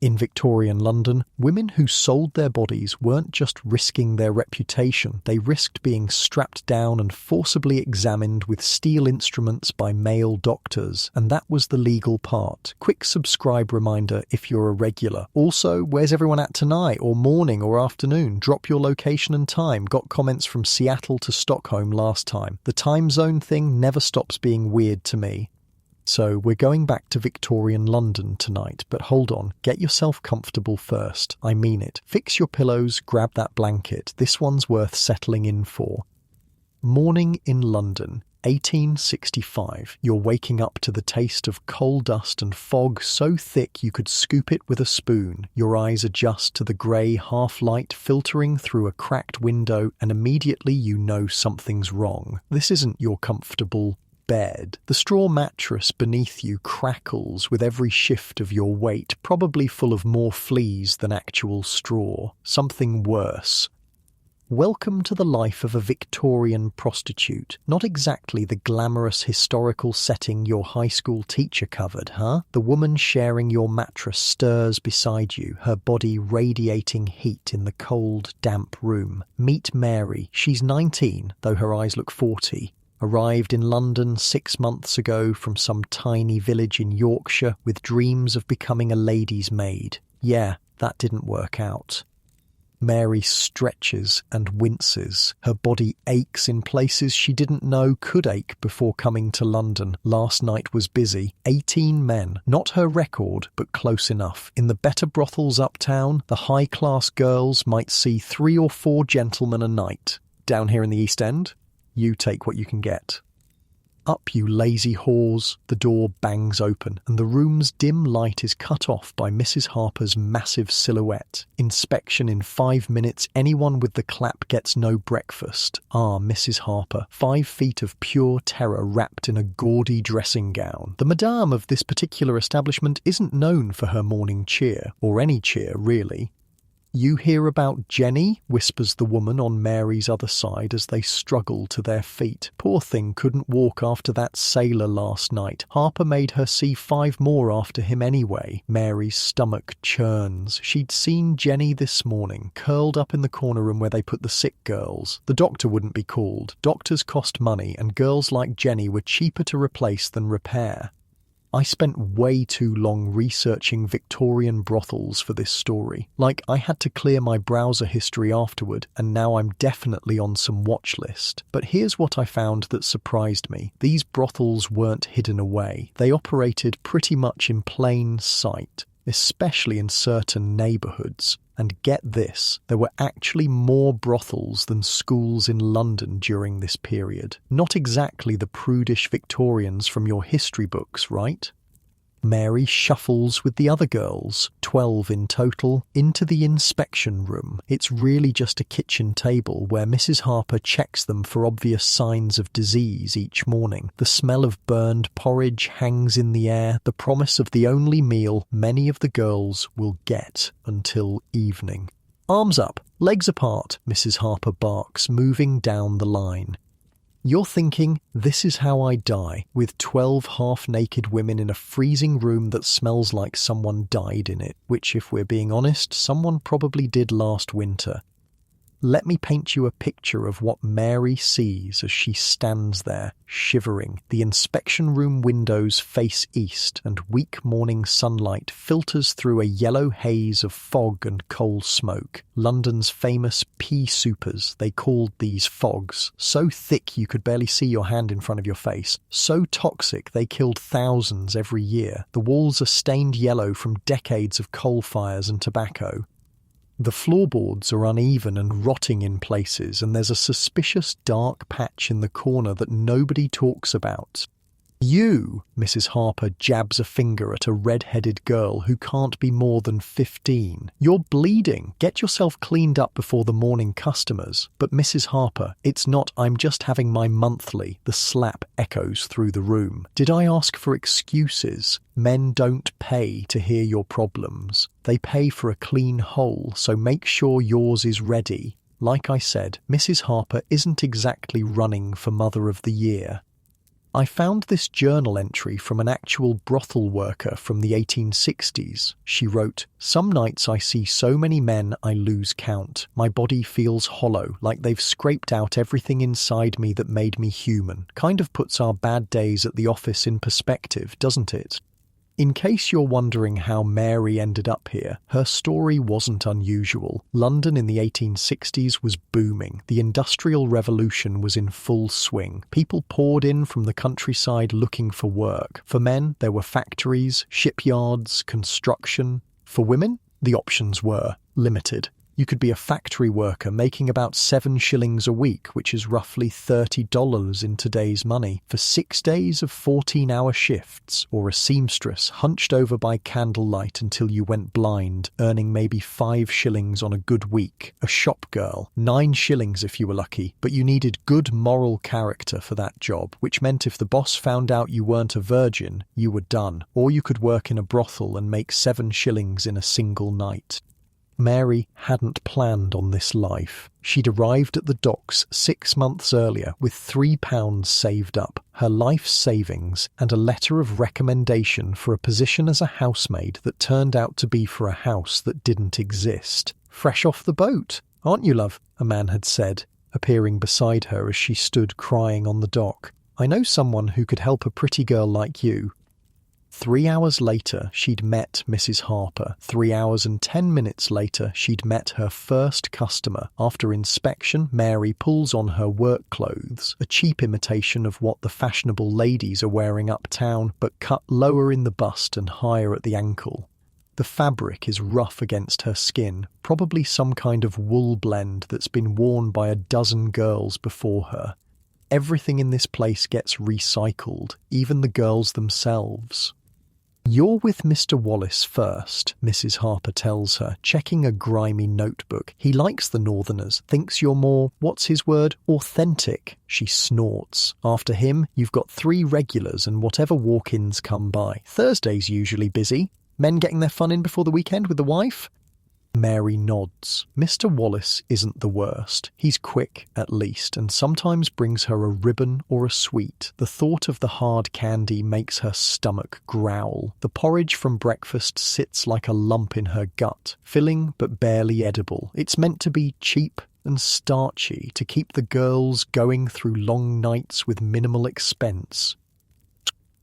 In Victorian London, women who sold their bodies weren't just risking their reputation, they risked being strapped down and forcibly examined with steel instruments by male doctors, and that was the legal part. Quick subscribe reminder if you're a regular. Also, where's everyone at tonight, or morning or afternoon? Drop your location and time. Got comments from Seattle to Stockholm last time. The time zone thing never stops being weird to me. So we're going back to Victorian London tonight, but hold on, get yourself comfortable first. I mean it. Fix your pillows, grab that blanket. This one's worth settling in for. Morning in London, 1865. You're waking up to the taste of coal dust and fog so thick you could scoop it with a spoon. Your eyes adjust to the grey half-light filtering through a cracked window, and immediately you know something's wrong. This isn't your comfortable bed. The straw mattress beneath you crackles with every shift of your weight, probably full of more fleas than actual straw. Something worse. Welcome to the life of a Victorian prostitute. Not exactly the glamorous historical setting your high school teacher covered, huh? The woman sharing your mattress stirs beside you, her body radiating heat in the cold, damp room. Meet Mary. She's 19, though her eyes look 40. Arrived in London 6 months ago from some tiny village in Yorkshire with dreams of becoming a lady's maid. Yeah, that didn't work out. Mary stretches and winces. Her body aches in places she didn't know could ache before coming to London. Last night was busy. 18 men. Not her record, but close enough. In the better brothels uptown, the high-class girls might see 3 or 4 gentlemen a night. Down here in the East End, you take what you can get. Up, you lazy whores. The door bangs open, and the room's dim light is cut off by Mrs. Harper's massive silhouette. Inspection in 5 minutes. Anyone with the clap gets no breakfast. Ah, Mrs. Harper, 5 feet of pure terror wrapped in a gaudy dressing gown. The madame of this particular establishment isn't known for her morning cheer, or any cheer, really. "You hear about Jenny?" whispers the woman on Mary's other side as they struggle to their feet. Poor thing couldn't walk after that sailor last night. Harper made her see 5 more after him anyway. Mary's stomach churns. She'd seen Jenny this morning, curled up in the corner room where they put the sick girls. The doctor wouldn't be called. Doctors cost money, and girls like Jenny were cheaper to replace than repair. I spent way too long researching Victorian brothels for this story. Like, I had to clear my browser history afterward, and now I'm definitely on some watch list. But here's what I found that surprised me. These brothels weren't hidden away. They operated pretty much in plain sight, especially in certain neighbourhoods. And get this, there were actually more brothels than schools in London during this period. Not exactly the prudish Victorians from your history books, right? Mary shuffles with the other girls, 12 in total, into the inspection room. It's really just a kitchen table where Mrs. Harper checks them for obvious signs of disease each morning. The smell of burned porridge hangs in the air, the promise of the only meal many of the girls will get until evening. "Arms up, legs apart," Mrs. Harper barks, moving down the line. You're thinking, this is how I die, with 12 half-naked women in a freezing room that smells like someone died in it, which, if we're being honest, someone probably did last winter. Let me paint you a picture of what Mary sees as she stands there, shivering. The inspection room windows face east, and weak morning sunlight filters through a yellow haze of fog and coal smoke. London's famous pea soupers, they called these fogs. So thick you could barely see your hand in front of your face. So toxic they killed thousands every year. The walls are stained yellow from decades of coal fires and tobacco. The floorboards are uneven and rotting in places, and there's a suspicious dark patch in the corner that nobody talks about. "You," Mrs. Harper jabs a finger at a red-headed girl who can't be more than 15. "You're bleeding. Get yourself cleaned up before the morning customers." But Mrs. Harper, it's not "I'm just having my monthly." The slap echoes through the room. Did I ask for excuses? Men don't pay to hear your problems. They pay for a clean hole, so make sure yours is ready. Like I said, Mrs. Harper isn't exactly running for Mother of the Year. I found this journal entry from an actual brothel worker from the 1860s. She wrote, "Some nights I see so many men I lose count. My body feels hollow, like they've scraped out everything inside me that made me human. Kind of puts our bad days at the office in perspective, doesn't it?" In case you're wondering how Mary ended up here, her story wasn't unusual. London in the 1860s was booming. The Industrial Revolution was in full swing. People poured in from the countryside looking for work. For men, there were factories, shipyards, construction. For women, the options were limited. You could be a factory worker making about 7 shillings a week, which is roughly $30 in today's money, for 6 days of 14-hour shifts, or a seamstress hunched over by candlelight until you went blind, earning maybe 5 shillings on a good week. A shop girl, 9 shillings if you were lucky, but you needed good moral character for that job, which meant if the boss found out you weren't a virgin, you were done. Or you could work in a brothel and make 7 shillings in a single night. Mary hadn't planned on this life. She'd arrived at the docks 6 months earlier with £3 saved up, her life savings, and a letter of recommendation for a position as a housemaid that turned out to be for a house that didn't exist. "Fresh off the boat, aren't you, love?" a man had said, appearing beside her as she stood crying on the dock. "I know someone who could help a pretty girl like you." 3 hours later, she'd met Mrs. Harper. 3 hours and 10 minutes later, she'd met her first customer. After inspection, Mary pulls on her work clothes, a cheap imitation of what the fashionable ladies are wearing uptown, but cut lower in the bust and higher at the ankle. The fabric is rough against her skin, probably some kind of wool blend that's been worn by a dozen girls before her. Everything in this place gets recycled, even the girls themselves. "You're with Mr. Wallace first," Mrs. Harper tells her, checking a grimy notebook. "He likes the Northerners, thinks you're more, what's his word, authentic." She snorts. "After him, you've got 3 regulars and whatever walk-ins come by. Thursday's usually busy. Men getting their fun in before the weekend with the wife?" Mary nods. Mr. Wallace isn't the worst. He's quick, at least, and sometimes brings her a ribbon or a sweet. The thought of the hard candy makes her stomach growl. The porridge from breakfast sits like a lump in her gut, filling but barely edible. It's meant to be cheap and starchy, to keep the girls going through long nights with minimal expense.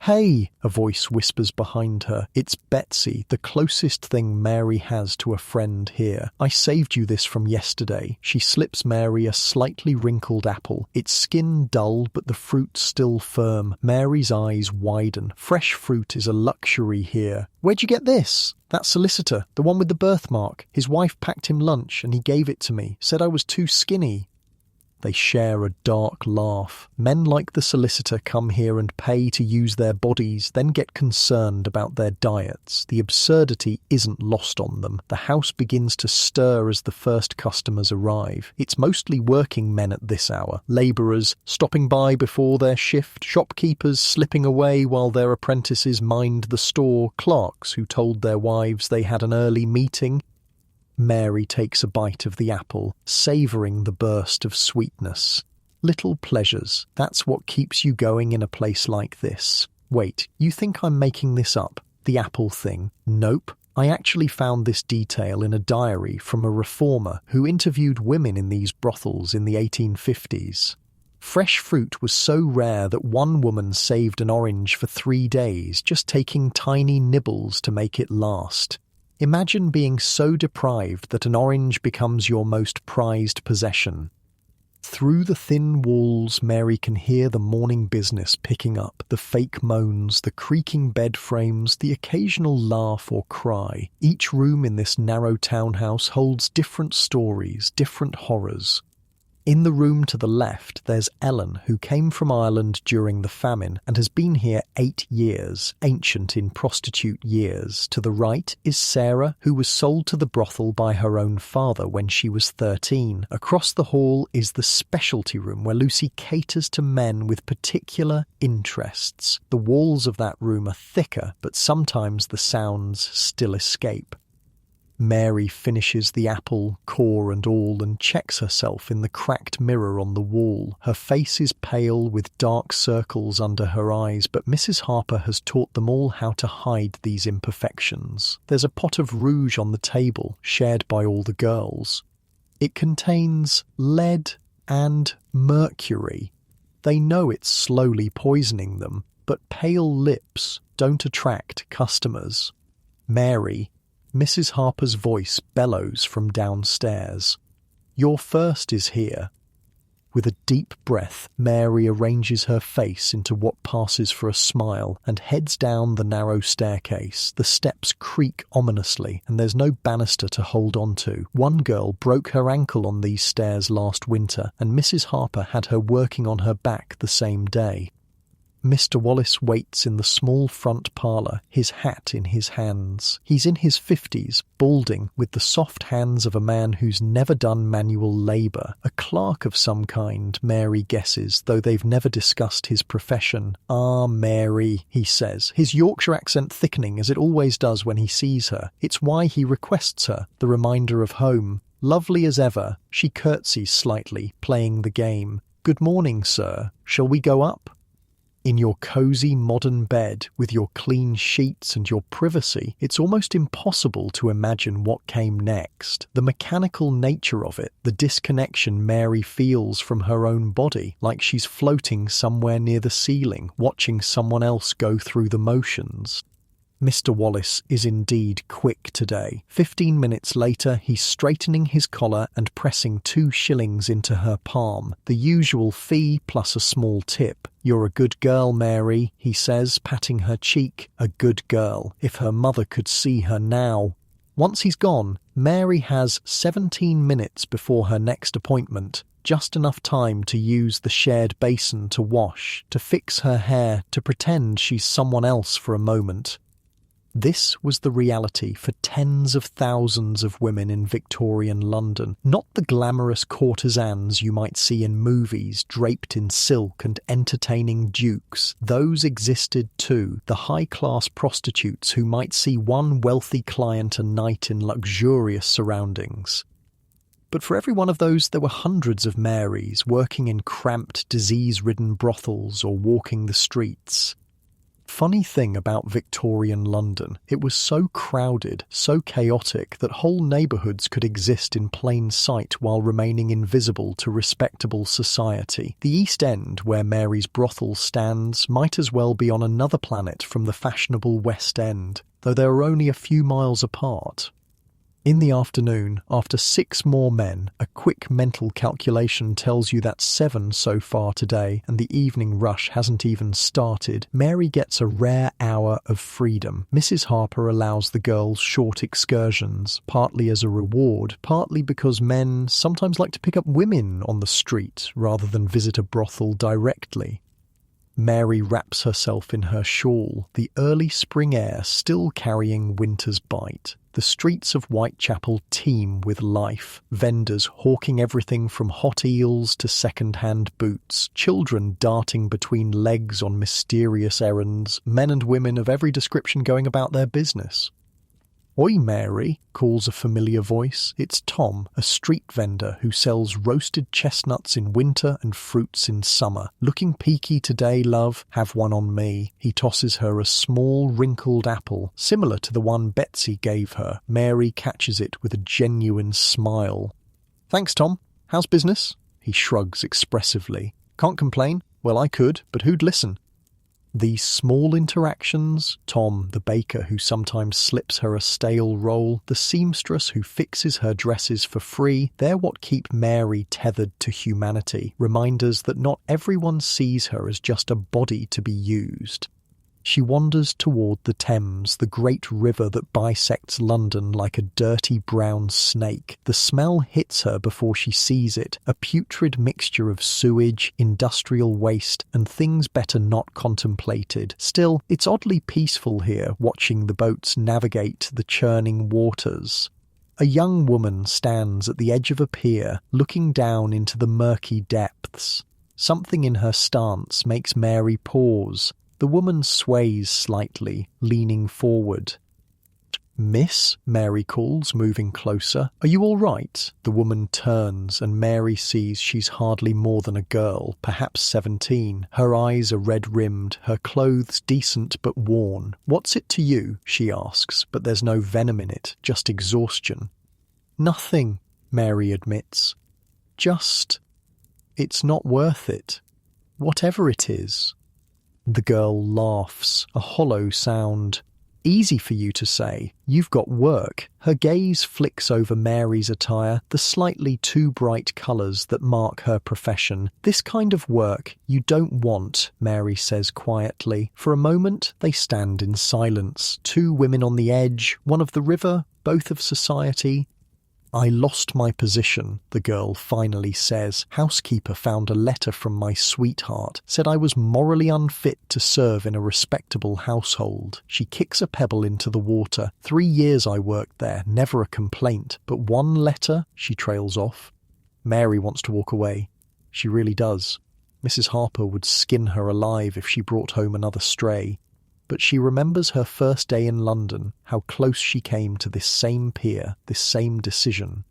"Hey," a voice whispers behind her. It's Betsy, the closest thing Mary has to a friend here. "I saved you this from yesterday." She slips Mary a slightly wrinkled apple, its skin dull but the fruit still firm. Mary's eyes widen. Fresh fruit is a luxury here. "Where'd you get this?" "That solicitor, the one with the birthmark. His wife packed him lunch and he gave it to me. Said I was too skinny." They share a dark laugh. Men like the solicitor come here and pay to use their bodies, then get concerned about their diets. The absurdity isn't lost on them. The house begins to stir as the first customers arrive. It's mostly working men at this hour. Labourers stopping by before their shift, shopkeepers slipping away while their apprentices mind the store, clerks who told their wives they had an early meeting. Mary takes a bite of the apple, savouring the burst of sweetness. Little pleasures, that's what keeps you going in a place like this. Wait, you think I'm making this up? The apple thing? Nope. I actually found this detail in a diary from a reformer who interviewed women in these brothels in the 1850s. Fresh fruit was so rare that one woman saved an orange for 3 days, just taking tiny nibbles to make it last. Imagine being so deprived that an orange becomes your most prized possession. Through the thin walls, Mary can hear the morning business picking up, the fake moans, the creaking bed frames, the occasional laugh or cry. Each room in this narrow townhouse holds different stories, different horrors. In the room to the left, there's Ellen, who came from Ireland during the famine and has been here 8 years, ancient in prostitute years. To the right is Sarah, who was sold to the brothel by her own father when she was 13. Across the hall is the specialty room where Lucy caters to men with particular interests. The walls of that room are thicker, but sometimes the sounds still escape. Mary finishes the apple, core and all, and checks herself in the cracked mirror on the wall. Her face is pale with dark circles under her eyes, but Mrs. Harper has taught them all how to hide these imperfections. There's a pot of rouge on the table, shared by all the girls. It contains lead and mercury. They know it's slowly poisoning them, but pale lips don't attract customers. Mary, Mrs. Harper's voice bellows from downstairs. Your first is here. With a deep breath, Mary arranges her face into what passes for a smile and heads down the narrow staircase. The steps creak ominously, and there's no banister to hold on to. One girl broke her ankle on these stairs last winter, and Mrs. Harper had her working on her back the same day. Mr. Wallace waits in the small front parlour, his hat in his hands. He's in his 50s, balding, with the soft hands of a man who's never done manual labour. A clerk of some kind, Mary guesses, though they've never discussed his profession. "Ah, Mary," he says, his Yorkshire accent thickening as it always does when he sees her. It's why he requests her, the reminder of home. Lovely as ever, she curtsies slightly, playing the game. "Good morning, sir. Shall we go up?" In your cosy modern bed, with your clean sheets and your privacy, it's almost impossible to imagine what came next. The mechanical nature of it, the disconnection Mary feels from her own body, like she's floating somewhere near the ceiling, watching someone else go through the motions. Mr. Wallace is indeed quick today. 15 minutes later, he's straightening his collar and pressing 2 shillings into her palm, the usual fee plus a small tip. "You're a good girl, Mary," he says, patting her cheek. A good girl. If her mother could see her now. Once he's gone, Mary has 17 minutes before her next appointment. Just enough time to use the shared basin to wash, to fix her hair, to pretend she's someone else for a moment. This was the reality for tens of thousands of women in Victorian London, not the glamorous courtesans you might see in movies draped in silk and entertaining dukes. Those existed too, the high-class prostitutes who might see one wealthy client a night in luxurious surroundings. But for every one of those, there were hundreds of Marys working in cramped, disease-ridden brothels or walking the streets. Funny thing about Victorian London, it was so crowded, so chaotic that whole neighbourhoods could exist in plain sight while remaining invisible to respectable society. The East End, where Mary's brothel stands, might as well be on another planet from the fashionable West End, though they were only a few miles apart. In the afternoon, after 6 more men, a quick mental calculation tells you that's 7 so far today, and the evening rush hasn't even started. Mary gets a rare hour of freedom. Mrs. Harper allows the girls short excursions, partly as a reward, partly because men sometimes like to pick up women on the street rather than visit a brothel directly. Mary wraps herself in her shawl, the early spring air still carrying winter's bite. The streets of Whitechapel teem with life, vendors hawking everything from hot eels to second-hand boots, children darting between legs on mysterious errands, men and women of every description going about their business. "Oi, Mary," calls a familiar voice. It's Tom, a street vendor who sells roasted chestnuts in winter and fruits in summer. "Looking peaky today, love? Have one on me." He tosses her a small, wrinkled apple, similar to the one Betsy gave her. Mary catches it with a genuine smile. "Thanks, Tom. How's business?" He shrugs expressively. "Can't complain. Well, I could, but who'd listen?" These small interactions, Tom, the baker who sometimes slips her a stale roll, the seamstress who fixes her dresses for free, they're what keep Mary tethered to humanity, reminders that not everyone sees her as just a body to be used. She wanders toward the Thames, the great river that bisects London like a dirty brown snake. The smell hits her before she sees it, a putrid mixture of sewage, industrial waste, and things better not contemplated. Still, it's oddly peaceful here, watching the boats navigate the churning waters. A young woman stands at the edge of a pier, looking down into the murky depths. Something in her stance makes Mary pause. The woman sways slightly, leaning forward. "Miss," Mary calls, moving closer. "Are you all right?" The woman turns, and Mary sees she's hardly more than a girl, perhaps 17. Her eyes are red-rimmed, her clothes decent but worn. "What's it to you?" she asks, but there's no venom in it, just exhaustion. "Nothing," Mary admits. "Just... it's not worth it. Whatever it is." The girl laughs, a hollow sound. "Easy for you to say. You've got work." Her gaze flicks over Mary's attire, the slightly too bright colours that mark her profession. "This kind of work you don't want," Mary says quietly. For a moment, they stand in silence. Two women on the edge, one of the river, both of society. "I lost my position," the girl finally says. "Housekeeper found a letter from my sweetheart, said I was morally unfit to serve in a respectable household." She kicks a pebble into the water. 3 years I worked there, never a complaint. But one letter?" She trails off. Mary wants to walk away. She really does. Mrs. Harper would skin her alive if she brought home another stray. But she remembers her first day in London, how close she came to this same pier, this same decision.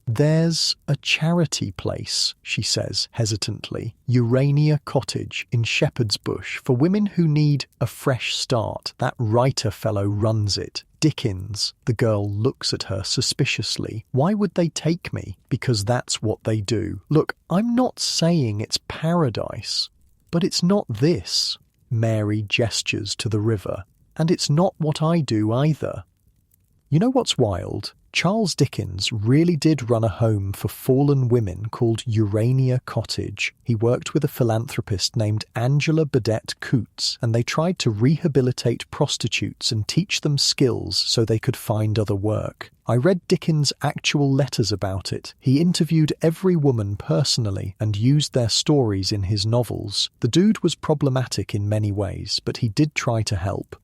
"There's a charity place," she says hesitantly, "Urania Cottage in Shepherd's Bush, for women who need a fresh start. That writer fellow runs it. Dickens." The girl looks at her suspiciously. "Why would they take me?" "Because that's what they do. Look, I'm not saying it's paradise, but it's not this." Mary gestures to the river. "And it's not what I do either." You know what's wild? Charles Dickens really did run a home for fallen women called Urania Cottage. He worked with a philanthropist named Angela Burdett Coutts, and they tried to rehabilitate prostitutes and teach them skills so they could find other work. I read Dickens' actual letters about it. He interviewed every woman personally and used their stories in his novels. The dude was problematic in many ways, but he did try to help.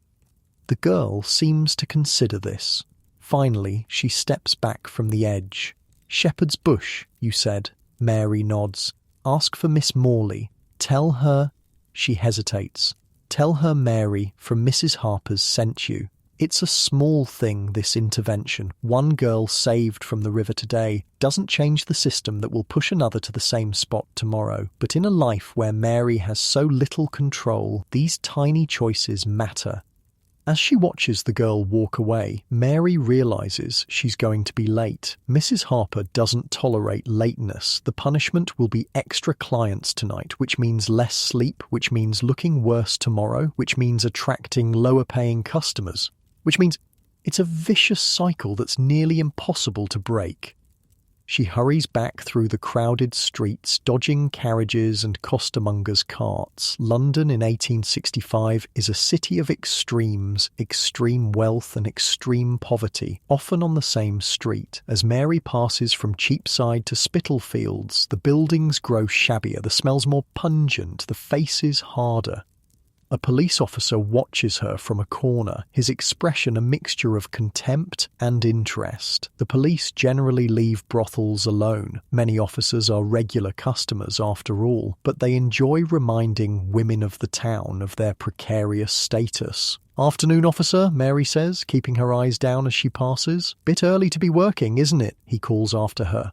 The girl seems to consider this. Finally, she steps back from the edge. "Shepherd's Bush, you said?" Mary nods. "Ask for Miss Morley. Tell her..." She hesitates. "Tell her Mary from Mrs. Harper's sent you. It's a small thing, this intervention. One girl saved from the river today doesn't change the system that will push another to the same spot tomorrow. But in a life where Mary has so little control, these tiny choices matter." As she watches the girl walk away, Mary realizes she's going to be late. Mrs. Harper doesn't tolerate lateness. The punishment will be extra clients tonight, which means less sleep, which means looking worse tomorrow, which means attracting lower-paying customers, which means it's a vicious cycle that's nearly impossible to break. She hurries back through the crowded streets, dodging carriages and costermongers' carts. London in 1865 is a city of extremes, extreme wealth and extreme poverty, often on the same street. As Mary passes from Cheapside to Spitalfields, the buildings grow shabbier, the smells more pungent, the faces harder. A police officer watches her from a corner, his expression a mixture of contempt and interest. The police generally leave brothels alone. Many officers are regular customers after all, but they enjoy reminding women of the town of their precarious status. "Afternoon, officer," Mary says, keeping her eyes down as she passes. "Bit early to be working, isn't it?" he calls after her.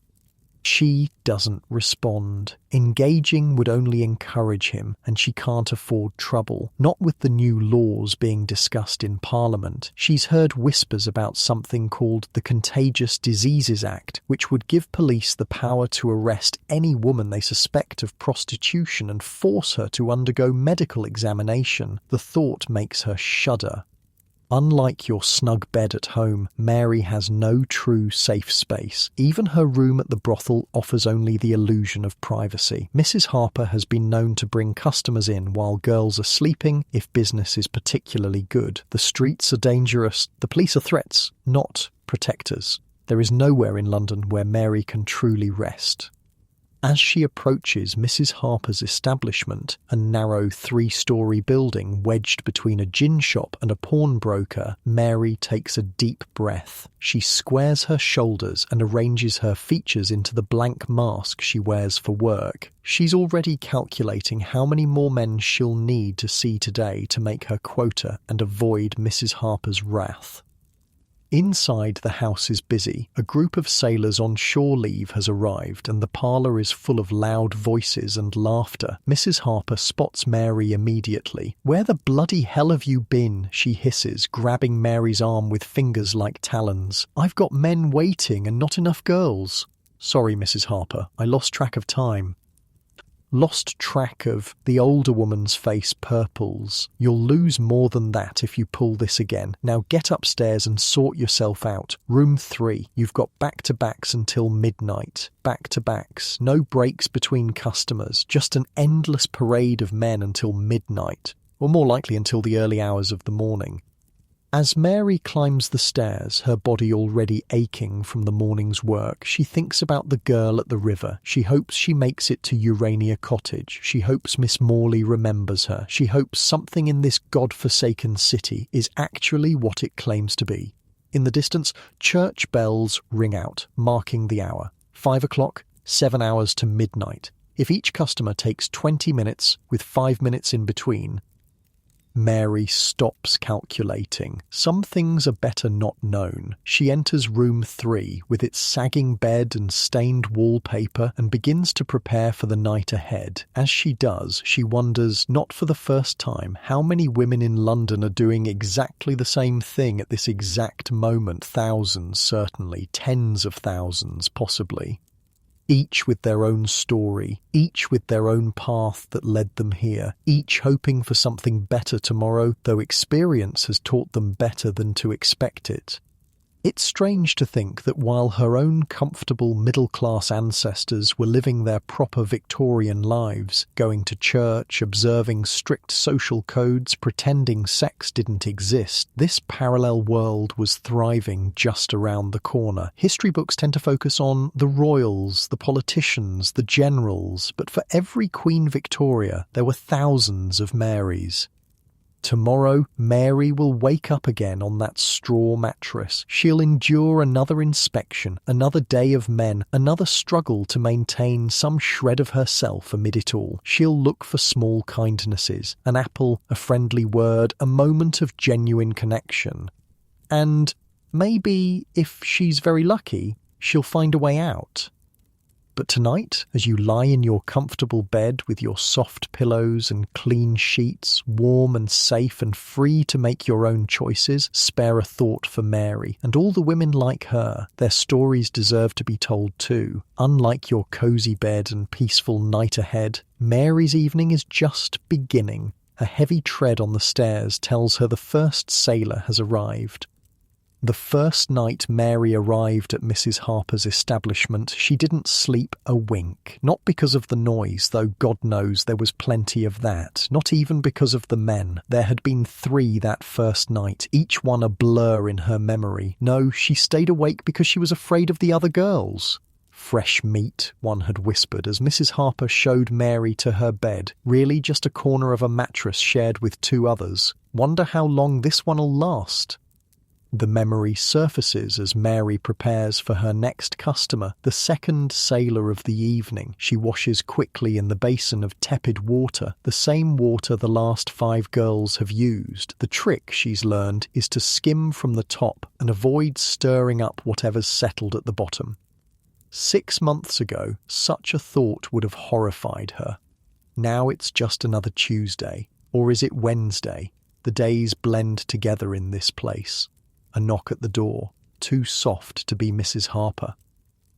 She doesn't respond. Engaging would only encourage him, and she can't afford trouble. Not with the new laws being discussed in Parliament. She's heard whispers about something called the Contagious Diseases Act, which would give police the power to arrest any woman they suspect of prostitution and force her to undergo medical examination. The thought makes her shudder. Unlike your snug bed at home, Mary has no true safe space. Even her room at the brothel offers only the illusion of privacy. Mrs. Harper has been known to bring customers in while girls are sleeping if business is particularly good. The streets are dangerous. The police are threats, not protectors. There is nowhere in London where Mary can truly rest. As she approaches Mrs. Harper's establishment, a narrow 3-story building wedged between a gin shop and a pawnbroker, Mary takes a deep breath. She squares her shoulders and arranges her features into the blank mask she wears for work. She's already calculating how many more men she'll need to see today to make her quota and avoid Mrs. Harper's wrath. Inside, the house is busy. A group of sailors on shore leave has arrived, and the parlour is full of loud voices and laughter. Mrs. Harper spots Mary immediately. "Where the bloody hell have you been?" she hisses, grabbing Mary's arm with fingers like talons. "I've got men waiting and not enough girls." "Sorry, Mrs. Harper, I lost track of time." Lost track of, the older woman's face purples. "You'll lose more than that if you pull this again. Now get upstairs and sort yourself out. Room 3, you've got back-to-backs until midnight. Back-to-backs, no breaks between customers, just an endless parade of men until midnight, or more likely until the early hours of the morning." As Mary climbs the stairs, her body already aching from the morning's work, she thinks about the girl at the river. She hopes she makes it to Urania Cottage. She hopes Miss Morley remembers her. She hopes something in this god-forsaken city is actually what it claims to be. In the distance, church bells ring out, marking the hour. 5 o'clock, 7 hours to midnight. If each customer takes 20 minutes, with 5 minutes in between, Mary stops calculating. Some things are better not known. She enters room 3 with its sagging bed and stained wallpaper and begins to prepare for the night ahead. As she does, she wonders, not for the first time, how many women in London are doing exactly the same thing at this exact moment. Thousands, certainly. Tens of thousands, possibly. Each with their own story, each with their own path that led them here, each hoping for something better tomorrow, though experience has taught them better than to expect it. It's strange to think that while her own comfortable middle-class ancestors were living their proper Victorian lives, going to church, observing strict social codes, pretending sex didn't exist, this parallel world was thriving just around the corner. History books tend to focus on the royals, the politicians, the generals, but for every Queen Victoria, there were thousands of Marys. Tomorrow, Mary will wake up again on that straw mattress. She'll endure another inspection, another day of men, another struggle to maintain some shred of herself amid it all. She'll look for small kindnesses, an apple, a friendly word, a moment of genuine connection. And maybe, if she's very lucky, she'll find a way out. But tonight, as you lie in your comfortable bed with your soft pillows and clean sheets, warm and safe and free to make your own choices, spare a thought for Mary and all the women like her. Their stories deserve to be told too. Unlike your cosy bed and peaceful night ahead, Mary's evening is just beginning. A heavy tread on the stairs tells her the first sailor has arrived. The first night Mary arrived at Mrs. Harper's establishment, she didn't sleep a wink. Not because of the noise, though God knows there was plenty of that. Not even because of the men. There had been 3 that first night, each one a blur in her memory. No, she stayed awake because she was afraid of the other girls. "Fresh meat," one had whispered as Mrs. Harper showed Mary to her bed. Really just a corner of a mattress shared with 2 others. Wonder how long this one'll last. The memory surfaces as Mary prepares for her next customer, the second sailor of the evening. She washes quickly in the basin of tepid water, the same water the last 5 girls have used. The trick, she's learned, is to skim from the top and avoid stirring up whatever's settled at the bottom. 6 months ago, such a thought would have horrified her. Now it's just another Tuesday. Or is it Wednesday? The days blend together in this place. A knock at the door, too soft to be Mrs. Harper.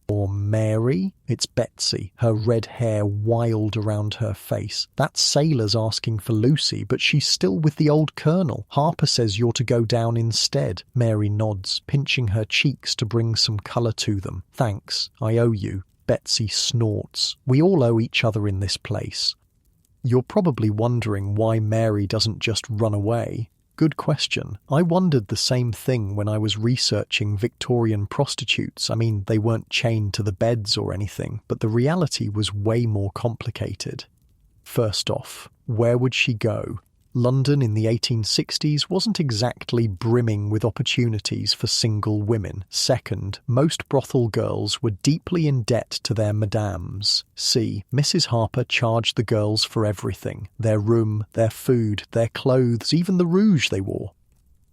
Or Mary? It's Betsy, her red hair wild around her face. That sailor's asking for Lucy, but she's still with the old colonel. Harper says you're to go down instead. Mary nods, pinching her cheeks to bring some colour to them. "Thanks, I owe you." Betsy snorts. "We all owe each other in this place." You're probably wondering why Mary doesn't just run away. Good question. I wondered the same thing when I was researching Victorian prostitutes. I mean, they weren't chained to the beds or anything, but the reality was way more complicated. First off, where would she go? London in the 1860s wasn't exactly brimming with opportunities for single women. Second, most brothel girls were deeply in debt to their madams. See, Mrs. Harper charged the girls for everything. Their room, their food, their clothes, even the rouge they wore.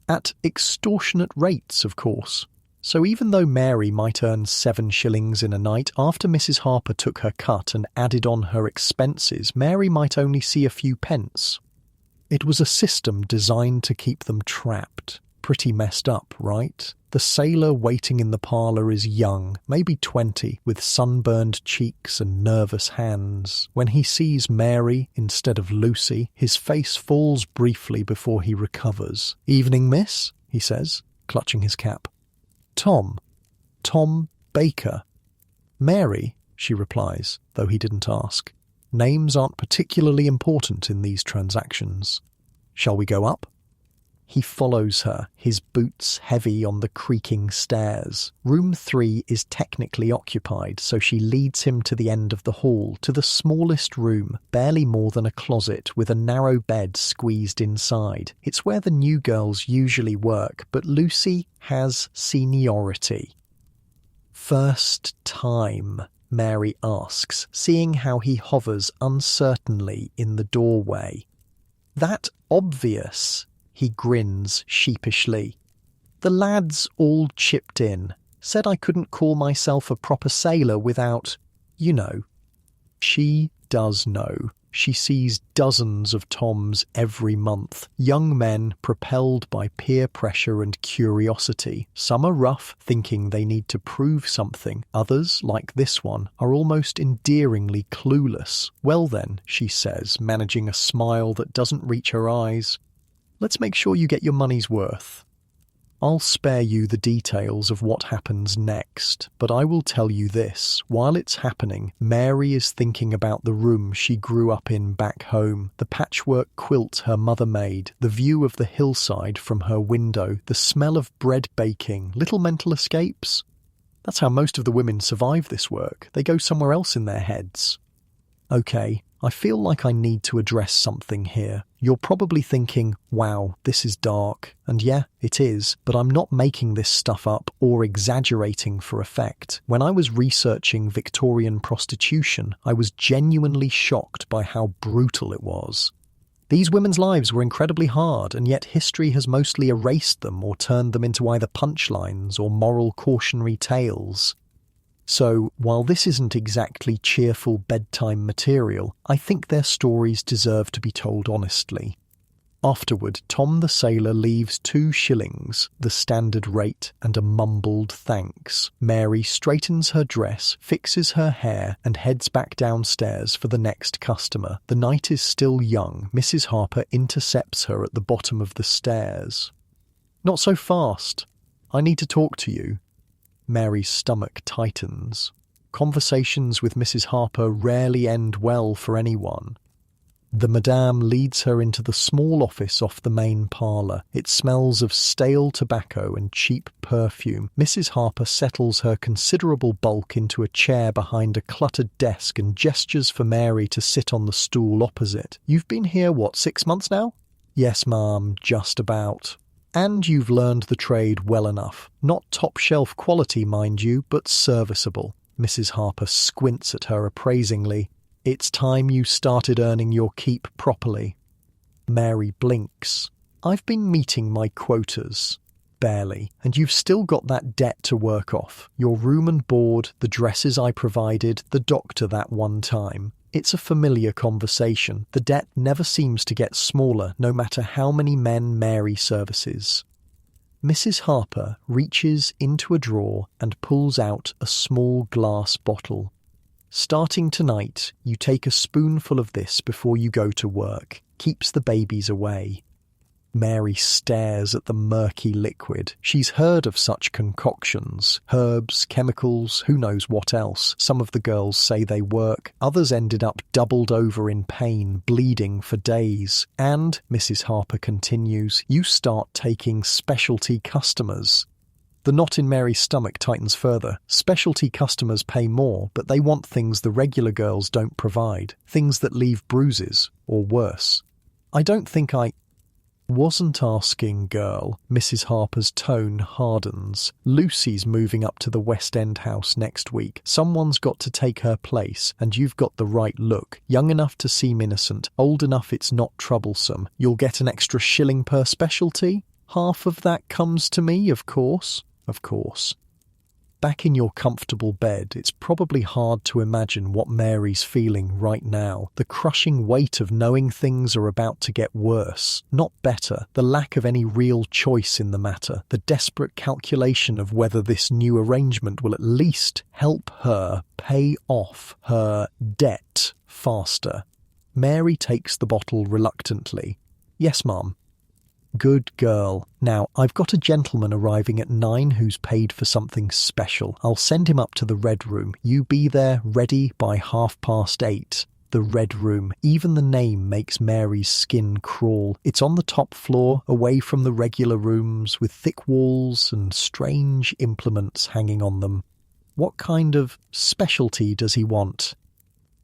At extortionate rates, of course. So even though Mary might earn 7 shillings in a night, after Mrs. Harper took her cut and added on her expenses, Mary might only see a few pence. It was a system designed to keep them trapped. Pretty messed up, right? The sailor waiting in the parlour is young, maybe 20, with sunburned cheeks and nervous hands. When he sees Mary instead of Lucy, his face falls briefly before he recovers. "Evening, miss," he says, clutching his cap. "Tom Baker." "Mary," she replies, though he didn't ask. Names aren't particularly important in these transactions. "Shall we go up?" He follows her, his boots heavy on the creaking stairs. Room 3 is technically occupied, so she leads him to the end of the hall, to the smallest room, barely more than a closet, with a narrow bed squeezed inside. It's where the new girls usually work, but Lucy has seniority. "First time?" Mary asks, seeing how he hovers uncertainly in the doorway. "That obvious?" He grins sheepishly. "The lads all chipped in, said I couldn't call myself a proper sailor without, you know." She does know. She sees dozens of Toms every month, young men propelled by peer pressure and curiosity. Some are rough, thinking they need to prove something. Others, like this one, are almost endearingly clueless. "Well then," she says, managing a smile that doesn't reach her eyes, "let's make sure you get your money's worth. I'll spare you the details of what happens next, but I will tell you this. While it's happening, Mary is thinking about the room she grew up in back home, the patchwork quilt her mother made, the view of the hillside from her window, the smell of bread baking, little mental escapes. That's how most of the women survive this work. They go somewhere else in their heads. Okay, I feel like I need to address something here. You're probably thinking, wow, this is dark. And yeah, it is, but I'm not making this stuff up or exaggerating for effect. When I was researching Victorian prostitution, I was genuinely shocked by how brutal it was. These women's lives were incredibly hard, and yet history has mostly erased them or turned them into either punchlines or moral cautionary tales. So, while this isn't exactly cheerful bedtime material, I think their stories deserve to be told honestly. Afterward, Tom the sailor leaves 2 shillings, the standard rate, and a mumbled thanks. Mary straightens her dress, fixes her hair, and heads back downstairs for the next customer. The night is still young. Mrs. Harper intercepts her at the bottom of the stairs. "Not so fast. I need to talk to you." Mary's stomach tightens. Conversations with Mrs. Harper rarely end well for anyone. The madame leads her into the small office off the main parlour. It smells of stale tobacco and cheap perfume. Mrs. Harper settles her considerable bulk into a chair behind a cluttered desk and gestures for Mary to sit on the stool opposite. "You've been here, 6 months now?" "Yes, ma'am, just about." "And you've learned the trade well enough. Not top-shelf quality, mind you, but serviceable." Mrs. Harper squints at her appraisingly. "It's time you started earning your keep properly." Mary blinks. "I've been meeting my quotas." "Barely. And you've still got that debt to work off. Your room and board, the dresses I provided, the doctor that one time. It's a familiar conversation. The debt never seems to get smaller, no matter how many men Mary services." Mrs. Harper reaches into a drawer and pulls out a small glass bottle. "Starting tonight, you take a spoonful of this before you go to work. Keeps the babies away." Mary stares at the murky liquid. She's heard of such concoctions. Herbs, chemicals, who knows what else. Some of the girls say they work. Others ended up doubled over in pain, bleeding for days. And, Mrs. Harper continues, you start taking specialty customers. The knot in Mary's stomach tightens further. Specialty customers pay more, but they want things the regular girls don't provide. Things that leave bruises, or worse. "I don't think I wasn't asking, girl." Mrs. Harper's tone hardens. "Lucy's moving up to the West End house next week. Someone's got to take her place, and you've got the right look. Young enough to seem innocent, old enough it's not troublesome. You'll get an extra shilling per specialty?" Half of that comes to me, of course. Of course. Back in your comfortable bed, it's probably hard to imagine what Mary's feeling right now. The crushing weight of knowing things are about to get worse, not better. The lack of any real choice in the matter. The desperate calculation of whether this new arrangement will at least help her pay off her debt faster. Mary takes the bottle reluctantly. Yes, Mum. Good girl. Now, I've got a gentleman arriving at 9 who's paid for something special. I'll send him up to the Red Room. You be there, ready by 8:30. The Red Room. Even the name makes Mary's skin crawl. It's on the top floor, away from the regular rooms, with thick walls and strange implements hanging on them. What kind of specialty does he want?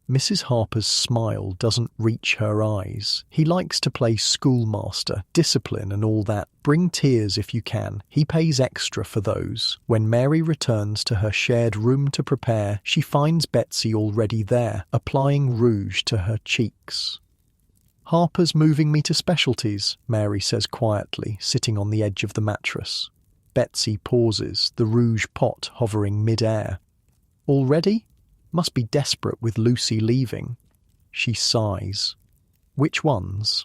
Mrs. Harper's smile doesn't reach her eyes. He likes to play schoolmaster, discipline and all that. Bring tears if you can. He pays extra for those. When Mary returns to her shared room to prepare, she finds Betsy already there, applying rouge to her cheeks. Harper's moving me to specialties, Mary says quietly, sitting on the edge of the mattress. Betsy pauses, the rouge pot hovering mid-air. Already? Must be desperate with Lucy leaving. She sighs. Which ones?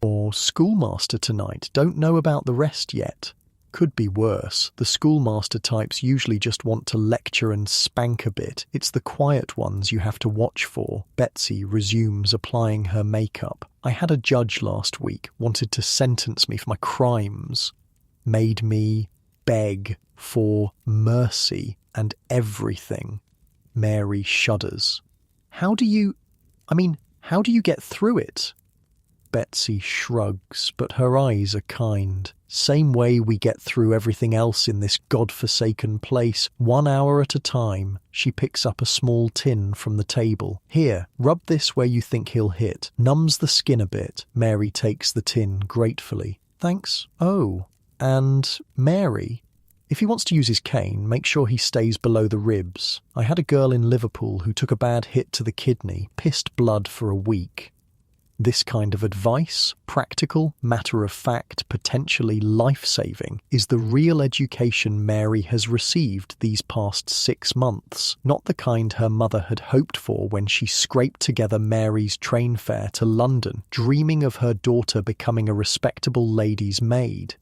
Or schoolmaster tonight. Don't know about the rest yet. Could be worse. The schoolmaster types usually just want to lecture and spank a bit. It's the quiet ones you have to watch for. Betsy resumes applying her makeup. I had a judge last week, wanted to sentence me for my crimes. Made me beg for mercy and everything. Mary shudders. How do you get through it? Betsy shrugs, but her eyes are kind. Same way we get through everything else in this godforsaken place, 1 hour at a time. She picks up a small tin from the table. Here, rub this where you think he'll hit. Numbs the skin a bit. Mary takes the tin gratefully. Thanks. Oh, and Mary... If he wants to use his cane, make sure he stays below the ribs. I had a girl in Liverpool who took a bad hit to the kidney, pissed blood for a week. This kind of advice, practical, matter-of-fact, potentially life-saving, is the real education Mary has received these past 6 months, not the kind her mother had hoped for when she scraped together Mary's train fare to London, dreaming of her daughter becoming a respectable lady's maid.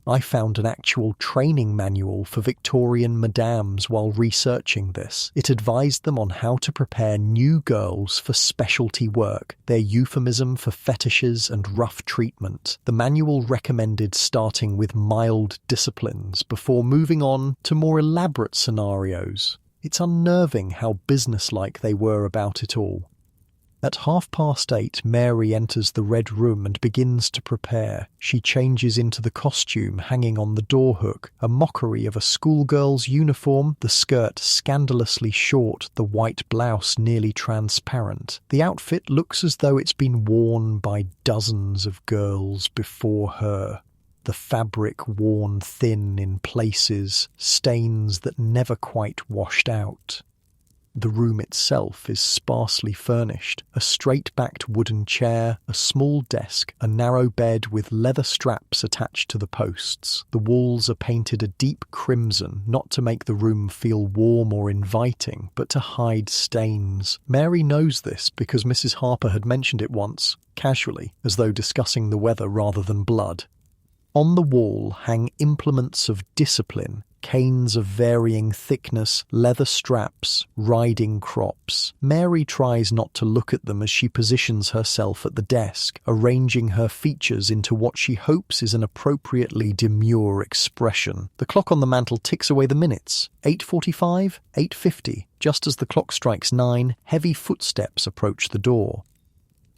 I found an actual training manual for Victorian madams while researching this. It advised them on how to prepare new girls for specialty work, their euphemism for fetishes and rough treatment. The manual recommended starting with mild disciplines before moving on to more elaborate scenarios. It's unnerving how businesslike they were about it all. At 8:30, Mary enters the Red Room and begins to prepare. She changes into the costume hanging on the door hook, a mockery of a schoolgirl's uniform, the skirt scandalously short, the white blouse nearly transparent. The outfit looks as though it's been worn by dozens of girls before her. The fabric worn thin in places, stains that never quite washed out. The room itself is sparsely furnished. A straight-backed wooden chair, a small desk, a narrow bed with leather straps attached to the posts. The walls are painted a deep crimson, not to make the room feel warm or inviting, but to hide stains. Mary knows this because Mrs. Harper had mentioned it once, casually, as though discussing the weather rather than blood. On the wall hang implements of discipline, canes of varying thickness, leather straps, riding crops. Mary tries not to look at them as she positions herself at the desk, arranging her features into what she hopes is an appropriately demure expression. The clock on the mantel ticks away the minutes. 8:45, 8:50. Just as the clock strikes 9, heavy footsteps approach the door.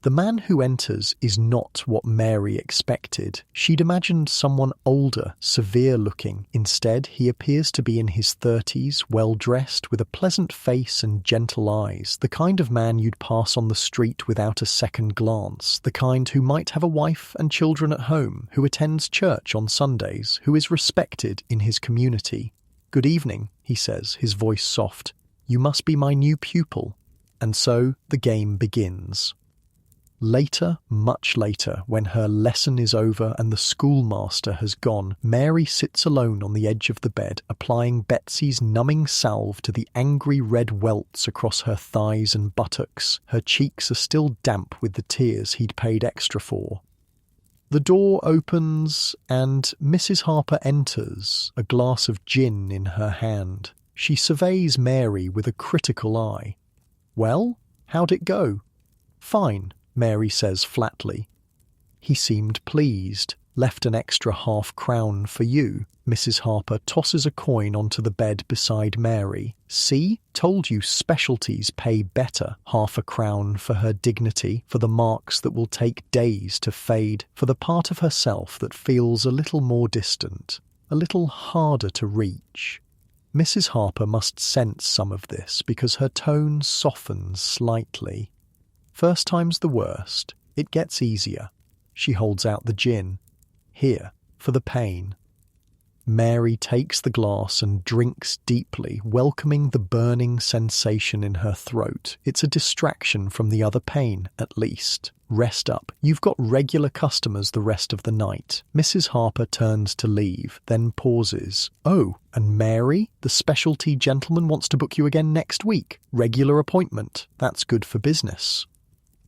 The man who enters is not what Mary expected. She'd imagined someone older, severe-looking. Instead, he appears to be in his 30s, well-dressed, with a pleasant face and gentle eyes, the kind of man you'd pass on the street without a second glance, the kind who might have a wife and children at home, who attends church on Sundays, who is respected in his community. "Good evening," he says, his voice soft. "You must be my new pupil." And so the game begins. Later, much later, when her lesson is over and the schoolmaster has gone, Mary sits alone on the edge of the bed, applying Betsy's numbing salve to the angry red welts across her thighs and buttocks. Her cheeks are still damp with the tears he'd paid extra for. The door opens and Mrs. Harper enters, a glass of gin in her hand. She surveys Mary with a critical eye. "Well, how'd it go?" "Fine," Mary says flatly. "He seemed pleased. Left an extra half-crown for you." Mrs. Harper tosses a coin onto the bed beside Mary. "See? Told you specialties pay better. Half a crown for her dignity, for the marks that will take days to fade, for the part of herself that feels a little more distant, a little harder to reach." Mrs. Harper must sense some of this because her tone softens slightly. First time's the worst. It gets easier. She holds out the gin. "Here, for the pain." Mary takes the glass and drinks deeply, welcoming the burning sensation in her throat. It's a distraction from the other pain, at least. "Rest up. You've got regular customers the rest of the night." Mrs. Harper turns to leave, then pauses. "Oh, and Mary? The specialty gentleman wants to book you again next week. Regular appointment. That's good for business."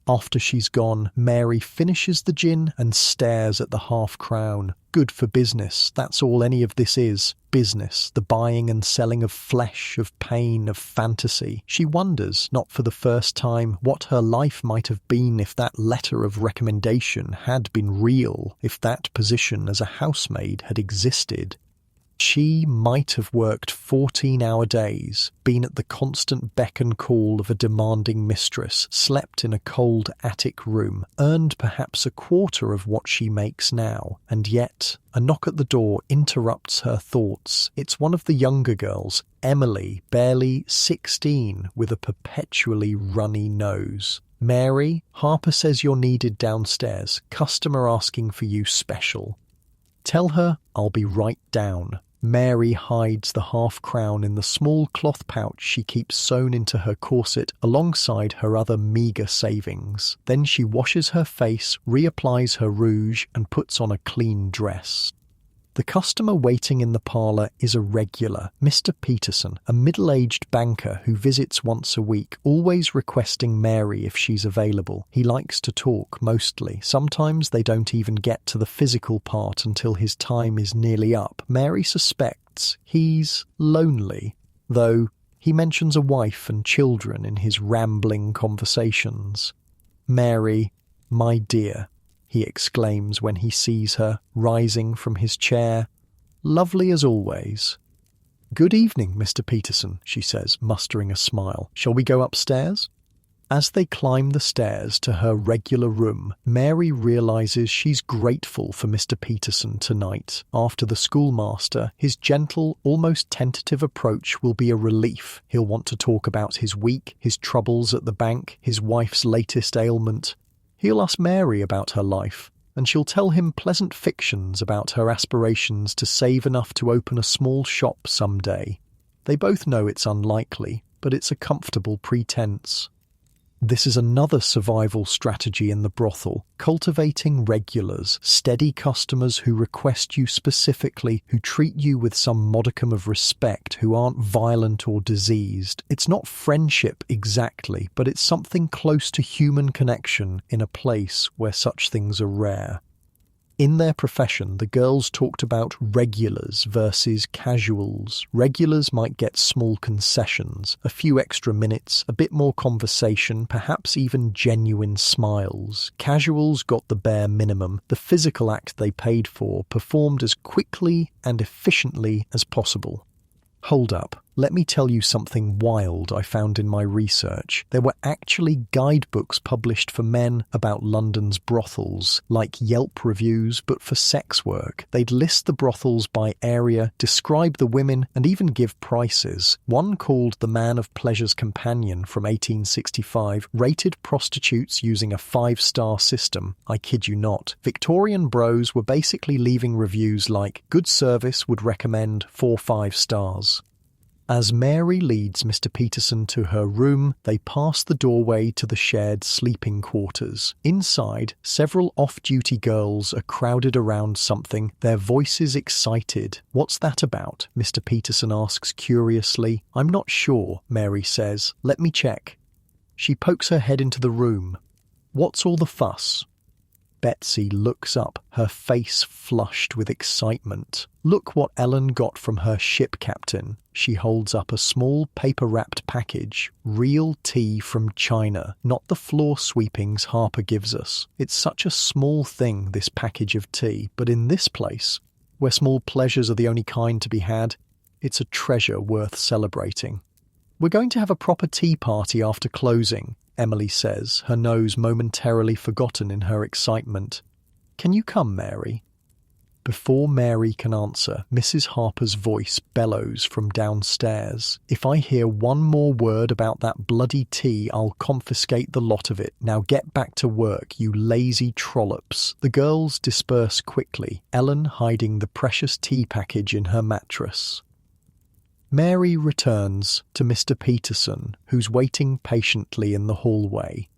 After she's gone, Mary finishes the gin and stares at the half-crown. Good for business, that's all any of this is. Business, the buying and selling of flesh, of pain, of fantasy. She wonders, not for the first time, what her life might have been if that letter of recommendation had been real, if that position as a housemaid had existed. She might have worked 14-hour days, been at the constant beck and call of a demanding mistress, slept in a cold attic room, earned perhaps a quarter of what she makes now, and yet a knock at the door interrupts her thoughts. It's one of the younger girls, Emily, barely 16, with a perpetually runny nose. "Mary, Harper says you're needed downstairs. Customer asking for you special." "Tell her I'll be right down." Mary hides the half-crown in the small cloth pouch she keeps sewn into her corset alongside her other meagre savings. Then she washes her face, reapplies her rouge, and puts on a clean dress. The customer waiting in the parlour is a regular, Mr. Peterson, a middle-aged banker who visits once a week, always requesting Mary if she's available. He likes to talk, mostly. Sometimes they don't even get to the physical part until his time is nearly up. Mary suspects he's lonely, though he mentions a wife and children in his rambling conversations. "Mary, my dear," he exclaims when he sees her, rising from his chair. "Lovely as always." "Good evening, Mr. Peterson," she says, mustering a smile. "Shall we go upstairs?" As they climb the stairs to her regular room, Mary realizes she's grateful for Mr. Peterson tonight. After the schoolmaster, his gentle, almost tentative approach will be a relief. He'll want to talk about his week, his troubles at the bank, his wife's latest ailment. He'll ask Mary about her life, and she'll tell him pleasant fictions about her aspirations to save enough to open a small shop someday. They both know it's unlikely, but it's a comfortable pretense. This is another survival strategy in the brothel, cultivating regulars, steady customers who request you specifically, who treat you with some modicum of respect, who aren't violent or diseased. It's not friendship exactly, but it's something close to human connection in a place where such things are rare. In their profession, the girls talked about regulars versus casuals. Regulars might get small concessions, a few extra minutes, a bit more conversation, perhaps even genuine smiles. Casuals got the bare minimum, the physical act they paid for, performed as quickly and efficiently as possible. Hold up, let me tell you something wild I found in my research. There were actually guidebooks published for men about London's brothels, like Yelp reviews but for sex work. They'd list the brothels by area, describe the women, and even give prices. One called The Man of Pleasure's Companion from 1865 rated prostitutes using a 5-star system. I kid you not. Victorian bros were basically leaving reviews like, "Good service, would recommend 4 5 stars." As Mary leads Mr. Peterson to her room, they pass the doorway to the shared sleeping quarters. Inside, several off-duty girls are crowded around something, their voices excited. "What's that about?" Mr. Peterson asks curiously. "I'm not sure," Mary says. "Let me check." She pokes her head into the room. "What's all the fuss?" Betsy looks up, her face flushed with excitement. "Look what Ellen got from her ship captain." She holds up a small paper-wrapped package. "Real tea from China, not the floor sweepings Harper gives us. It's such a small thing, this package of tea, but in this place, where small pleasures are the only kind to be had, it's a treasure worth celebrating." "We're going to have a proper tea party after closing," Emily says, her nose momentarily forgotten in her excitement. "Can you come, Mary?" Before Mary can answer, Mrs. Harper's voice bellows from downstairs. "If I hear one more word about that bloody tea, I'll confiscate the lot of it. Now get back to work, you lazy trollops." The girls disperse quickly, Ellen hiding the precious tea package in her mattress. Mary returns to Mr. Peterson, who's waiting patiently in the hallway.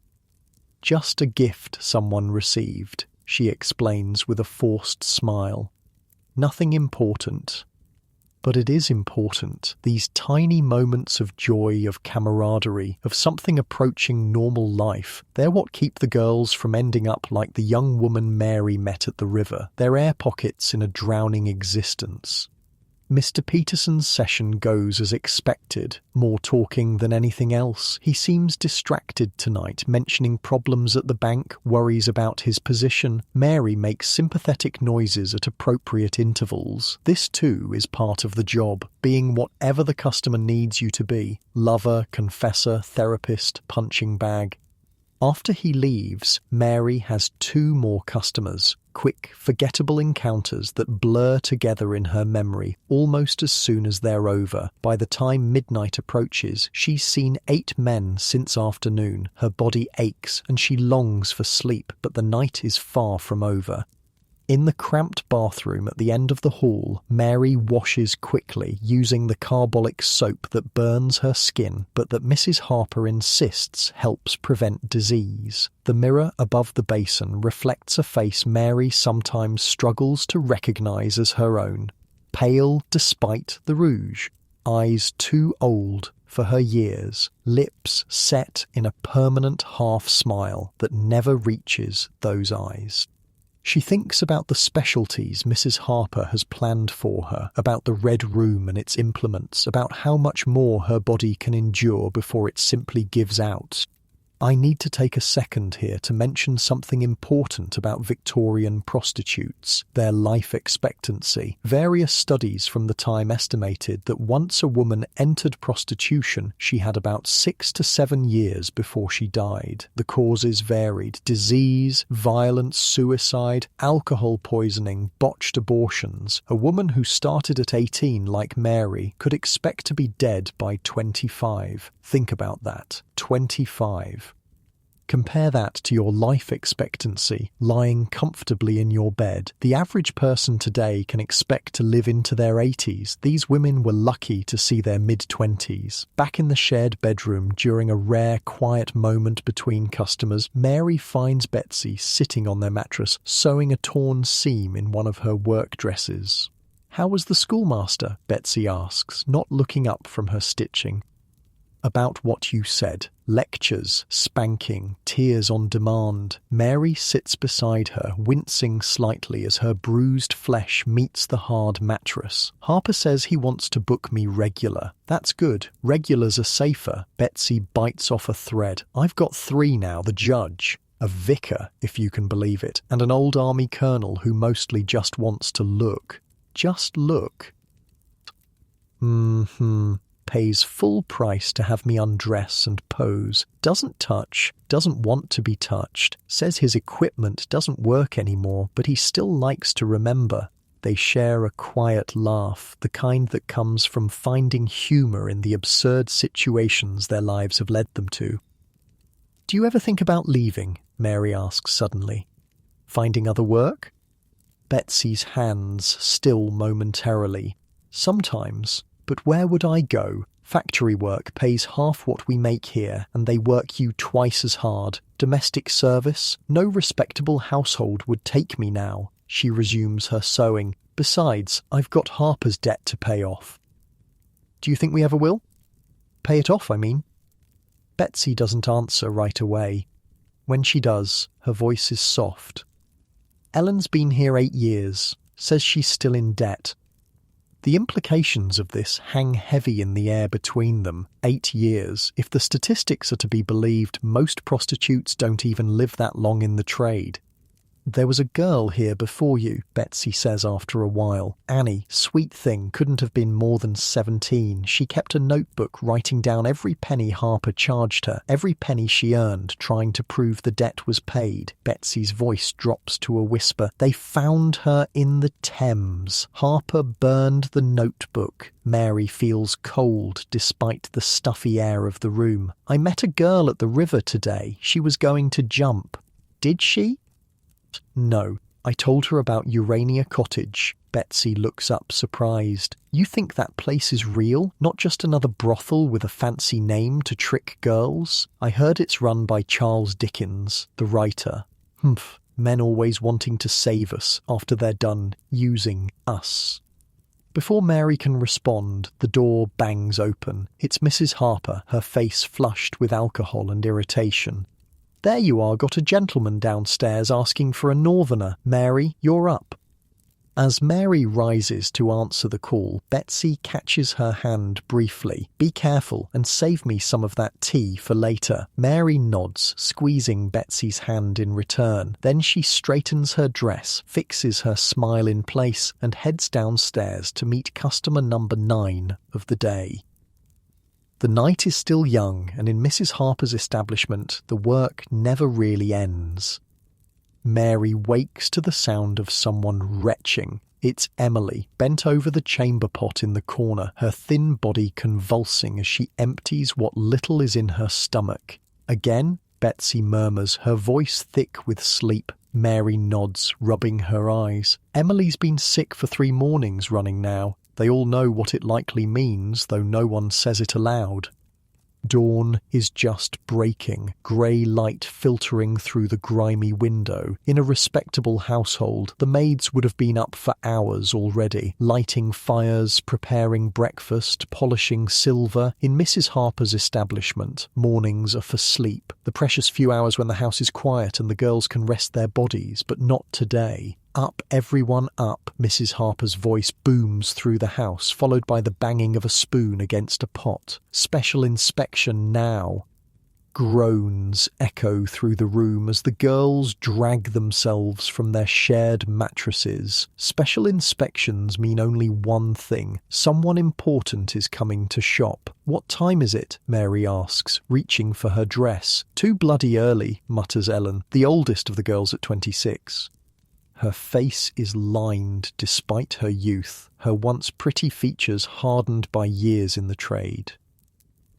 "Just a gift someone received," she explains with a forced smile. "Nothing important. But it is important. These tiny moments of joy, of camaraderie, of something approaching normal life, they're what keep the girls from ending up like the young woman Mary met at the river. They're air pockets in a drowning existence." Mr. Peterson's session goes as expected, more talking than anything else. He seems distracted tonight, mentioning problems at the bank, worries about his position. Mary makes sympathetic noises at appropriate intervals. This too is part of the job, being whatever the customer needs you to be: lover, confessor, therapist, punching bag. After he leaves, Mary has 2 more customers, quick, forgettable encounters that blur together in her memory almost as soon as they're over. By the time midnight approaches, she's seen 8 men since afternoon. Her body aches and she longs for sleep, but the night is far from over. In the cramped bathroom at the end of the hall, Mary washes quickly, using the carbolic soap that burns her skin, but that Mrs. Harper insists helps prevent disease. The mirror above the basin reflects a face Mary sometimes struggles to recognize as her own. Pale despite the rouge, eyes too old for her years, lips set in a permanent half-smile that never reaches those eyes. She thinks about the specialties Mrs. Harper has planned for her, about the red room and its implements, about how much more her body can endure before it simply gives out. I need to take a second here to mention something important about Victorian prostitutes, their life expectancy. Various studies from the time estimated that once a woman entered prostitution, she had about 6 to 7 years before she died. The causes varied: disease, violence, suicide, alcohol poisoning, botched abortions. A woman who started at 18, like Mary, could expect to be dead by 25. Think about that. 25. Compare that to your life expectancy, lying comfortably in your bed. The average person today can expect to live into their 80s. These women were lucky to see their mid-20s. Back in the shared bedroom, during a rare, quiet moment between customers, Mary finds Betsy sitting on their mattress, sewing a torn seam in one of her work dresses. "How was the schoolmaster?" Betsy asks, not looking up from her stitching. "About what you said. Lectures, spanking, tears on demand." Mary sits beside her, wincing slightly as her bruised flesh meets the hard mattress. "Harper says he wants to book me regular." "That's good. Regulars are safer." Betsy bites off a thread. "I've got 3 now, the judge. A vicar, if you can believe it, and an old army colonel who mostly just wants to look. Just look. Pays full price to have me undress and pose. Doesn't touch, doesn't want to be touched. Says his equipment doesn't work anymore, but he still likes to remember." They share a quiet laugh, the kind that comes from finding humor in the absurd situations their lives have led them to. "Do you ever think about leaving?" Mary asks suddenly. "Finding other work?" Betsy's hands still momentarily. "Sometimes. But where would I go? Factory work pays half what we make here, and they work you twice as hard. Domestic service? No respectable household would take me now. She resumes her sewing. Besides, I've got Harper's debt to pay off. Do you think we ever will? Pay it off, I mean. Betsy doesn't answer right away. When she does, her voice is soft. Ellen's been here 8 years, says she's still in debt. The implications of this hang heavy in the air between them. 8 years. If the statistics are to be believed, most prostitutes don't even live that long in the trade. There was a girl here before you, Betsy says after a while. Annie, sweet thing, couldn't have been more than 17. She kept a notebook writing down every penny Harper charged her, every penny she earned, trying to prove the debt was paid. Betsy's voice drops to a whisper. They found her in the Thames. Harper burned the notebook. Mary feels cold despite the stuffy air of the room. I met a girl at the river today. She was going to jump. Did she? No. I told her about Urania Cottage. Betsy looks up surprised. You think that place is real? Not just another brothel with a fancy name to trick girls? I heard it's run by Charles Dickens, the writer. Humph. Men always wanting to save us after they're done using us. Before Mary can respond, the door bangs open. It's Mrs. Harper, her face flushed with alcohol and irritation. There you are, got a gentleman downstairs asking for a northerner. Mary, you're up. As Mary rises to answer the call, Betsy catches her hand briefly. Be careful and save me some of that tea for later. Mary nods, squeezing Betsy's hand in return. Then she straightens her dress, fixes her smile in place, and heads downstairs to meet customer number 9 of the day. The night is still young, and in Mrs. Harper's establishment, the work never really ends. Mary wakes to the sound of someone retching. It's Emily, bent over the chamber pot in the corner, her thin body convulsing as she empties what little is in her stomach. Again, Betsy murmurs, her voice thick with sleep. Mary nods, rubbing her eyes. Emily's been sick for 3 mornings running now. They all know what it likely means, though no one says it aloud. Dawn is just breaking, grey light filtering through the grimy window. In a respectable household, the maids would have been up for hours already, lighting fires, preparing breakfast, polishing silver. In Mrs. Harper's establishment, mornings are for sleep, the precious few hours when the house is quiet and the girls can rest their bodies, but not today. Up, everyone up, Mrs. Harper's voice booms through the house, followed by the banging of a spoon against a pot. Special inspection now. Groans echo through the room as the girls drag themselves from their shared mattresses. Special inspections mean only one thing. Someone important is coming to shop. What time is it? Mary asks, reaching for her dress. Too bloody early, mutters Ellen, the oldest of the girls at 26. Her face is lined despite her youth, her once pretty features hardened by years in the trade.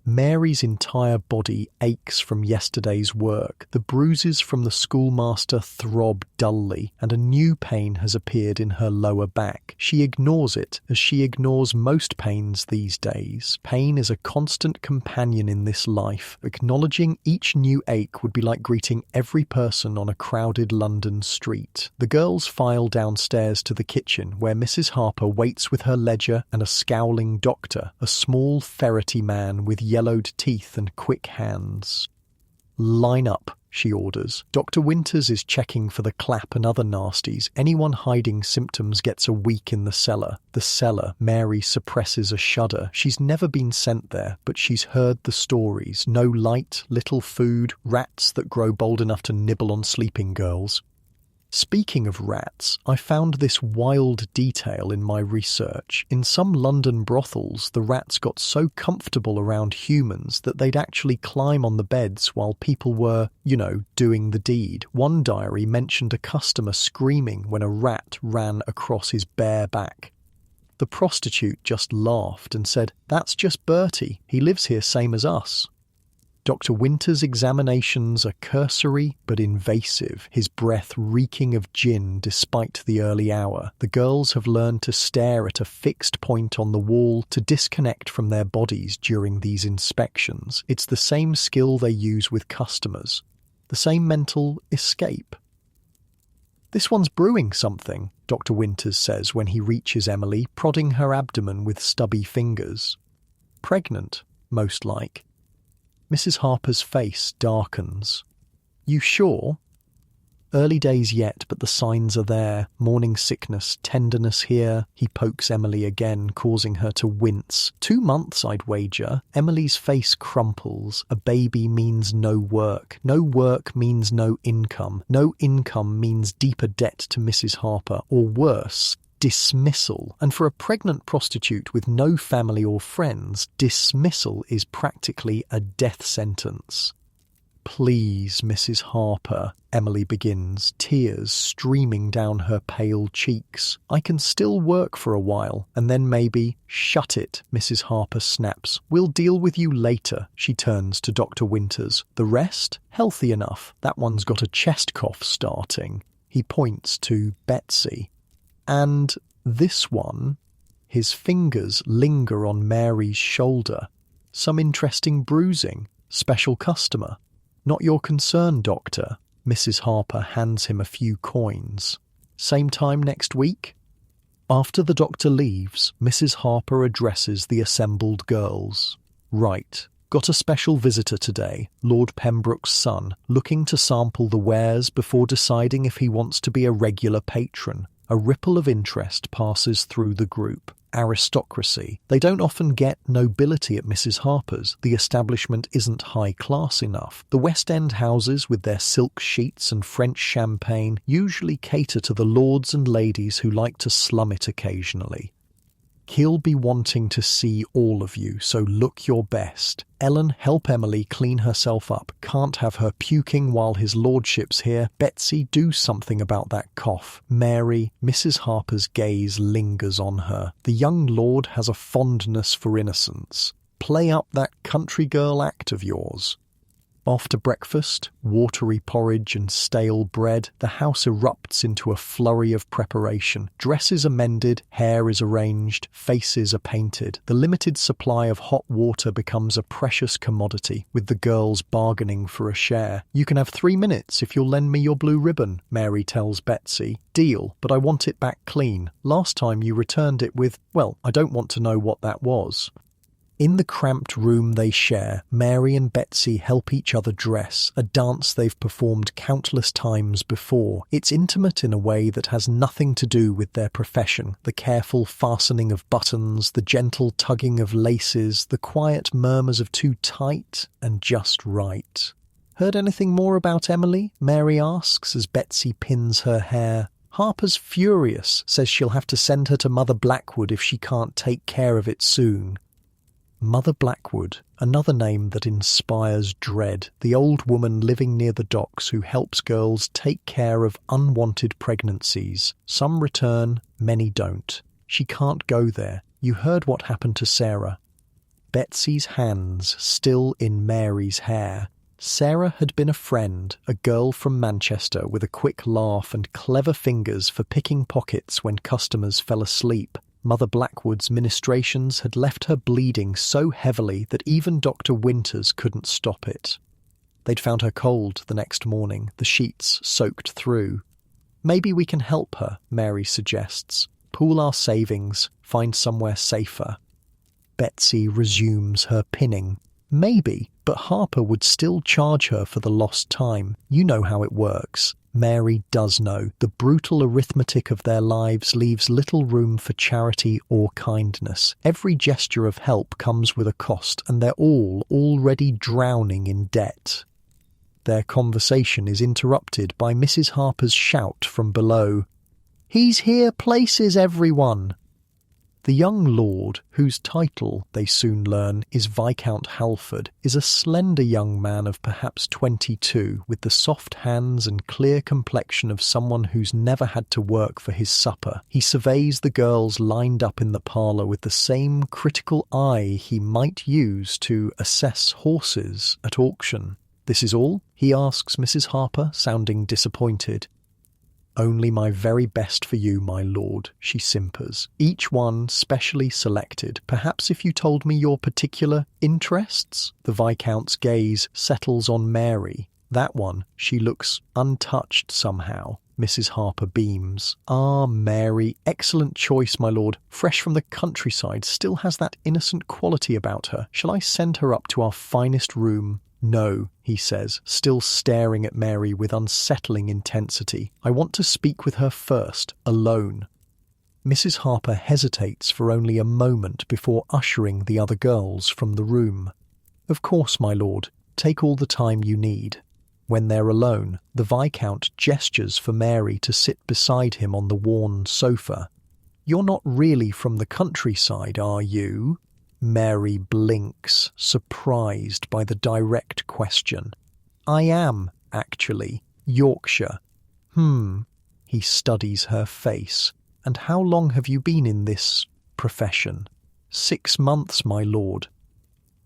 Mary's entire body aches from yesterday's work. The bruises from the schoolmaster throb dully, and a new pain has appeared in her lower back. She ignores it, as she ignores most pains these days. Pain is a constant companion in this life. Acknowledging each new ache would be like greeting every person on a crowded London street. The girls file downstairs to the kitchen, where Mrs. Harper waits with her ledger and a scowling doctor, a small ferrety man with yellowed teeth and quick hands. Line up, she orders. Dr. Winters is checking for the clap and other nasties. Anyone hiding symptoms gets a week in the cellar. The cellar. Mary suppresses a shudder. She's never been sent there, but she's heard the stories. No light, little food, rats that grow bold enough to nibble on sleeping girls. Speaking of rats, I found this wild detail in my research. In some London brothels, the rats got so comfortable around humans that they'd actually climb on the beds while people were, doing the deed. One diary mentioned a customer screaming when a rat ran across his bare back. The prostitute just laughed and said, "That's just Bertie. He lives here same as us." Dr. Winter's examinations are cursory but invasive, his breath reeking of gin despite the early hour. The girls have learned to stare at a fixed point on the wall to disconnect from their bodies during these inspections. It's the same skill they use with customers, the same mental escape. "This one's brewing something," Dr. Winters says when he reaches Emily, prodding her abdomen with stubby fingers. "Pregnant, most like." Mrs. Harper's face darkens. "You sure?" "Early days yet, but the signs are there. Morning sickness, tenderness here." He pokes Emily again, causing her to wince. 2 months, I'd wager." Emily's face crumples. A baby means no work. No work means no income. No income means deeper debt to Mrs. Harper, or worse, dismissal. And for a pregnant prostitute with no family or friends, dismissal is practically a death sentence. "Please, Mrs. Harper," Emily begins, tears streaming down her pale cheeks. "I can still work for a while, and then maybe—" "Shut it," Mrs. Harper snaps. "We'll deal with you later." She turns to Dr. Winters. "The rest? Healthy enough. That one's got a chest cough starting." He points to Betsy. "And this one?" His fingers linger on Mary's shoulder. "Some interesting bruising. Special customer." "Not your concern, doctor." Mrs. Harper hands him a few coins. "Same time next week?" After the doctor leaves, Mrs. Harper addresses the assembled girls. "Right. Got a special visitor today, Lord Pembroke's son, looking to sample the wares before deciding if he wants to be a regular patron." A ripple of interest passes through the group. Aristocracy. They don't often get nobility at Mrs. Harper's. The establishment isn't high class enough. The West End houses, with their silk sheets and French champagne, usually cater to the lords and ladies who like to slum it occasionally. "He'll be wanting to see all of you, so look your best. Ellen, help Emily clean herself up. Can't have her puking while his lordship's here. Betsy, do something about that cough. Mary," Mrs. Harper's gaze lingers on her. "The young lord has a fondness for innocence. Play up that country girl act of yours." After breakfast, watery porridge and stale bread, the house erupts into a flurry of preparation. Dresses are mended, hair is arranged, faces are painted. The limited supply of hot water becomes a precious commodity, with the girls bargaining for a share. "You can have 3 minutes if you'll lend me your blue ribbon," Mary tells Betsy. "Deal, but I want it back clean. Last time you returned it with, well, I don't want to know what that was." In the cramped room they share, Mary and Betsy help each other dress, a dance they've performed countless times before. It's intimate in a way that has nothing to do with their profession. The careful fastening of buttons, the gentle tugging of laces, the quiet murmurs of too tight and just right. "Heard anything more about Emily?" Mary asks as Betsy pins her hair. "Harper's furious, says she'll have to send her to Mother Blackwood if she can't take care of it soon." Mother Blackwood, another name that inspires dread, the old woman living near the docks who helps girls take care of unwanted pregnancies. Some return, many don't. She can't go there. You heard what happened to Sarah. Betsy's hands still in Mary's hair. Sarah had been a friend, a girl from Manchester with a quick laugh and clever fingers for picking pockets when customers fell asleep. Mother Blackwood's ministrations had left her bleeding so heavily that even Dr. Winters couldn't stop it. They'd found her cold the next morning, the sheets soaked through. "Maybe we can help her," Mary suggests. "Pool our savings, find somewhere safer." Betsy resumes her pinning. "Maybe, but Harper would still charge her for the lost time. You know how it works." Mary does know. The brutal arithmetic of their lives leaves little room for charity or kindness. Every gesture of help comes with a cost, and they're all already drowning in debt. Their conversation is interrupted by Mrs. Harper's shout from below. "He's here places, everyone!" The young lord, whose title, they soon learn, is Viscount Halford, is a slender young man of perhaps 22, with the soft hands and clear complexion of someone who's never had to work for his supper. He surveys the girls lined up in the parlour with the same critical eye he might use to assess horses at auction. "This is all?" he asks Mrs. Harper, sounding disappointed. "Only my very best for you, my lord," she simpers. "Each one specially selected. Perhaps if you told me your particular interests?" The Viscount's gaze settles on Mary. That one, she looks untouched somehow. Mrs. Harper beams. "Ah, Mary, excellent choice, my lord. Fresh from the countryside, still has that innocent quality about her. Shall I send her up to our finest room?" "No," he says, still staring at Mary with unsettling intensity. "I want to speak with her first, alone." Mrs. Harper hesitates for only a moment before ushering the other girls from the room. "Of course, my lord. Take all the time you need." When they're alone, the Viscount gestures for Mary to sit beside him on the worn sofa. "You're not really from the countryside, are you?" Mary blinks, surprised by the direct question. "I am, actually. Yorkshire." He studies her face. "And how long have you been in this profession?" 6 months, my lord."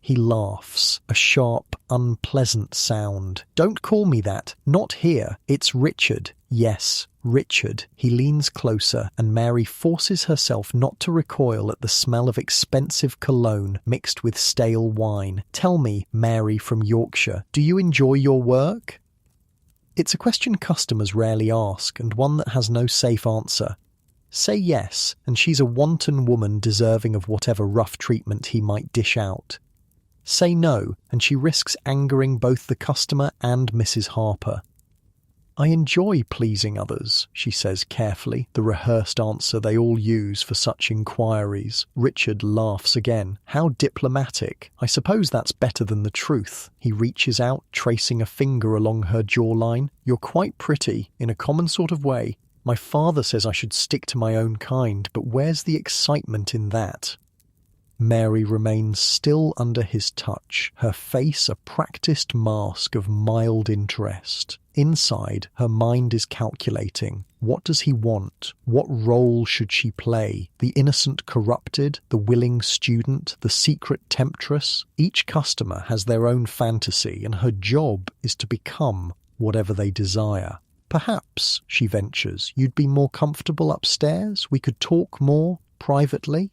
He laughs, a sharp, unpleasant sound. "Don't call me that. Not here. It's Richard. Yes, Richard." He leans closer, and Mary forces herself not to recoil at the smell of expensive cologne mixed with stale wine. "Tell me, Mary from Yorkshire, do you enjoy your work?" It's a question customers rarely ask, and one that has no safe answer. Say yes, and she's a wanton woman deserving of whatever rough treatment he might dish out. Say no, and she risks angering both the customer and Mrs. Harper. "I enjoy pleasing others," she says carefully, the rehearsed answer they all use for such inquiries. Richard laughs again. "How diplomatic. I suppose that's better than the truth." He reaches out, tracing a finger along her jawline. "You're quite pretty, in a common sort of way. My father says I should stick to my own kind, but where's the excitement in that?" Mary remains still under his touch, her face a practiced mask of mild interest. Inside, her mind is calculating. What does he want? What role should she play? The innocent corrupted, the willing student, the secret temptress? Each customer has their own fantasy, and her job is to become whatever they desire. "Perhaps," she ventures, "you'd be more comfortable upstairs? We could talk more privately?"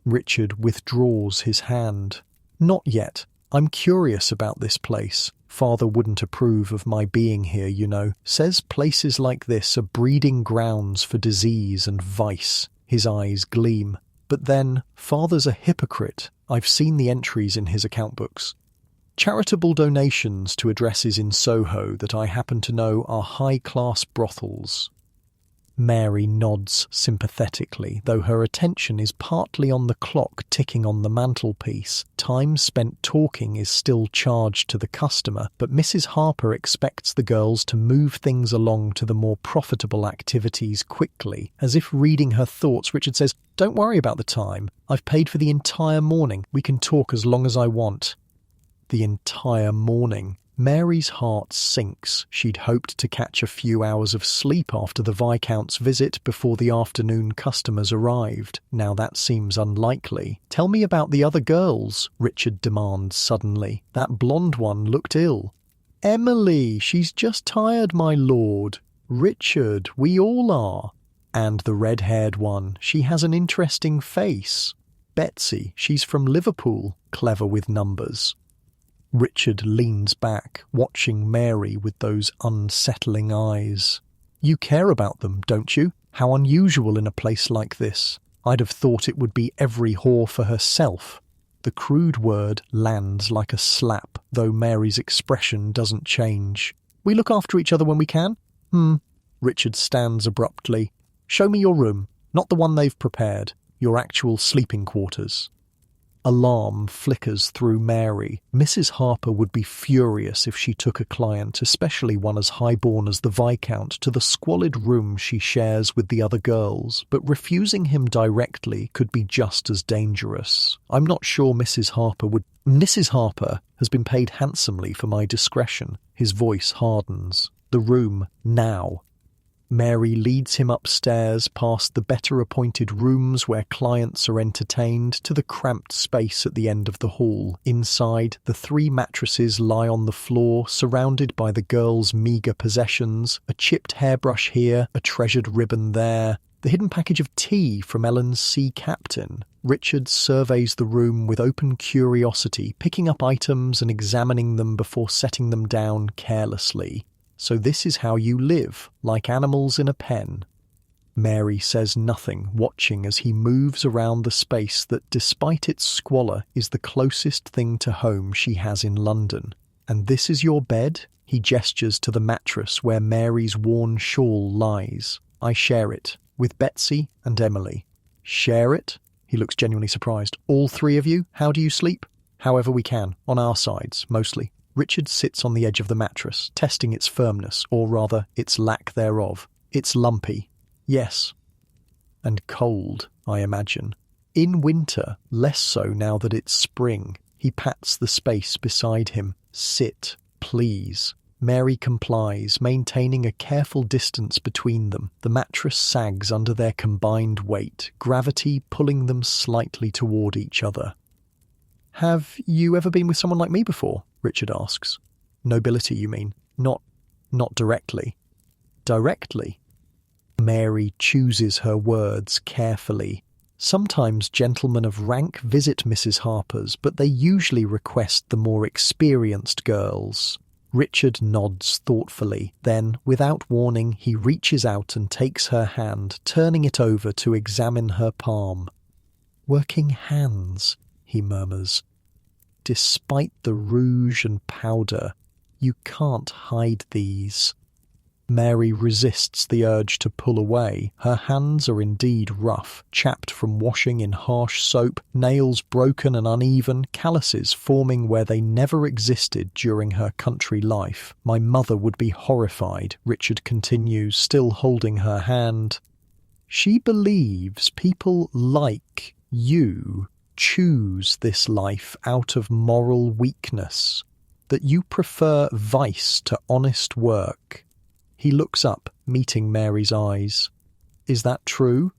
Richard withdraws his hand. "Not yet. I'm curious about this place. Father wouldn't approve of my being here, you know. Says places like this are breeding grounds for disease and vice." His eyes gleam. "But then, Father's a hypocrite. I've seen the entries in his account books. Charitable donations to addresses in Soho that I happen to know are high-class brothels." Mary nods sympathetically, though her attention is partly on the clock ticking on the mantelpiece. Time spent talking is still charged to the customer, but Mrs. Harper expects the girls to move things along to the more profitable activities quickly. As if reading her thoughts, Richard says, "Don't worry about the time. I've paid for the entire morning. We can talk as long as I want." The entire morning. Mary's heart sinks. She'd hoped to catch a few hours of sleep after the Viscount's visit before the afternoon customers arrived. Now that seems unlikely. "Tell me about the other girls," Richard demands suddenly. "That blonde one looked ill." "Emily, she's just tired, my lord." "Richard, we all are." "And the red-haired one, she has an interesting face." "Betsy, she's from Liverpool, clever with numbers." Richard leans back, watching Mary with those unsettling eyes. "You care about them, don't you? How unusual in a place like this. I'd have thought it would be every whore for herself." The crude word lands like a slap, though Mary's expression doesn't change. "We look after each other when we can?" Richard stands abruptly. "Show me your room, not the one they've prepared. Your actual sleeping quarters." Alarm flickers through Mary. Mrs. Harper would be furious if she took a client, especially one as highborn as the Viscount, to the squalid room she shares with the other girls, but refusing him directly could be just as dangerous. I'm not sure Mrs. Harper would... Mrs. Harper has been paid handsomely for my discretion. His voice hardens. The room, now. Mary leads him upstairs past the better-appointed rooms where clients are entertained to the cramped space at the end of the hall. Inside, the 3 mattresses lie on the floor, surrounded by the girls' meagre possessions, a chipped hairbrush here, a treasured ribbon there, the hidden package of tea from Ellen's sea captain. Richard surveys the room with open curiosity, picking up items and examining them before setting them down carelessly. So this is how you live, like animals in a pen. Mary says nothing, watching as he moves around the space that, despite its squalor, is the closest thing to home she has in London. And this is your bed? He gestures to the mattress where Mary's worn shawl lies. I share it, with Betsy and Emily. Share it? He looks genuinely surprised. All 3 of you? How do you sleep? However we can, on our sides, mostly. Richard sits on the edge of the mattress, testing its firmness, or rather, its lack thereof. It's lumpy. Yes. And cold, I imagine. In winter, less so now that it's spring. He pats the space beside him. Sit, please. Mary complies, maintaining a careful distance between them. The mattress sags under their combined weight, gravity pulling them slightly toward each other. Have you ever been with someone like me before? Richard asks. Nobility, you mean? Not directly. Directly? Mary chooses her words carefully. Sometimes gentlemen of rank visit Mrs. Harper's, but they usually request the more experienced girls. Richard nods thoughtfully. Then, without warning, he reaches out and takes her hand, turning it over to examine her palm. Working hands, he murmurs. Despite the rouge and powder, you can't hide these. Mary resists the urge to pull away. Her hands are indeed rough, chapped from washing in harsh soap, nails broken and uneven, calluses forming where they never existed during her country life. My mother would be horrified, Richard continues, still holding her hand. She believes people like you choose this life out of moral weakness, that you prefer vice to honest work. He looks up, meeting Mary's eyes. Is that true?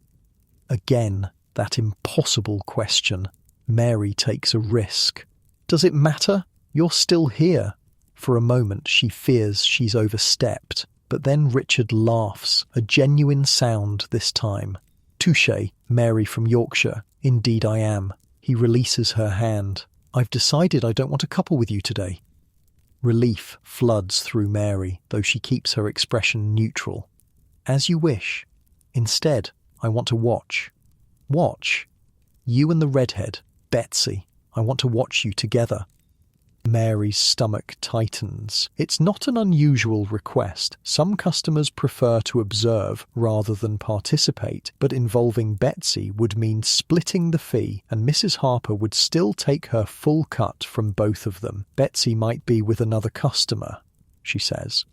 Again, that impossible question. Mary takes a risk. Does it matter? You're still here. For a moment she fears she's overstepped, but then Richard laughs, a genuine sound this time. Touché, Mary from Yorkshire. Indeed I am. He releases her hand. I've decided I don't want to couple with you today. Relief floods through Mary, though she keeps her expression neutral. As you wish. Instead, I want to watch. Watch? You and the redhead, Betsy. I want to watch you together. Mary's stomach tightens. It's not an unusual request. Some customers prefer to observe rather than participate, but involving Betsy would mean splitting the fee, and Mrs. Harper would still take her full cut from both of them. Betsy might be with another customer, she says.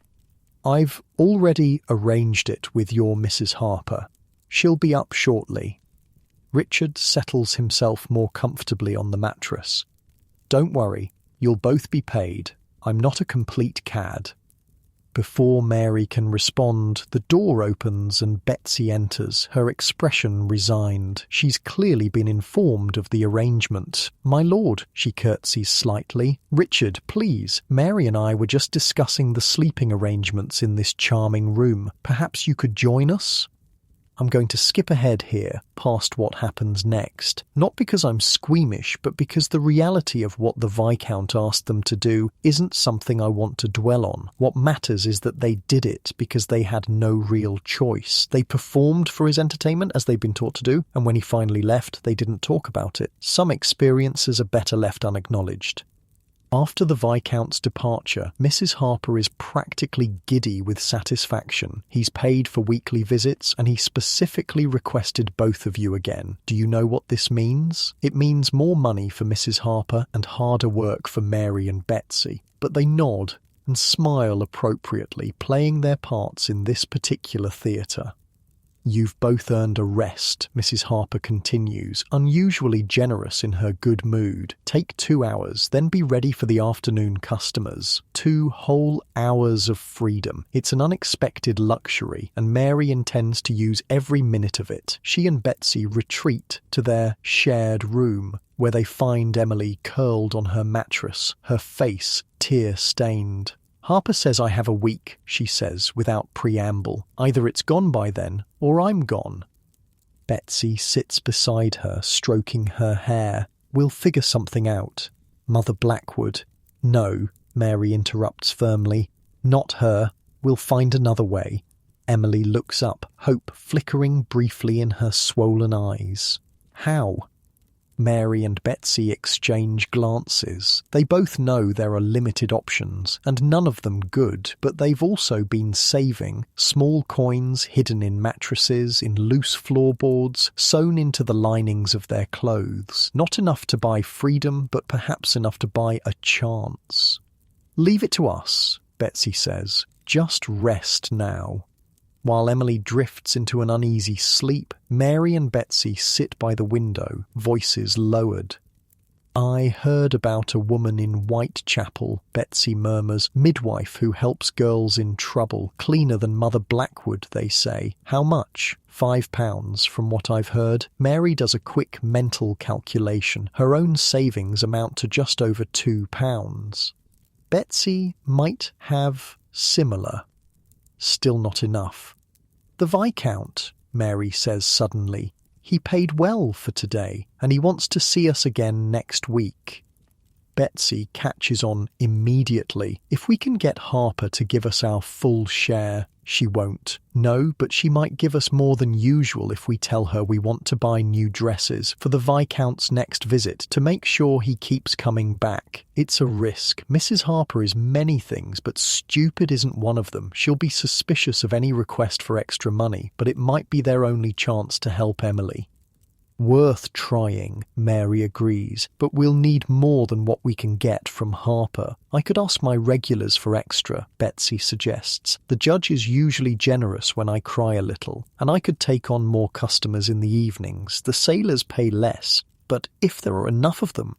I've already arranged it with your Mrs. Harper. She'll be up shortly. Richard settles himself more comfortably on the mattress. Don't worry. You'll both be paid. I'm not a complete cad. Before Mary can respond, the door opens and Betsy enters, her expression resigned. She's clearly been informed of the arrangement. My lord, she curtsies slightly. Richard, please. Mary and I were just discussing the sleeping arrangements in this charming room. Perhaps you could join us? I'm going to skip ahead here, past what happens next, not because I'm squeamish, but because the reality of what the Viscount asked them to do isn't something I want to dwell on. What matters is that they did it because they had no real choice. They performed for his entertainment as they'd been taught to do, and when he finally left, they didn't talk about it. Some experiences are better left unacknowledged. After the Viscount's departure, Mrs. Harper is practically giddy with satisfaction. He's paid for weekly visits, and he specifically requested both of you again. Do you know what this means? It means more money for Mrs. Harper and harder work for Mary and Betsy. But they nod and smile appropriately, playing their parts in this particular theatre. You've both earned a rest, Mrs. Harper continues, unusually generous in her good mood. Take 2 hours, then be ready for the afternoon customers. 2 whole hours of freedom. It's an unexpected luxury, and Mary intends to use every minute of it. She and Betsy retreat to their shared room, where they find Emily curled on her mattress, her face tear-stained. Harper says I have a week, she says, without preamble. Either it's gone by then, or I'm gone. Betsy sits beside her, stroking her hair. We'll figure something out. Mother Blackwood. No, Mary interrupts firmly. Not her. We'll find another way. Emily looks up, hope flickering briefly in her swollen eyes. How? Mary and Betsy exchange glances. They both know there are limited options, and none of them good, but they've also been saving. Small coins hidden in mattresses, in loose floorboards, sewn into the linings of their clothes. Not enough to buy freedom, but perhaps enough to buy a chance. Leave it to us, Betsy says. Just rest now. While Emily drifts into an uneasy sleep, Mary and Betsy sit by the window, voices lowered. I heard about a woman in Whitechapel, Betsy murmurs, midwife who helps girls in trouble, cleaner than Mother Blackwood, they say. How much? £5, from what I've heard. Mary does a quick mental calculation. Her own savings amount to just over £2. Betsy might have similar. Still not enough. The Viscount, Mary says suddenly. He paid well for today, and he wants to see us again next week. Betsy catches on immediately. If we can get Harper to give us our full share, she won't. No, but she might give us more than usual if we tell her we want to buy new dresses for the Viscount's next visit to make sure he keeps coming back. It's a risk. Mrs. Harper is many things, but stupid isn't one of them. She'll be suspicious of any request for extra money, but it might be their only chance to help Emily. Worth trying, Mary agrees, but we'll need more than what we can get from Harper. I could ask my regulars for extra, Betsy suggests. The judge is usually generous when I cry a little, and I could take on more customers in the evenings. The sailors pay less, but if there are enough of them...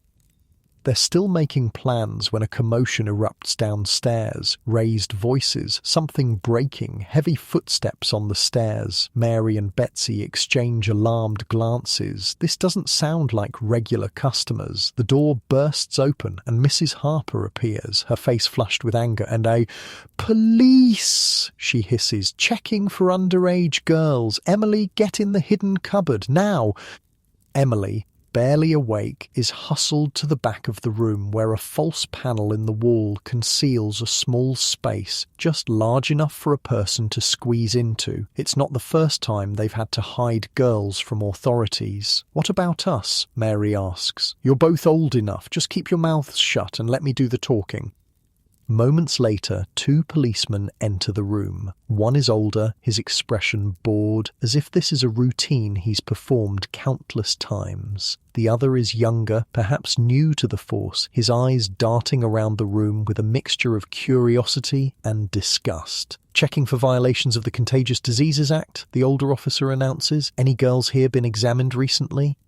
They're still making plans when a commotion erupts downstairs. Raised voices, something breaking, heavy footsteps on the stairs. Mary and Betsy exchange alarmed glances. This doesn't sound like regular customers. The door bursts open and Mrs. Harper appears, her face flushed with anger, and a "Police!" she hisses, "checking for underage girls. Emily, get in the hidden cupboard, now!" Emily, barely awake, is hustled to the back of the room where a false panel in the wall conceals a small space just large enough for a person to squeeze into. It's not the first time they've had to hide girls from authorities. "What about us?" Mary asks. "You're both old enough. Just keep your mouths shut and let me do the talking." Moments later, 2 policemen enter the room. One is older, his expression bored, as if this is a routine he's performed countless times. The other is younger, perhaps new to the force, his eyes darting around the room with a mixture of curiosity and disgust. "Checking for violations of the Contagious Diseases Act," the older officer announces. "Any girls here been examined recently?"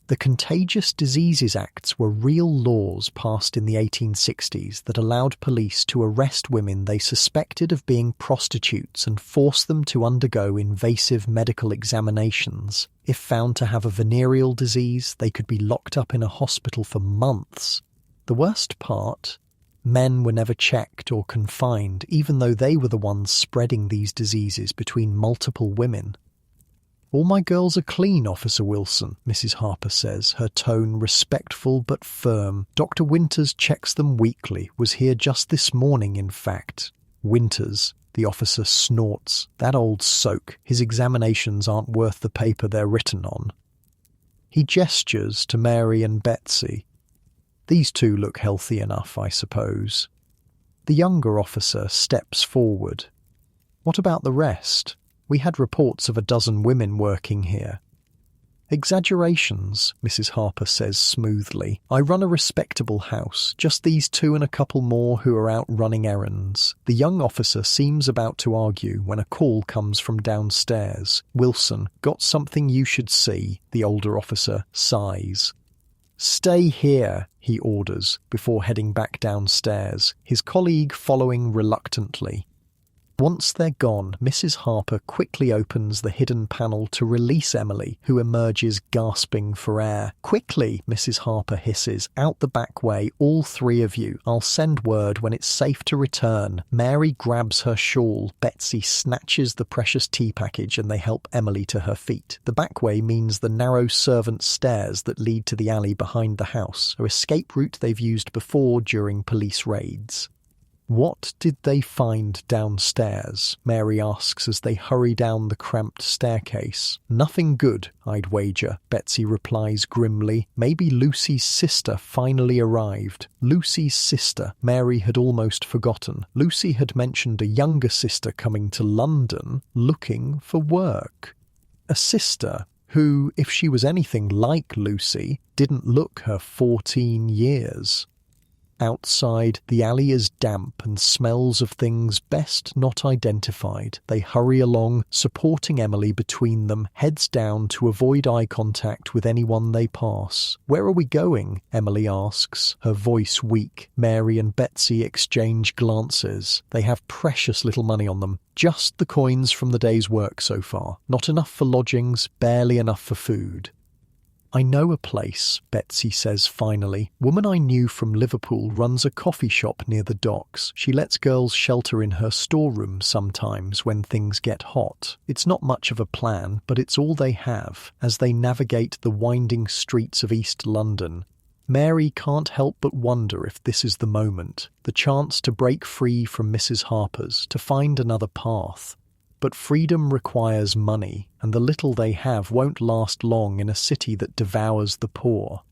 The Contagious Diseases Acts were real laws passed in the 1860s that allowed police to arrest women they suspected of being prostitutes and force them to undergo invasive medical examinations. If found to have a venereal disease, they could be locked up in a hospital for months. The worst part? Men were never checked or confined, even though they were the ones spreading these diseases between multiple women. "All my girls are clean, Officer Wilson," Mrs. Harper says, her tone respectful but firm. "Dr. Winters checks them weekly, was here just this morning, in fact." "Winters," the officer snorts. "That old soak. His examinations aren't worth the paper they're written on." He gestures to Mary and Betsy. These two look healthy enough, I suppose. The younger officer steps forward. What about the rest? We had reports of a dozen women working here. Exaggerations, Mrs. Harper says smoothly. I run a respectable house, just these two and a couple more who are out running errands. The young officer seems about to argue when a call comes from downstairs. Wilson, got something you should see, the older officer sighs. Stay here, he orders, before heading back downstairs, his colleague following reluctantly. Once they're gone, Mrs. Harper quickly opens the hidden panel to release Emily, who emerges gasping for air. Quickly, Mrs. Harper hisses, out the back way, all three of you. I'll send word when it's safe to return. Mary grabs her shawl. Betsy snatches the precious tea package and they help Emily to her feet. The back way means the narrow servants' stairs that lead to the alley behind the house, an escape route they've used before during police raids. What did they find downstairs? Mary asks as they hurry down the cramped staircase. Nothing good, I'd wager, Betsy replies grimly. Maybe Lucy's sister finally arrived. Lucy's sister. Mary had almost forgotten. Lucy had mentioned a younger sister coming to London looking for work. A sister who, if she was anything like Lucy, didn't look her 14 years. Outside, the alley is damp and smells of things best not identified. They hurry along, supporting Emily between them, heads down to avoid eye contact with anyone they pass. Where are we going? Emily asks, her voice weak. Mary and Betsy exchange glances. They have precious little money on them. Just the coins from the day's work so far. Not enough for lodgings, barely enough for food. I know a place, Betsy says finally. Woman I knew from Liverpool runs a coffee shop near the docks. She lets girls shelter in her storeroom sometimes when things get hot. It's not much of a plan, but it's all they have as they navigate the winding streets of East London. Mary can't help but wonder if this is the moment, the chance to break free from Mrs. Harper's, to find another path. But freedom requires money, and the little they have won't last long in a city that devours the poor.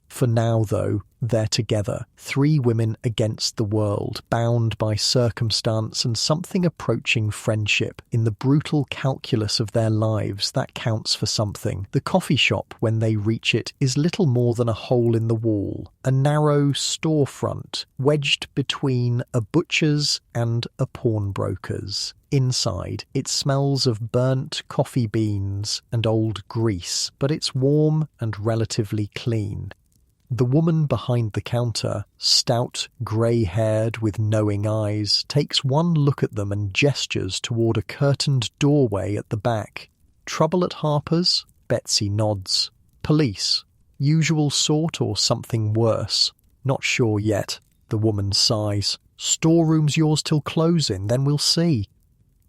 For now, though, they're together, three women against the world, bound by circumstance and something approaching friendship. In the brutal calculus of their lives, that counts for something. The coffee shop, when they reach it, is little more than a hole in the wall, a narrow storefront, wedged between a butcher's and a pawnbroker's. Inside, it smells of burnt coffee beans and old grease, but it's warm and relatively clean. The woman behind the counter, stout, grey-haired with knowing eyes, takes one look at them and gestures toward a curtained doorway at the back. Trouble at Harper's? Betsy nods. Police? Usual sort or something worse? Not sure yet. The woman sighs. Storeroom's yours till closing, then we'll see.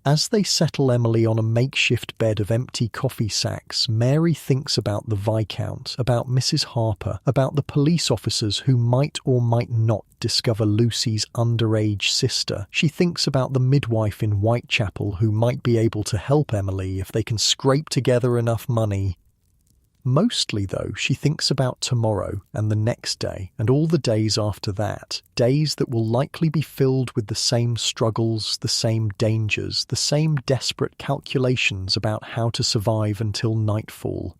As they settle Emily on a makeshift bed of empty coffee sacks, Mary thinks about the Viscount, about Mrs. Harper, about the police officers who might or might not discover Lucy's underage sister. She thinks about the midwife in Whitechapel who might be able to help Emily if they can scrape together enough money. Mostly, though, she thinks about tomorrow and the next day and all the days after that, days that will likely be filled with the same struggles, the same dangers, the same desperate calculations about how to survive until nightfall.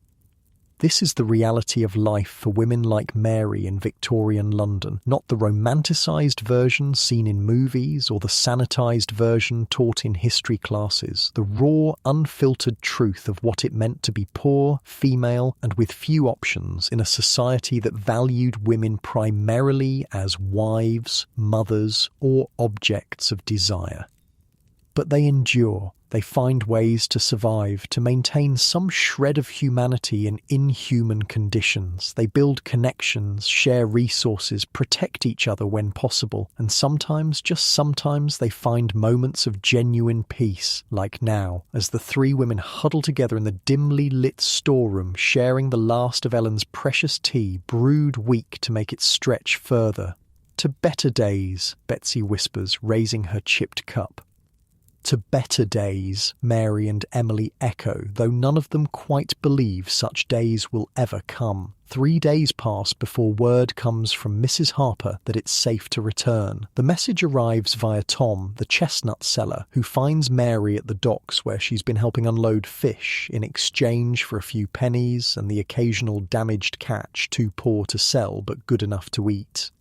This is the reality of life for women like Mary in Victorian London, not the romanticised version seen in movies or the sanitised version taught in history classes, the raw, unfiltered truth of what it meant to be poor, female, and with few options in a society that valued women primarily as wives, mothers, or objects of desire. But they endure. They find ways to survive, to maintain some shred of humanity in inhuman conditions. They build connections, share resources, protect each other when possible, and sometimes, just sometimes, they find moments of genuine peace, like now, as the three women huddle together in the dimly lit storeroom, sharing the last of Ellen's precious tea, brewed weak to make it stretch further. To better days, Betsy whispers, raising her chipped cup. To better days, Mary and Emily echo, though none of them quite believe such days will ever come. 3 days pass before word comes from Mrs. Harper that it's safe to return. The message arrives via Tom, the chestnut seller, who finds Mary at the docks where she's been helping unload fish in exchange for a few pennies and the occasional damaged catch too poor to sell but good enough to eat.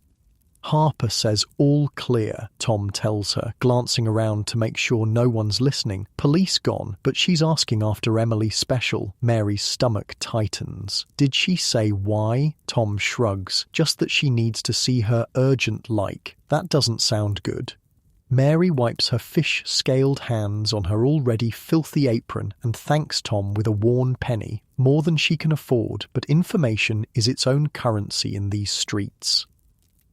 Harper says all clear, Tom tells her, glancing around to make sure no one's listening. Police gone, but she's asking after Emily Special. Mary's stomach tightens. Did she say why? Tom shrugs. Just that she needs to see her urgent like. That doesn't sound good. Mary wipes her fish-scaled hands on her already filthy apron and thanks Tom with a worn penny. More than she can afford, but information is its own currency in these streets.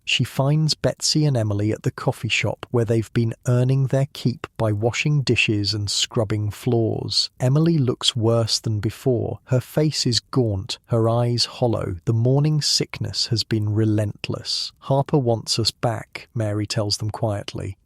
She finds Betsy and Emily at the coffee shop where they've been earning their keep by washing dishes and scrubbing floors. Emily looks worse than before. Her face is gaunt, her eyes hollow. The morning sickness has been relentless. Harper wants us back, Mary tells them quietly.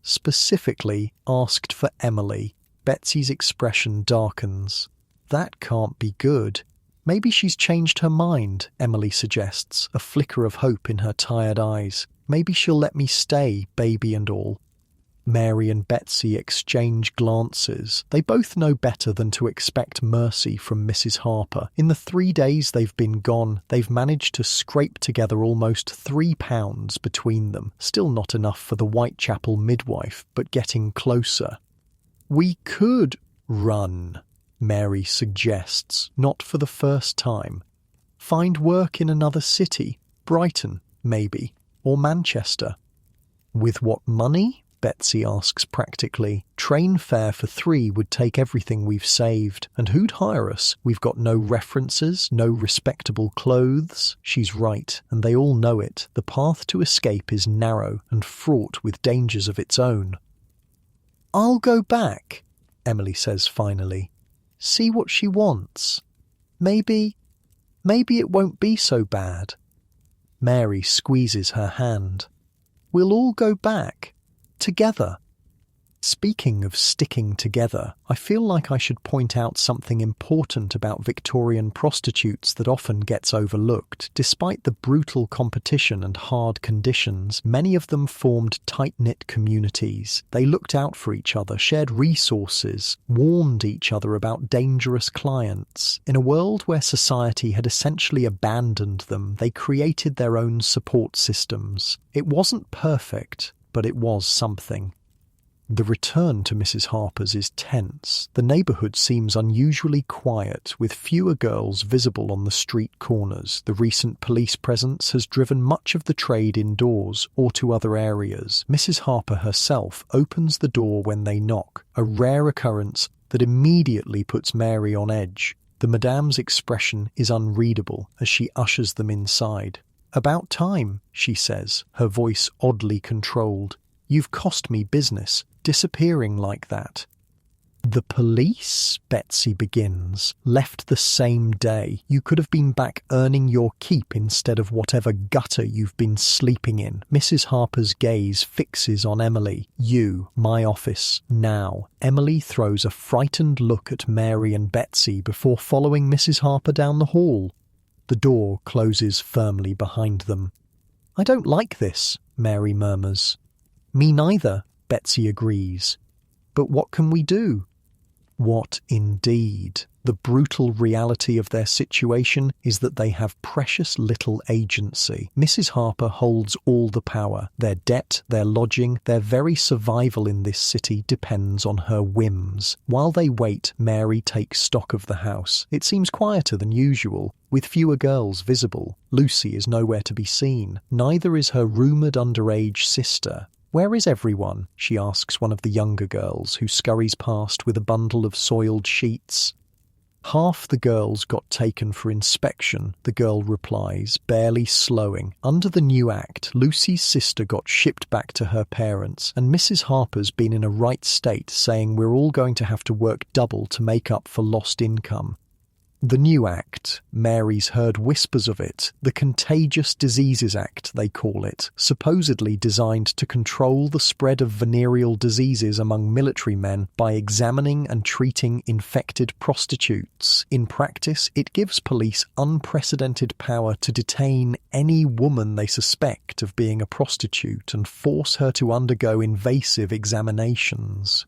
Specifically asked for Emily. Betsy's expression darkens. That can't be good. Maybe she's changed her mind, Emily suggests, a flicker of hope in her tired eyes. Maybe she'll let me stay, baby and all. Mary and Betsy exchange glances. They both know better than to expect mercy from Mrs. Harper. In the 3 days they've been gone, they've managed to scrape together almost £3 between them. Still not enough for the Whitechapel midwife, but getting closer. We could run, Mary suggests, not for the first time. Find work in another city, Brighton, maybe, or Manchester. With what money? Betsy asks practically. Train fare for 3 would take everything we've saved. And who'd hire us? We've got no references, no respectable clothes. She's right, and they all know it. The path to escape is narrow and fraught with dangers of its own. I'll go back, Emily says finally. See what she wants. Maybe it won't be so bad. Mary squeezes her hand. We'll all go back. Together. Speaking of sticking together, I feel like I should point out something important about Victorian prostitutes that often gets overlooked. Despite the brutal competition and hard conditions, many of them formed tight-knit communities. They looked out for each other, shared resources, warned each other about dangerous clients. In a world where society had essentially abandoned them, they created their own support systems. It wasn't perfect, but it was something. The return to Mrs. Harper's is tense. The neighbourhood seems unusually quiet, with fewer girls visible on the street corners. The recent police presence has driven much of the trade indoors or to other areas. Mrs. Harper herself opens the door when they knock, a rare occurrence that immediately puts Mary on edge. The madame's expression is unreadable as she ushers them inside. About time, she says, her voice oddly controlled. You've cost me business, disappearing like that. The police, Betsy begins, left the same day. You could have been back earning your keep instead of whatever gutter you've been sleeping in. Mrs. Harper's gaze fixes on Emily. You, my office, now. Emily throws a frightened look at Mary and Betsy before following Mrs. Harper down the hall. The door closes firmly behind them. I don't like this, Mary murmurs. Me neither, Betsy agrees. But what can we do? What indeed? The brutal reality of their situation is that they have precious little agency. Mrs. Harper holds all the power. Their debt, their lodging, their very survival in this city depends on her whims. While they wait, Mary takes stock of the house. It seems quieter than usual, with fewer girls visible. Lucy is nowhere to be seen. Neither is her rumoured underage sister. Where is everyone? She asks one of the younger girls, who scurries past with a bundle of soiled sheets. Half the girls got taken for inspection, the girl replies, barely slowing. Under the new act, Lucy's sister got shipped back to her parents, and Mrs. Harper's been in a right state, saying we're all going to have to work double to make up for lost income. The new act, Mary's heard whispers of it, the Contagious Diseases Act, they call it, supposedly designed to control the spread of venereal diseases among military men by examining and treating infected prostitutes. In practice, it gives police unprecedented power to detain any woman they suspect of being a prostitute and force her to undergo invasive examinations.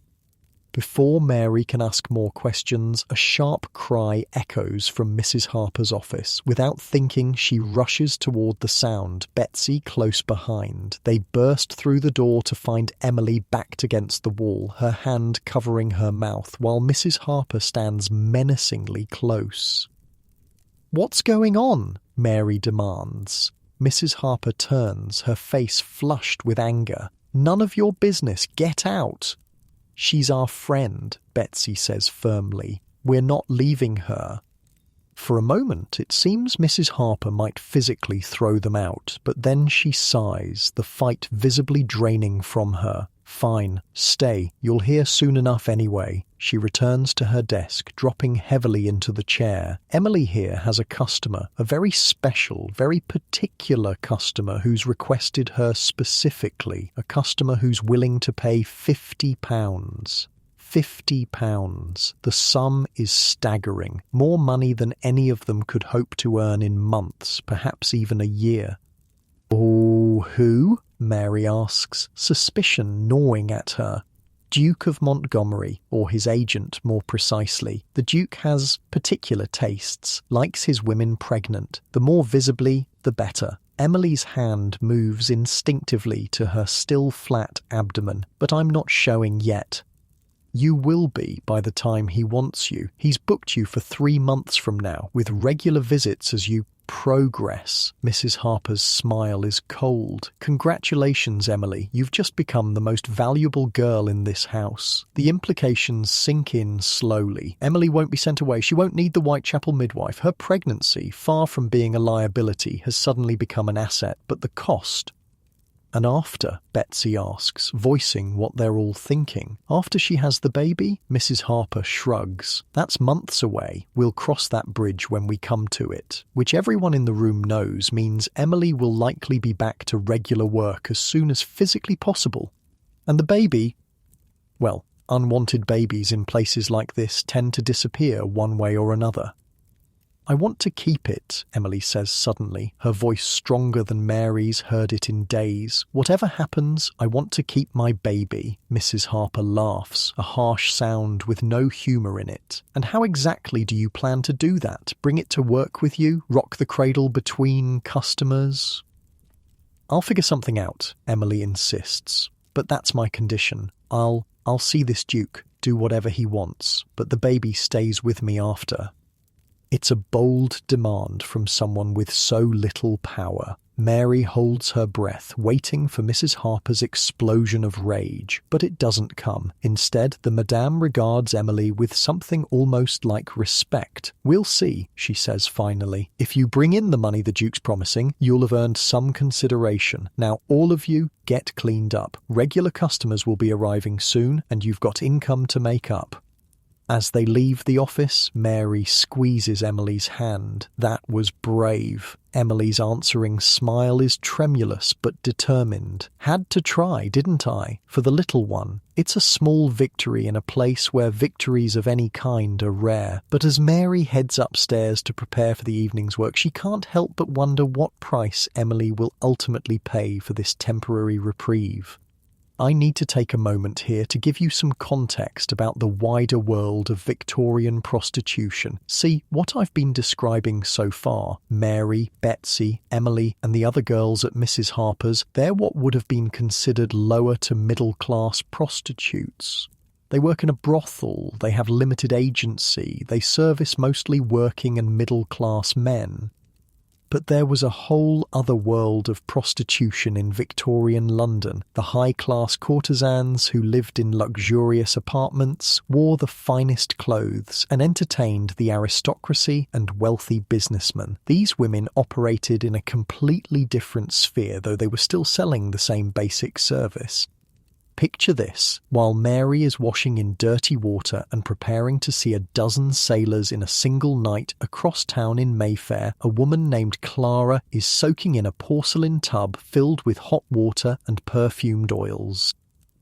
Before Mary can ask more questions, a sharp cry echoes from Mrs. Harper's office. Without thinking, she rushes toward the sound, Betsy close behind. They burst through the door to find Emily backed against the wall, her hand covering her mouth, while Mrs. Harper stands menacingly close. "What's going on?" Mary demands. Mrs. Harper turns, her face flushed with anger. "None of your business. Get out." "She's our friend," Betsy says firmly. "We're not leaving her." For a moment, it seems Mrs. Harper might physically throw them out, but then she sighs, the fight visibly draining from her. "Fine, stay. You'll hear soon enough anyway." She returns to her desk, dropping heavily into the chair. Emily here has a customer, a very special, very particular customer who's requested her specifically, a customer who's willing to pay £50. £50. The sum is staggering, more money than any of them could hope to earn in months, perhaps even a year. "Oh, who?" Mary asks, suspicion gnawing at her. "Duke of Montgomery, or his agent more precisely. The Duke has particular tastes, likes his women pregnant. The more visibly, the better." Emily's hand moves instinctively to her still flat abdomen, "but I'm not showing yet." "You will be by the time he wants you. He's booked you for 3 months from now, with regular visits as you progress." Mrs. Harper's smile is cold. "Congratulations, Emily. You've just become the most valuable girl in this house." The implications sink in slowly. Emily won't be sent away. She won't need the Whitechapel midwife. Her pregnancy, far from being a liability, has suddenly become an asset. But the cost? "And after?" Betsy asks, voicing what they're all thinking. "After she has the baby?" Mrs. Harper shrugs. "That's months away. We'll cross that bridge when we come to it." Which everyone in the room knows means Emily will likely be back to regular work as soon as physically possible. And the baby? Well, unwanted babies in places like this tend to disappear one way or another. "I want to keep it," Emily says suddenly, her voice stronger than Mary's heard it in days. "Whatever happens, I want to keep my baby." Mrs. Harper laughs, a harsh sound with no humour in it. "And how exactly do you plan to do that? Bring it to work with you? Rock the cradle between customers?" "I'll figure something out," Emily insists. "But that's my condition. I'll see this Duke, do whatever he wants, but the baby stays with me after." It's a bold demand from someone with so little power. Mary holds her breath, waiting for Mrs. Harper's explosion of rage, but it doesn't come. Instead, the Madame regards Emily with something almost like respect. "We'll see," she says finally. "If you bring in the money the Duke's promising, you'll have earned some consideration. Now all of you, get cleaned up. Regular customers will be arriving soon, and you've got income to make up." As they leave the office, Mary squeezes Emily's hand. That was brave. Emily's answering smile is tremulous but determined. "Had to try, didn't I? For the little one." It's a small victory in a place where victories of any kind are rare. But as Mary heads upstairs to prepare for the evening's work, she can't help but wonder what price Emily will ultimately pay for this temporary reprieve. I need to take a moment here to give you some context about the wider world of Victorian prostitution. See, what I've been describing so far, Mary, Betsy, Emily, and the other girls at Mrs. Harper's, they're what would have been considered lower to middle-class prostitutes. They work in a brothel, they have limited agency, they service mostly working and middle-class men. But there was a whole other world of prostitution in Victorian London. The high-class courtesans who lived in luxurious apartments, wore the finest clothes, and entertained the aristocracy and wealthy businessmen. These women operated in a completely different sphere, though they were still selling the same basic service. Picture this: while Mary is washing in dirty water and preparing to see a dozen sailors in a single night across town in Mayfair, a woman named Clara is soaking in a porcelain tub filled with hot water and perfumed oils.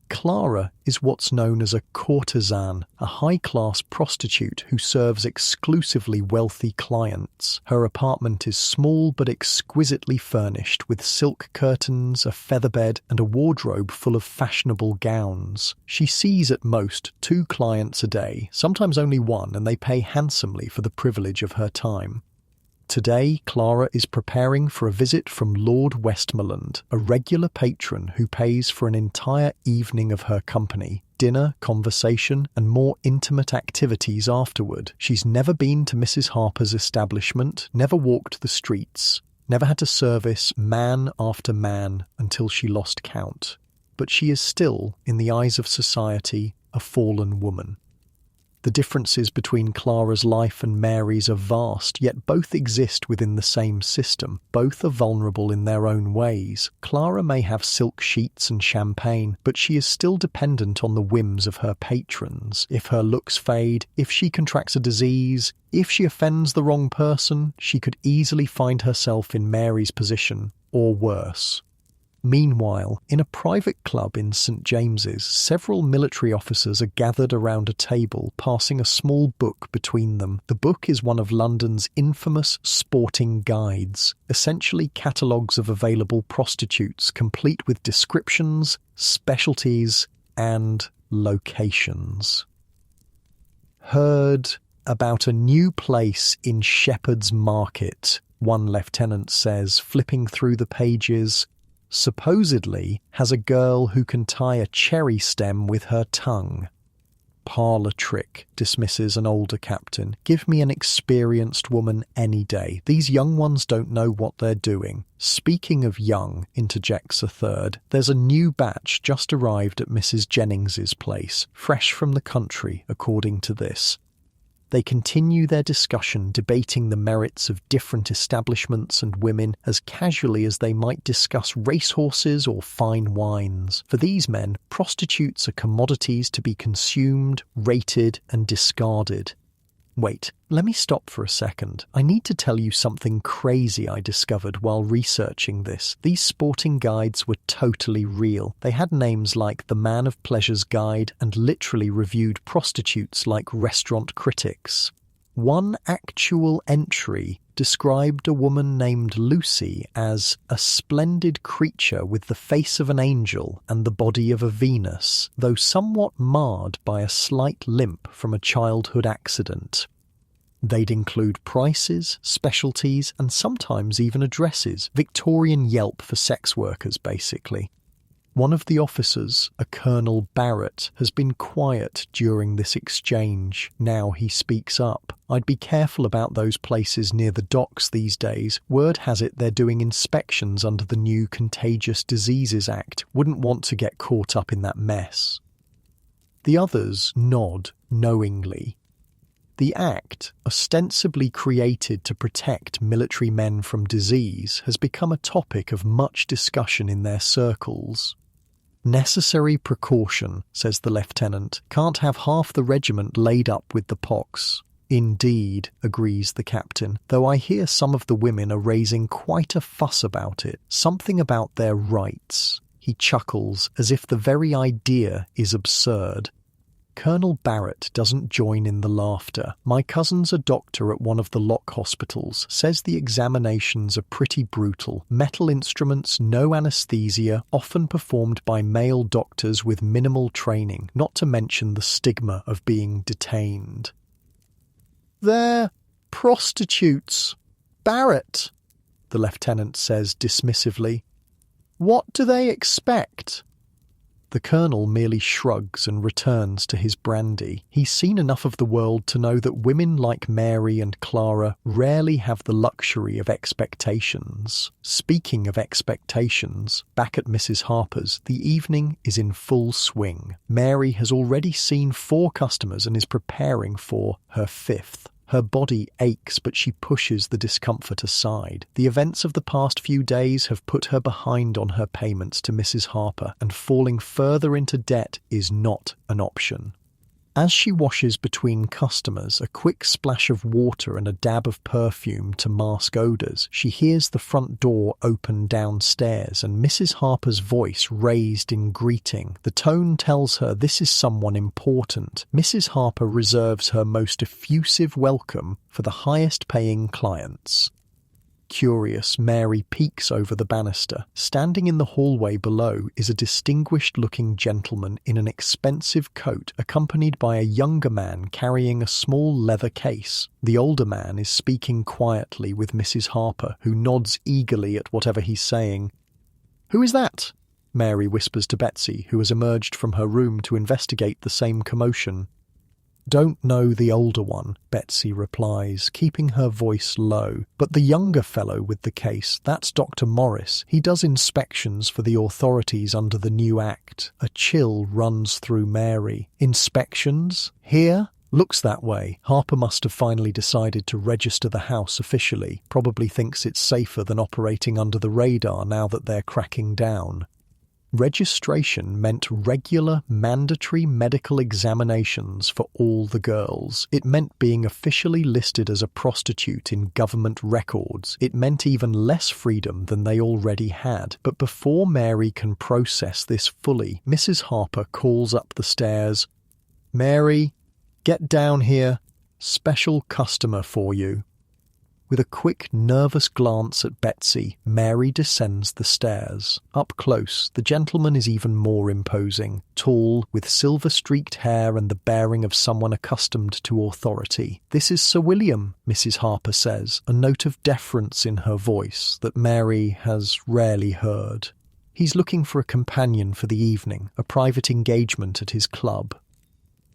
Clara is what's known as a courtesan, a high-class prostitute who serves exclusively wealthy clients. Her apartment is small but exquisitely furnished with silk curtains, a featherbed, and a wardrobe full of fashionable gowns. She sees at most 2 clients a day, sometimes only 1, and they pay handsomely for the privilege of her time. Today, Clara is preparing for a visit from Lord Westmoreland, a regular patron who pays for an entire evening of her company, dinner, conversation, and more intimate activities afterward. She's never been to Mrs. Harper's establishment, never walked the streets, never had to service man after man until she lost count. But she is still, in the eyes of society, a fallen woman. The differences between Clara's life and Mary's are vast, yet both exist within the same system. Both are vulnerable in their own ways. Clara may have silk sheets and champagne, but she is still dependent on the whims of her patrons. If her looks fade, if she contracts a disease, if she offends the wrong person, she could easily find herself in Mary's position, or worse. Meanwhile, in a private club in St. James's, several military officers are gathered around a table, passing a small book between them. The book is one of London's infamous sporting guides, essentially catalogues of available prostitutes, complete with descriptions, specialties, and locations. Heard about a new place in Shepherd's Market, one lieutenant says, flipping through the pages. Supposedly has a girl who can tie a cherry stem with her tongue. Parlour trick, dismisses an older captain. Give me an experienced woman any day. These young ones don't know what they're doing. Speaking of young, interjects a third, there's a new batch just arrived at Mrs. Jennings's place, fresh from the country, according to this. They continue their discussion, debating the merits of different establishments and women as casually as they might discuss racehorses or fine wines. For these men, prostitutes are commodities to be consumed, rated, and discarded. Wait, let me stop for a second. I need to tell you something crazy I discovered while researching this. These sporting guides were totally real. They had names like the Man of Pleasure's Guide and literally reviewed prostitutes like restaurant critics. One actual entry described a woman named Lucy as a splendid creature with the face of an angel and the body of a Venus, though somewhat marred by a slight limp from a childhood accident. They'd include prices, specialties, and sometimes even addresses. Victorian Yelp for sex workers, basically. One of the officers, a Colonel Barrett, has been quiet during this exchange. Now he speaks up. I'd be careful about those places near the docks these days. Word has it they're doing inspections under the new Contagious Diseases Act. Wouldn't want to get caught up in that mess. The others nod knowingly. The act, ostensibly created to protect military men from disease, has become a topic of much discussion in their circles. Necessary precaution, says the lieutenant. Can't have half the regiment laid up with the pox. Indeed, agrees the captain, though I hear some of the women are raising quite a fuss about it. Something about their rights. He chuckles, as if the very idea is absurd. Colonel Barrett doesn't join in the laughter. My cousin's a doctor at one of the lock hospitals, says the examinations are pretty brutal. Metal instruments, no anaesthesia, often performed by male doctors with minimal training, not to mention the stigma of being detained. They're prostitutes. Barrett, the lieutenant says dismissively. What do they expect? The colonel merely shrugs and returns to his brandy. He's seen enough of the world to know that women like Mary and Clara rarely have the luxury of expectations. Speaking of expectations, back at Mrs. Harper's, the evening is in full swing. Mary has already seen 4 customers and is preparing for her 5th. Her body aches, but she pushes the discomfort aside. The events of the past few days have put her behind on her payments to Mrs. Harper, and falling further into debt is not an option. As she washes between customers, a quick splash of water and a dab of perfume to mask odours, she hears the front door open downstairs and Mrs. Harper's voice raised in greeting. The tone tells her this is someone important. Mrs. Harper reserves her most effusive welcome for the highest-paying clients. Curious, Mary peeks over the banister. Standing in the hallway below is a distinguished-looking gentleman in an expensive coat, accompanied by a younger man carrying a small leather case. The older man is speaking quietly with Mrs. Harper, who nods eagerly at whatever he's saying. "Who is that?" Mary whispers to Betsy, who has emerged from her room to investigate the same commotion. "Don't know the older one," Betsy replies, keeping her voice low. "But the younger fellow with the case, that's Dr. Morris. He does inspections for the authorities under the new act." A chill runs through Mary. "Inspections? Here?" Looks that way. Harper must have finally decided to register the house officially. Probably thinks it's safer than operating under the radar now that they're cracking down. Registration meant regular, mandatory medical examinations for all the girls. It meant being officially listed as a prostitute in government records. It meant even less freedom than they already had. But before Mary can process this fully, Mrs. Harper calls up the stairs. "Mary, get down here. Special customer for you." With a quick, nervous glance at Betsy, Mary descends the stairs. Up close, the gentleman is even more imposing. Tall, with silver-streaked hair and the bearing of someone accustomed to authority. "This is Sir William," Mrs. Harper says, a note of deference in her voice that Mary has rarely heard. "He's looking for a companion for the evening, a private engagement at his club."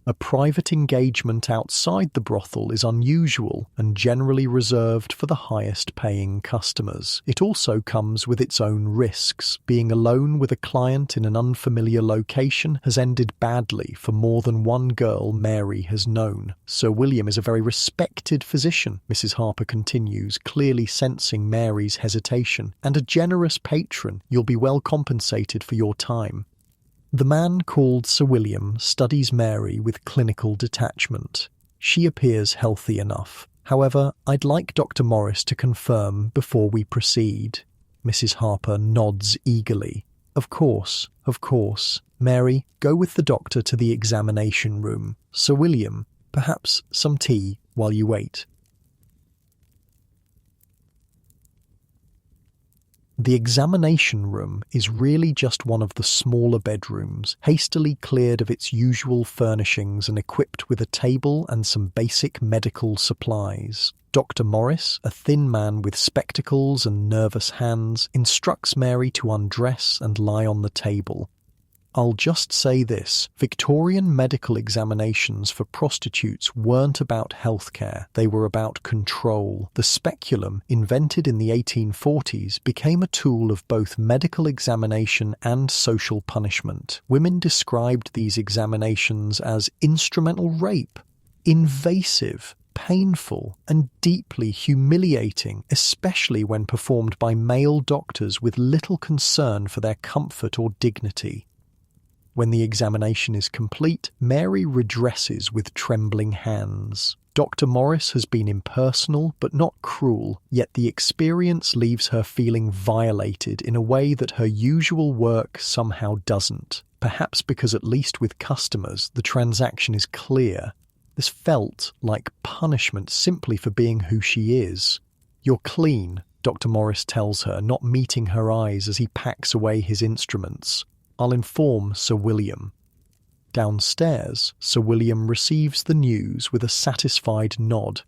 A private engagement outside the brothel is unusual and generally reserved for the highest-paying customers. It also comes with its own risks. Being alone with a client in an unfamiliar location has ended badly for more than one girl Mary has known. "Sir William is a very respected physician," Mrs. Harper continues, clearly sensing Mary's hesitation, "and a generous patron. You'll be well compensated for your time." The man called Sir William studies Mary with clinical detachment. She appears healthy enough. "However, I'd like Dr. Morris to confirm before we proceed." Mrs. Harper nods eagerly. Of course. Mary, go with the doctor to the examination room. Sir William, perhaps some tea while you wait." The examination room is really just one of the smaller bedrooms, hastily cleared of its usual furnishings and equipped with a table and some basic medical supplies. Dr. Morris, a thin man with spectacles and nervous hands, instructs Mary to undress and lie on the table. I'll just say this, Victorian medical examinations for prostitutes weren't about healthcare, they were about control. The speculum, invented in the 1840s, became a tool of both medical examination and social punishment. Women described these examinations as instrumental rape, invasive, painful, and deeply humiliating, especially when performed by male doctors with little concern for their comfort or dignity. When the examination is complete, Mary redresses with trembling hands. Dr. Morris has been impersonal but not cruel, yet the experience leaves her feeling violated in a way that her usual work somehow doesn't. Perhaps because at least with customers, the transaction is clear. This felt like punishment simply for being who she is. "You're clean," Dr. Morris tells her, not meeting her eyes as he packs away his instruments. "I'll inform Sir William." Downstairs, Sir William receives the news with a satisfied nod.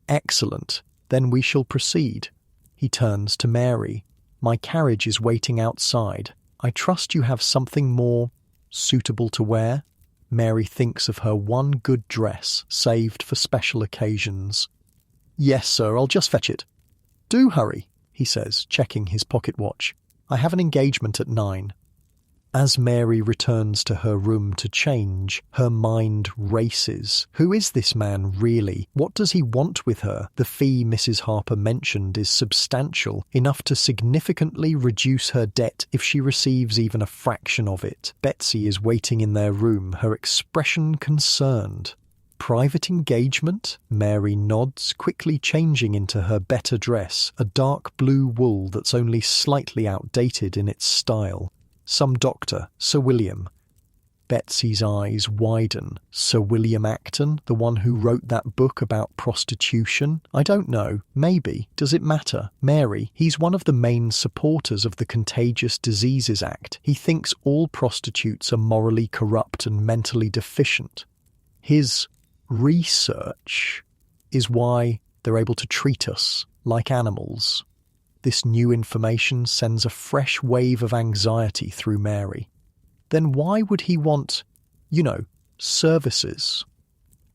"Excellent. Then we shall proceed." He turns to Mary. "My carriage is waiting outside. I trust you have something more suitable to wear?" Mary thinks of her one good dress, saved for special occasions. "Yes, sir, I'll just fetch it." "Do hurry," he says, checking his pocket watch. "I have an engagement at 9. As Mary returns to her room to change, her mind races. Who is this man really? What does he want with her? The fee Mrs. Harper mentioned is substantial, enough to significantly reduce her debt if she receives even a fraction of it. Betsy is waiting in their room, her expression concerned. Private engagement? Mary nods, quickly changing into her better dress, a dark blue wool that's only slightly outdated in its style. Some doctor, Sir William. Betsy's eyes widen. Sir William Acton, the one who wrote that book about prostitution? I don't know. Maybe. Does it matter? Mary, he's one of the main supporters of the Contagious Diseases Act. He thinks all prostitutes are morally corrupt and mentally deficient. His research is why they're able to treat us like animals. This new information sends a fresh wave of anxiety through Mary. Then why would he want, services?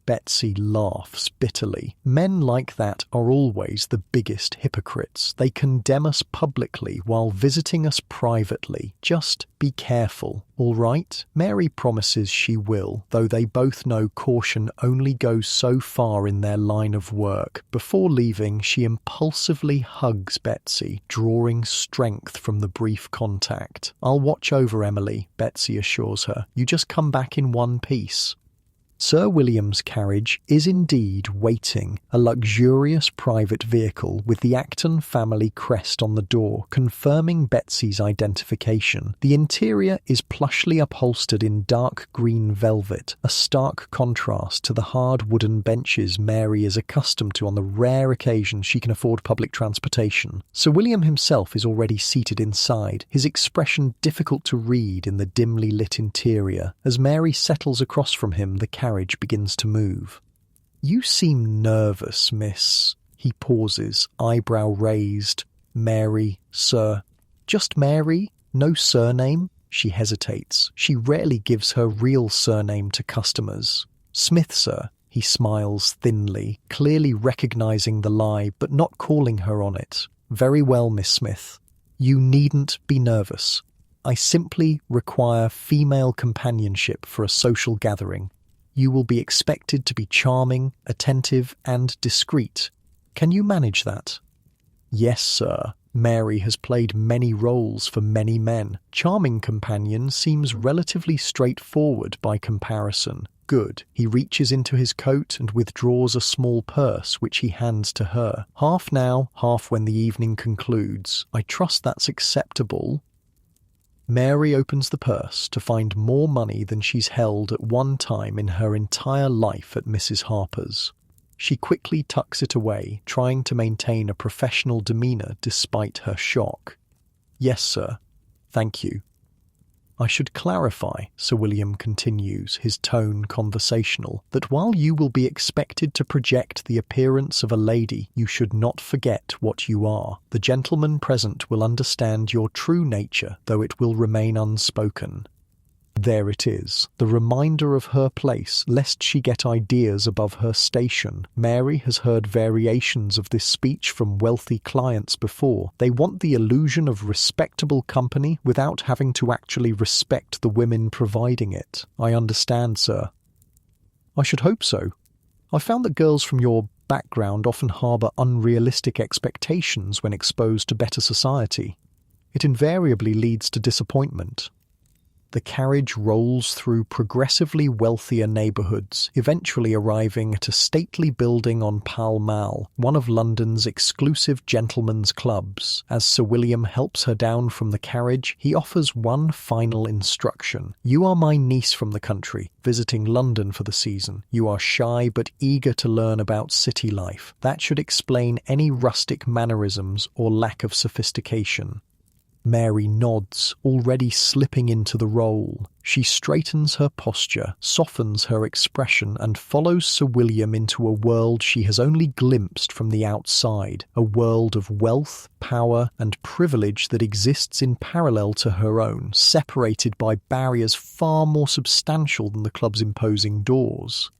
Betsy laughs bitterly. Men like that are always the biggest hypocrites. They condemn us publicly while visiting us privately. Just be careful, all right? Mary promises she will, though they both know caution only goes so far in their line of work. Before leaving, she impulsively hugs Betsy, drawing strength from the brief contact. "I'll watch over Emily," Betsy assures her. "You just come back in one piece." Sir William's carriage is indeed waiting, a luxurious private vehicle with the Acton family crest on the door, confirming Betsy's identification. The interior is plushly upholstered in dark green velvet, a stark contrast to the hard wooden benches Mary is accustomed to on the rare occasion she can afford public transportation. Sir William himself is already seated inside, his expression difficult to read in the dimly lit interior. As Mary settles across from him, the carriage begins to move. "You seem nervous, miss." He pauses, eyebrow raised. "Mary, sir." "Just Mary? No surname?" She hesitates. She rarely gives her real surname to customers. "Smith, sir." He smiles thinly, clearly recognizing the lie, but not calling her on it. "Very well, Miss Smith. You needn't be nervous. I simply require female companionship for a social gathering. You will be expected to be charming, attentive, and discreet. Can you manage that?" "Yes, sir." Mary has played many roles for many men. Charming companion seems relatively straightforward by comparison. Good. He reaches into his coat and withdraws a small purse, which he hands to her. "Half now, half when the evening concludes. I trust that's acceptable." Mary opens the purse to find more money than she's held at one time in her entire life at Mrs. Harper's. She quickly tucks it away, trying to maintain a professional demeanour despite her shock. "Yes, sir. Thank you." "I should clarify," Sir William continues, his tone conversational, "that while you will be expected to project the appearance of a lady, you should not forget what you are. The gentleman present will understand your true nature, though it will remain unspoken." There it is, the reminder of her place, lest she get ideas above her station. Mary has heard variations of this speech from wealthy clients before. They want the illusion of respectable company without having to actually respect the women providing it. "I understand, sir." "I should hope so. I found that girls from your background often harbour unrealistic expectations when exposed to better society. It invariably leads to disappointment." The carriage rolls through progressively wealthier neighbourhoods, eventually arriving at a stately building on Pall Mall, one of London's exclusive gentlemen's clubs. As Sir William helps her down from the carriage, he offers one final instruction. "You are my niece from the country, visiting London for the season. You are shy but eager to learn about city life. That should explain any rustic mannerisms or lack of sophistication." Mary nods, already slipping into the role. She straightens her posture, softens her expression, and follows Sir William into a world she has only glimpsed from the outside, a world of wealth, power, and privilege that exists in parallel to her own, separated by barriers far more substantial than the club's imposing doors.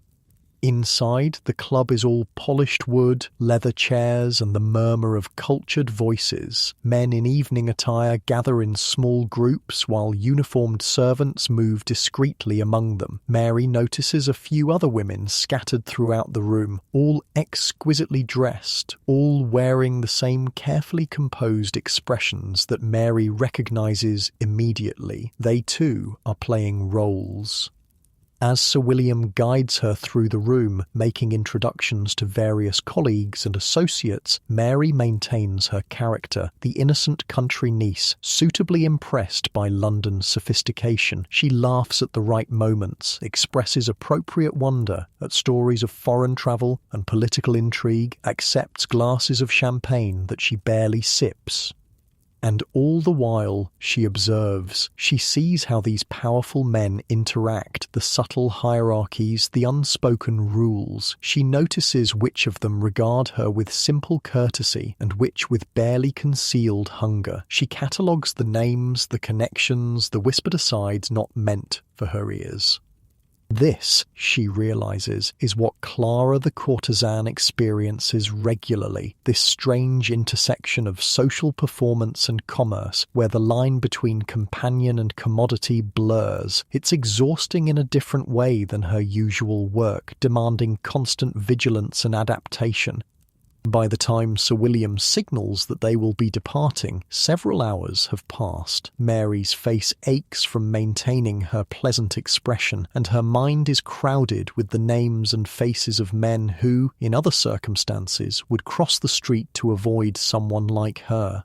Inside, the club is all polished wood, leather chairs, and the murmur of cultured voices. Men in evening attire gather in small groups while uniformed servants move discreetly among them. Mary notices a few other women scattered throughout the room, all exquisitely dressed, all wearing the same carefully composed expressions that Mary recognizes immediately. They too are playing roles. As Sir William guides her through the room, making introductions to various colleagues and associates, Mary maintains her character, the innocent country niece, suitably impressed by London sophistication. She laughs at the right moments, expresses appropriate wonder at stories of foreign travel and political intrigue, accepts glasses of champagne that she barely sips. And all the while, she observes, she sees how these powerful men interact, the subtle hierarchies, the unspoken rules. She notices which of them regard her with simple courtesy and which with barely concealed hunger. She catalogues the names, the connections, the whispered asides not meant for her ears. This, she realizes, is what Clara the courtesan experiences regularly, this strange intersection of social performance and commerce, where the line between companion and commodity blurs. It's exhausting in a different way than her usual work, demanding constant vigilance and adaptation. By the time Sir William signals that they will be departing, several hours have passed. Mary's face aches from maintaining her pleasant expression, and her mind is crowded with the names and faces of men who, in other circumstances, would cross the street to avoid someone like her.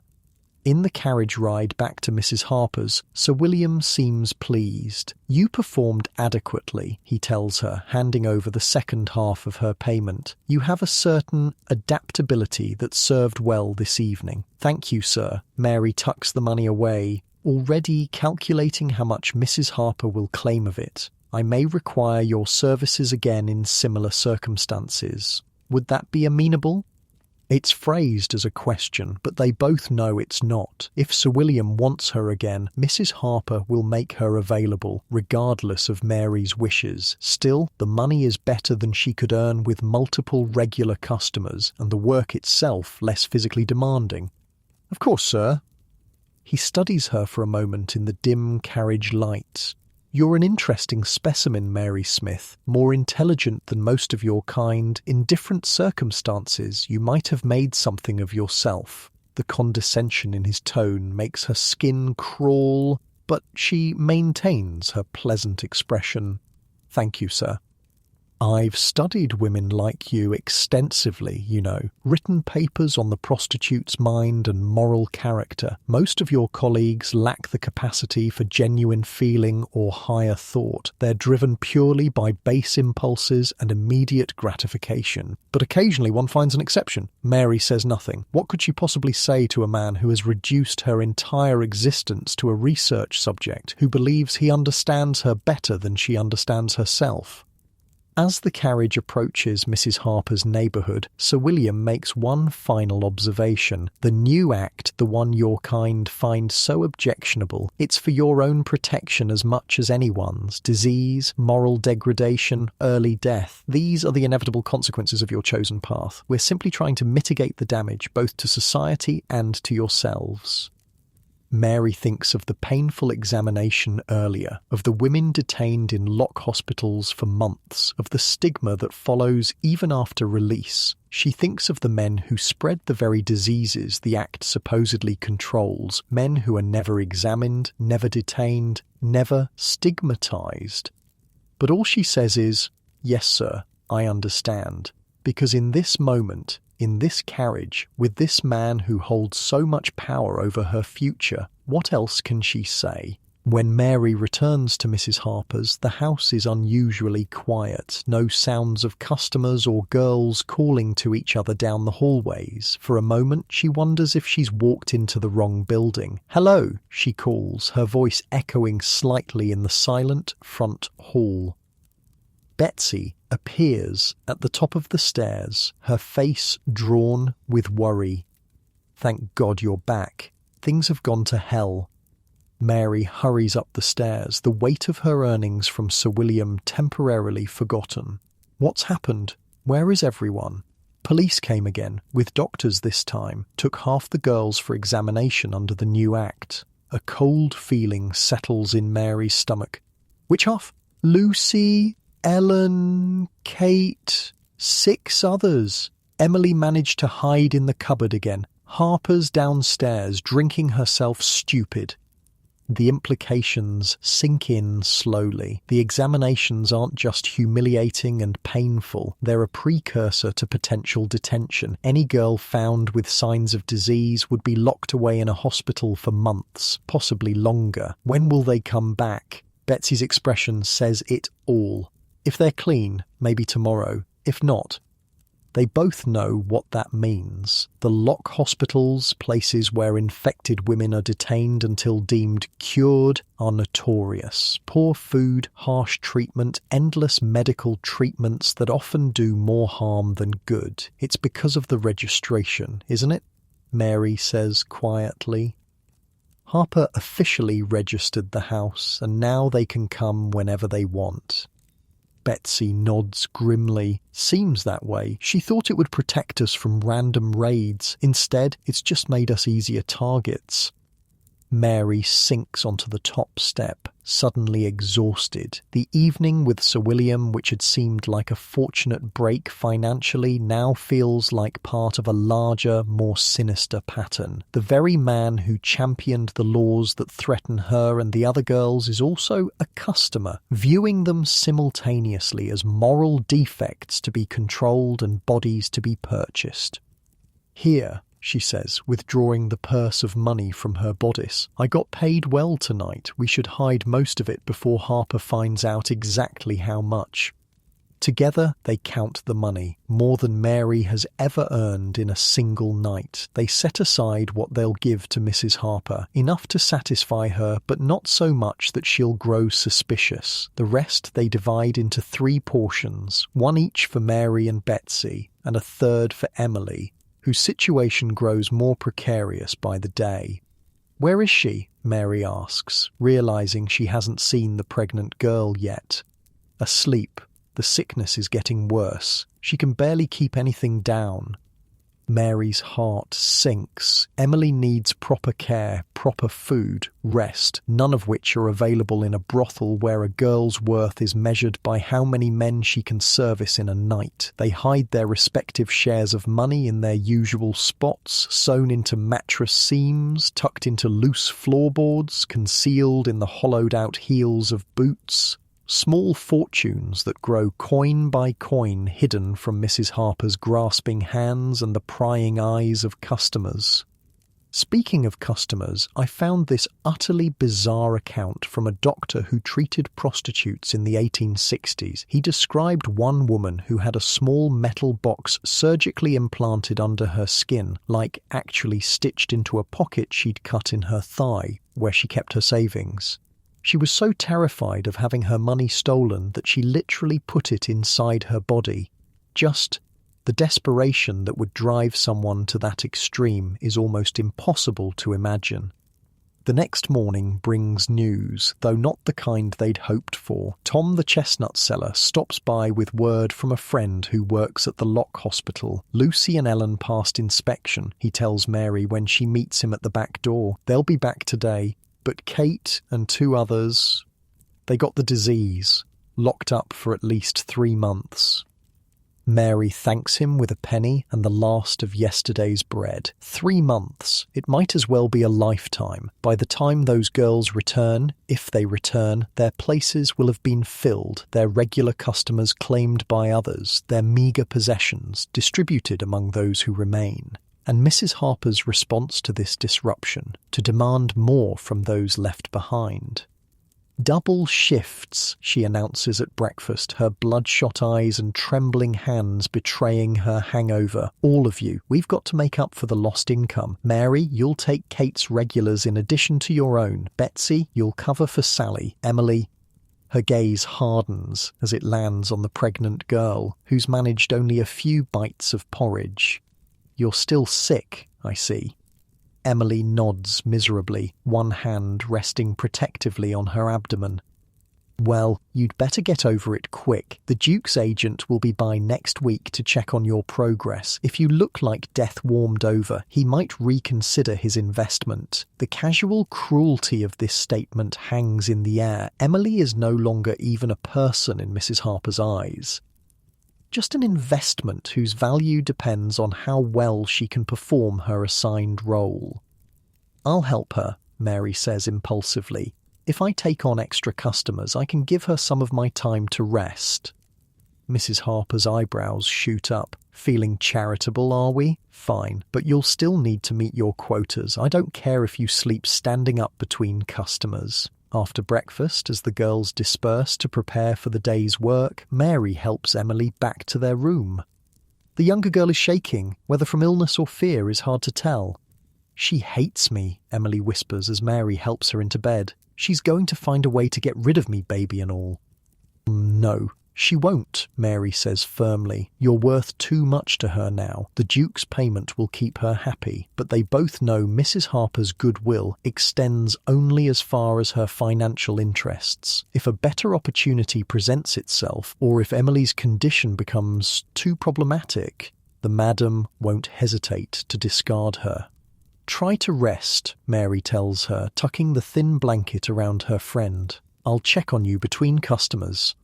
In the carriage ride back to Mrs. Harper's, Sir William seems pleased. "You performed adequately," he tells her, handing over the second half of her payment. "You have a certain adaptability that served well this evening." "Thank you, sir." Mary tucks the money away, already calculating how much Mrs. Harper will claim of it. "I may require your services again in similar circumstances. Would that be amenable?" It's phrased as a question, but they both know it's not. If Sir William wants her again, Mrs. Harper will make her available, regardless of Mary's wishes. Still, the money is better than she could earn with multiple regular customers, and the work itself less physically demanding. "Of course, sir." He studies her for a moment in the dim carriage light. "You're an interesting specimen, Mary Smith, more intelligent than most of your kind. In different circumstances, you might have made something of yourself." The condescension in his tone makes her skin crawl, but she maintains her pleasant expression. "Thank you, sir. I've studied women like you extensively, you know, written papers on the prostitute's mind and moral character. Most of your colleagues lack the capacity for genuine feeling or higher thought. They're driven purely by base impulses and immediate gratification. But occasionally one finds an exception." Mary says nothing. What could she possibly say to a man who has reduced her entire existence to a research subject, who believes he understands her better than she understands herself? As the carriage approaches Mrs. Harper's neighbourhood, Sir William makes one final observation. "The new act, the one your kind find so objectionable, it's for your own protection as much as anyone's. Disease, moral degradation, early death. These are the inevitable consequences of your chosen path. We're simply trying to mitigate the damage, both to society and to yourselves." Mary thinks of the painful examination earlier, of the women detained in lock hospitals for months, of the stigma that follows even after release. She thinks of the men who spread the very diseases the act supposedly controls, men who are never examined, never detained, never stigmatized. But all she says is, "Yes, sir, I understand," because in this moment, in this carriage, with this man who holds so much power over her future, what else can she say? When Mary returns to Mrs. Harper's, the house is unusually quiet. No sounds of customers or girls calling to each other down the hallways. For a moment, she wonders if she's walked into the wrong building. "Hello," she calls, her voice echoing slightly in the silent front hall. Betsy appears at the top of the stairs, her face drawn with worry. "Thank God you're back. Things have gone to hell." Mary hurries up the stairs, the weight of her earnings from Sir William temporarily forgotten. What's happened? Where is everyone? Police came again, with doctors this time, took half the girls for examination under the new act. A cold feeling settles in Mary's stomach. Which half? Lucy, Ellen, Kate, 6 others. Emily managed to hide in the cupboard again. Harper's downstairs, drinking herself stupid. The implications sink in slowly. The examinations aren't just humiliating and painful. They're a precursor to potential detention. Any girl found with signs of disease would be locked away in a hospital for months, possibly longer. When will they come back? Betsy's expression says it all. If they're clean, maybe tomorrow. If not, they both know what that means. The lock hospitals, places where infected women are detained until deemed cured, are notorious. Poor food, harsh treatment, endless medical treatments that often do more harm than good. It's because of the registration, isn't it? Mary says quietly. Harper officially registered the house, and now they can come whenever they want. Betsy nods grimly. Seems that way. She thought it would protect us from random raids. Instead, it's just made us easier targets. Mary sinks onto the top step, suddenly exhausted. The evening with Sir William, which had seemed like a fortunate break financially, now feels like part of a larger, more sinister pattern. The very man who championed the laws that threaten her and the other girls is also a customer, viewing them simultaneously as moral defects to be controlled and bodies to be purchased. Here, she says, withdrawing the purse of money from her bodice. I got paid well tonight. We should hide most of it before Harper finds out exactly how much. Together, they count the money, more than Mary has ever earned in a single night. They set aside what they'll give to Mrs. Harper, enough to satisfy her, but not so much that she'll grow suspicious. The rest they divide into 3 portions, one each for Mary and Betsy, and a third for Emily, whose situation grows more precarious by the day. Where is she? Mary asks, realizing she hasn't seen the pregnant girl yet. Asleep. The sickness is getting worse. She can barely keep anything down. Mary's heart sinks. Emily needs proper care, proper food, rest, none of which are available in a brothel where a girl's worth is measured by how many men she can service in a night. They hide their respective shares of money in their usual spots, sewn into mattress seams, tucked into loose floorboards, concealed in the hollowed-out heels of boots. Small fortunes that grow coin by coin, hidden from Mrs. Harper's grasping hands and the prying eyes of customers. Speaking of customers, I found this utterly bizarre account from a doctor who treated prostitutes in the 1860s. He described one woman who had a small metal box surgically implanted under her skin, like actually stitched into a pocket she'd cut in her thigh, where she kept her savings. She was so terrified of having her money stolen that she literally put it inside her body. Just the desperation that would drive someone to that extreme is almost impossible to imagine. The next morning brings news, though not the kind they'd hoped for. Tom the chestnut seller stops by with word from a friend who works at the Lock Hospital. Lucy and Ellen passed inspection, he tells Mary when she meets him at the back door. They'll be back today. But Kate and 2 others, they got the disease, locked up for at least 3 months. Mary thanks him with a penny and the last of yesterday's bread. 3 months. It might as well be a lifetime. By the time those girls return, if they return, their places will have been filled, their regular customers claimed by others, their meagre possessions distributed among those who remain. And Mrs. Harper's response to this disruption, to demand more from those left behind. Double shifts, she announces at breakfast, her bloodshot eyes and trembling hands betraying her hangover. All of you, we've got to make up for the lost income. Mary, you'll take Kate's regulars in addition to your own. Betsy, you'll cover for Sally. Emily, her gaze hardens as it lands on the pregnant girl, who's managed only a few bites of porridge. You're still sick, I see. Emily nods miserably, one hand resting protectively on her abdomen. Well, you'd better get over it quick. The Duke's agent will be by next week to check on your progress. If you look like death warmed over, he might reconsider his investment. The casual cruelty of this statement hangs in the air. Emily is no longer even a person in Mrs. Harper's eyes. Just an investment whose value depends on how well she can perform her assigned role. I'll help her, Mary says impulsively. If I take on extra customers, I can give her some of my time to rest. Mrs. Harper's eyebrows shoot up. Feeling charitable, are we? Fine, but you'll still need to meet your quotas. I don't care if you sleep standing up between customers. After breakfast, as the girls disperse to prepare for the day's work, Mary helps Emily back to their room. The younger girl is shaking. Whether from illness or fear is hard to tell. She hates me, Emily whispers as Mary helps her into bed. She's going to find a way to get rid of me, baby and all. No, she won't, Mary says firmly. You're worth too much to her now. The Duke's payment will keep her happy, but they both know Mrs. Harper's goodwill extends only as far as her financial interests. If a better opportunity presents itself, or if Emily's condition becomes too problematic, the madam won't hesitate to discard her. Try to rest, Mary tells her, tucking the thin blanket around her friend. I'll check on you between customers.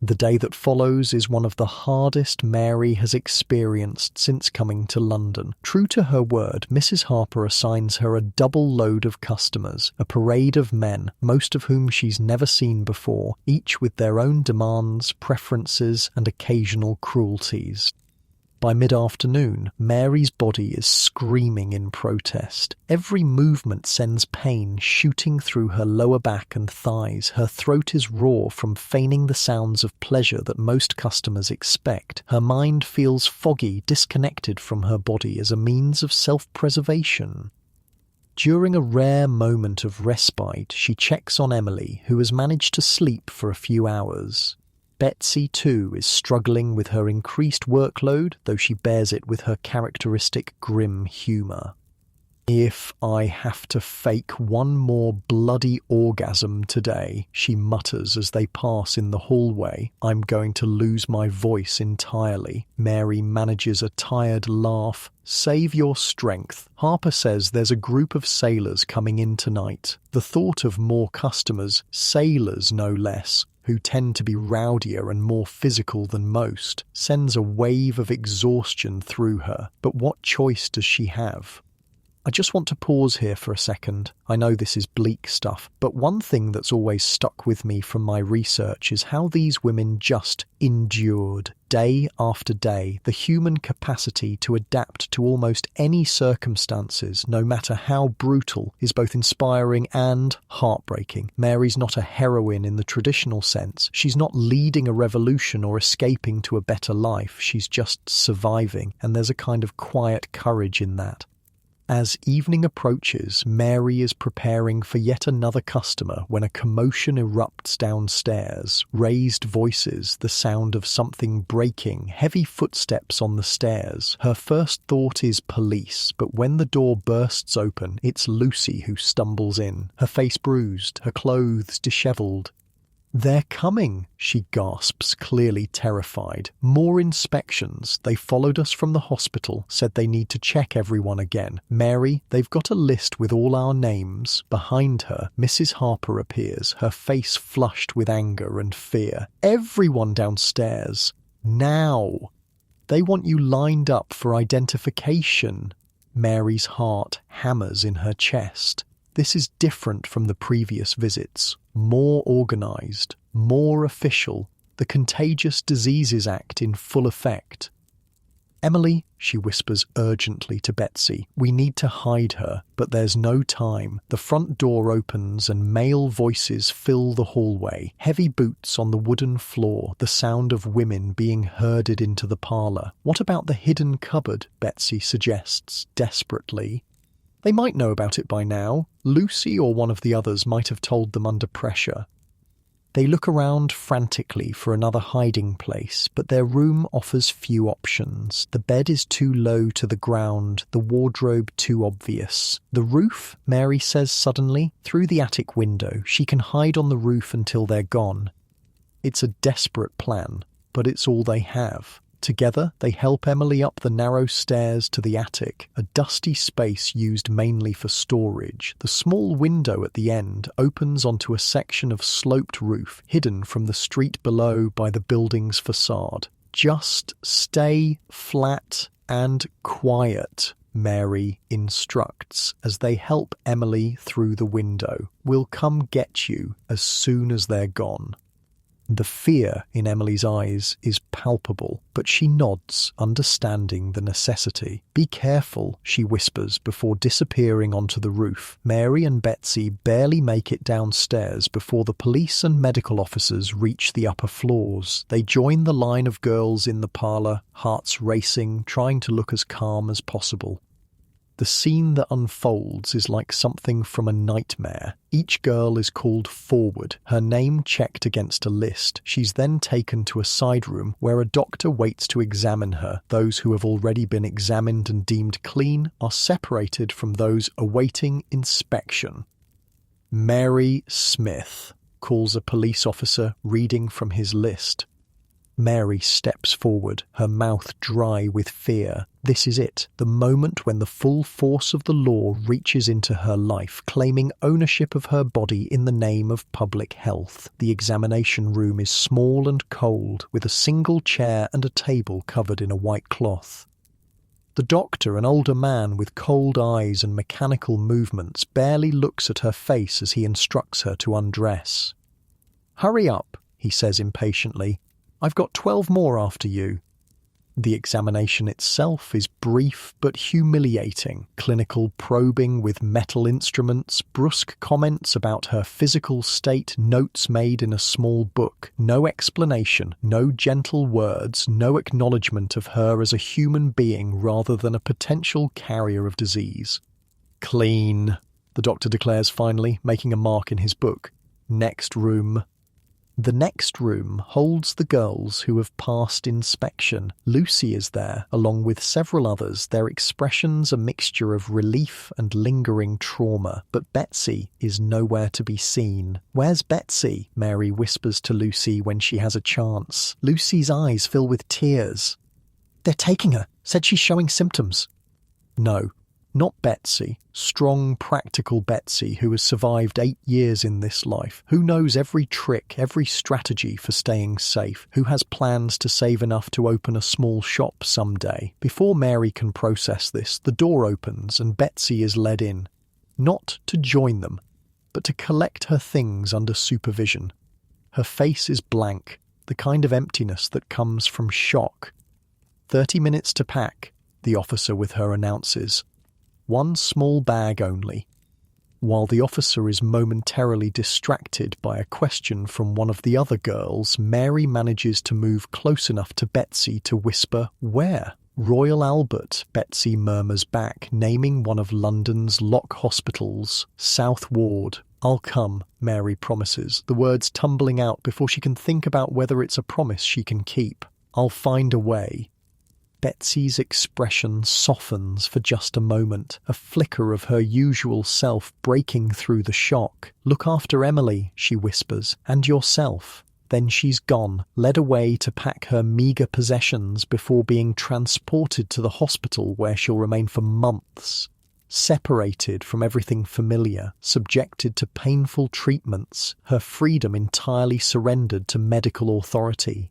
The day that follows is one of the hardest Mary has experienced since coming to London. True to her word, Mrs. Harper assigns her a double load of customers, a parade of men, most of whom she's never seen before, each with their own demands, preferences, and occasional cruelties. By mid-afternoon, Mary's body is screaming in protest. Every movement sends pain shooting through her lower back and thighs. Her throat is raw from feigning the sounds of pleasure that most customers expect. Her mind feels foggy, disconnected from her body as a means of self-preservation. During a rare moment of respite, she checks on Emily, who has managed to sleep for a few hours. Betsy, too, is struggling with her increased workload, though she bears it with her characteristic grim humour. If I have to fake one more bloody orgasm today, she mutters as they pass in the hallway, I'm going to lose my voice entirely. Mary manages a tired laugh. Save your strength. Harper says there's a group of sailors coming in tonight. The thought of more customers, sailors no less, who tend to be rowdier and more physical than most, sends a wave of exhaustion through her. But what choice does she have? I just want to pause here for a second. I know this is bleak stuff, but one thing that's always stuck with me from my research is how these women just endured, day after day, the human capacity to adapt to almost any circumstances, no matter how brutal, is both inspiring and heartbreaking. Mary's not a heroine in the traditional sense. She's not leading a revolution or escaping to a better life. She's just surviving, and there's a kind of quiet courage in that. As evening approaches, Mary is preparing for yet another customer when a commotion erupts downstairs. Raised voices, the sound of something breaking, heavy footsteps on the stairs. Her first thought is police, but when the door bursts open, it's Lucy who stumbles in, her face bruised, her clothes dishevelled. They're coming, she gasps, clearly terrified. More inspections. They followed us from the hospital, said they need to check everyone again. Mary, they've got a list with all our names. Behind her, Mrs. Harper appears, her face flushed with anger and fear. Everyone downstairs. Now. They want you lined up for identification. Mary's heart hammers in her chest. This is different from the previous visits. More organised, more official, the Contagious Diseases Act in full effect. Emily, she whispers urgently to Betsy, we need to hide her, but there's no time. The front door opens and male voices fill the hallway. Heavy boots on the wooden floor, the sound of women being herded into the parlour. What about the hidden cupboard? Betsy suggests, desperately. They might know about it by now. Lucy or one of the others might have told them under pressure. They look around frantically for another hiding place, but their room offers few options. The bed is too low to the ground, the wardrobe too obvious. The roof, Mary says suddenly, through the attic window. She can hide on the roof until they're gone. It's a desperate plan, but it's all they have. Together, they help Emily up the narrow stairs to the attic, a dusty space used mainly for storage. The small window at the end opens onto a section of sloped roof, hidden from the street below by the building's facade. "Just stay flat and quiet," Mary instructs as they help Emily through the window. "We'll come get you as soon as they're gone." The fear in Emily's eyes is palpable, but she nods, understanding the necessity. "Be careful," she whispers before disappearing onto the roof. Mary and Betsy barely make it downstairs before the police and medical officers reach the upper floors. They join the line of girls in the parlour, hearts racing, trying to look as calm as possible. The scene that unfolds is like something from a nightmare. Each girl is called forward, her name checked against a list. She's then taken to a side room where a doctor waits to examine her. Those who have already been examined and deemed clean are separated from those awaiting inspection. "Mary Smith," calls a police officer, reading from his list. Mary steps forward, her mouth dry with fear. This is it, the moment when the full force of the law reaches into her life, claiming ownership of her body in the name of public health. The examination room is small and cold, with a single chair and a table covered in a white cloth. The doctor, an older man with cold eyes and mechanical movements, barely looks at her face as he instructs her to undress. "Hurry up," he says impatiently. "I've got 12 more after you." The examination itself is brief but humiliating. Clinical probing with metal instruments, brusque comments about her physical state, notes made in a small book. No explanation, no gentle words, no acknowledgement of her as a human being rather than a potential carrier of disease. "Clean," the doctor declares finally, making a mark in his book. "Next room." The next room holds the girls who have passed inspection. Lucy is there, along with several others, their expressions a mixture of relief and lingering trauma. But Betsy is nowhere to be seen. "Where's Betsy?" Mary whispers to Lucy when she has a chance. Lucy's eyes fill with tears. "They're taking her. Said she's showing symptoms." No. Not Betsy, strong, practical Betsy who has survived 8 years in this life, who knows every trick, every strategy for staying safe, who has plans to save enough to open a small shop someday. Before Mary can process this, the door opens and Betsy is led in. Not to join them, but to collect her things under supervision. Her face is blank, the kind of emptiness that comes from shock. 30 minutes to pack, the officer with her announces. 1 small bag only. While the officer is momentarily distracted by a question from one of the other girls, Mary manages to move close enough to Betsy to whisper, "Where?" "Royal Albert," Betsy murmurs back, naming one of London's lock hospitals. "South Ward." "I'll come," Mary promises, the words tumbling out before she can think about whether it's a promise she can keep. "I'll find a way." Betsy's expression softens for just a moment, a flicker of her usual self breaking through the shock. "Look after Emily," she whispers, "and yourself." Then she's gone, led away to pack her meagre possessions before being transported to the hospital where she'll remain for months. Separated from everything familiar, subjected to painful treatments, her freedom entirely surrendered to medical authority.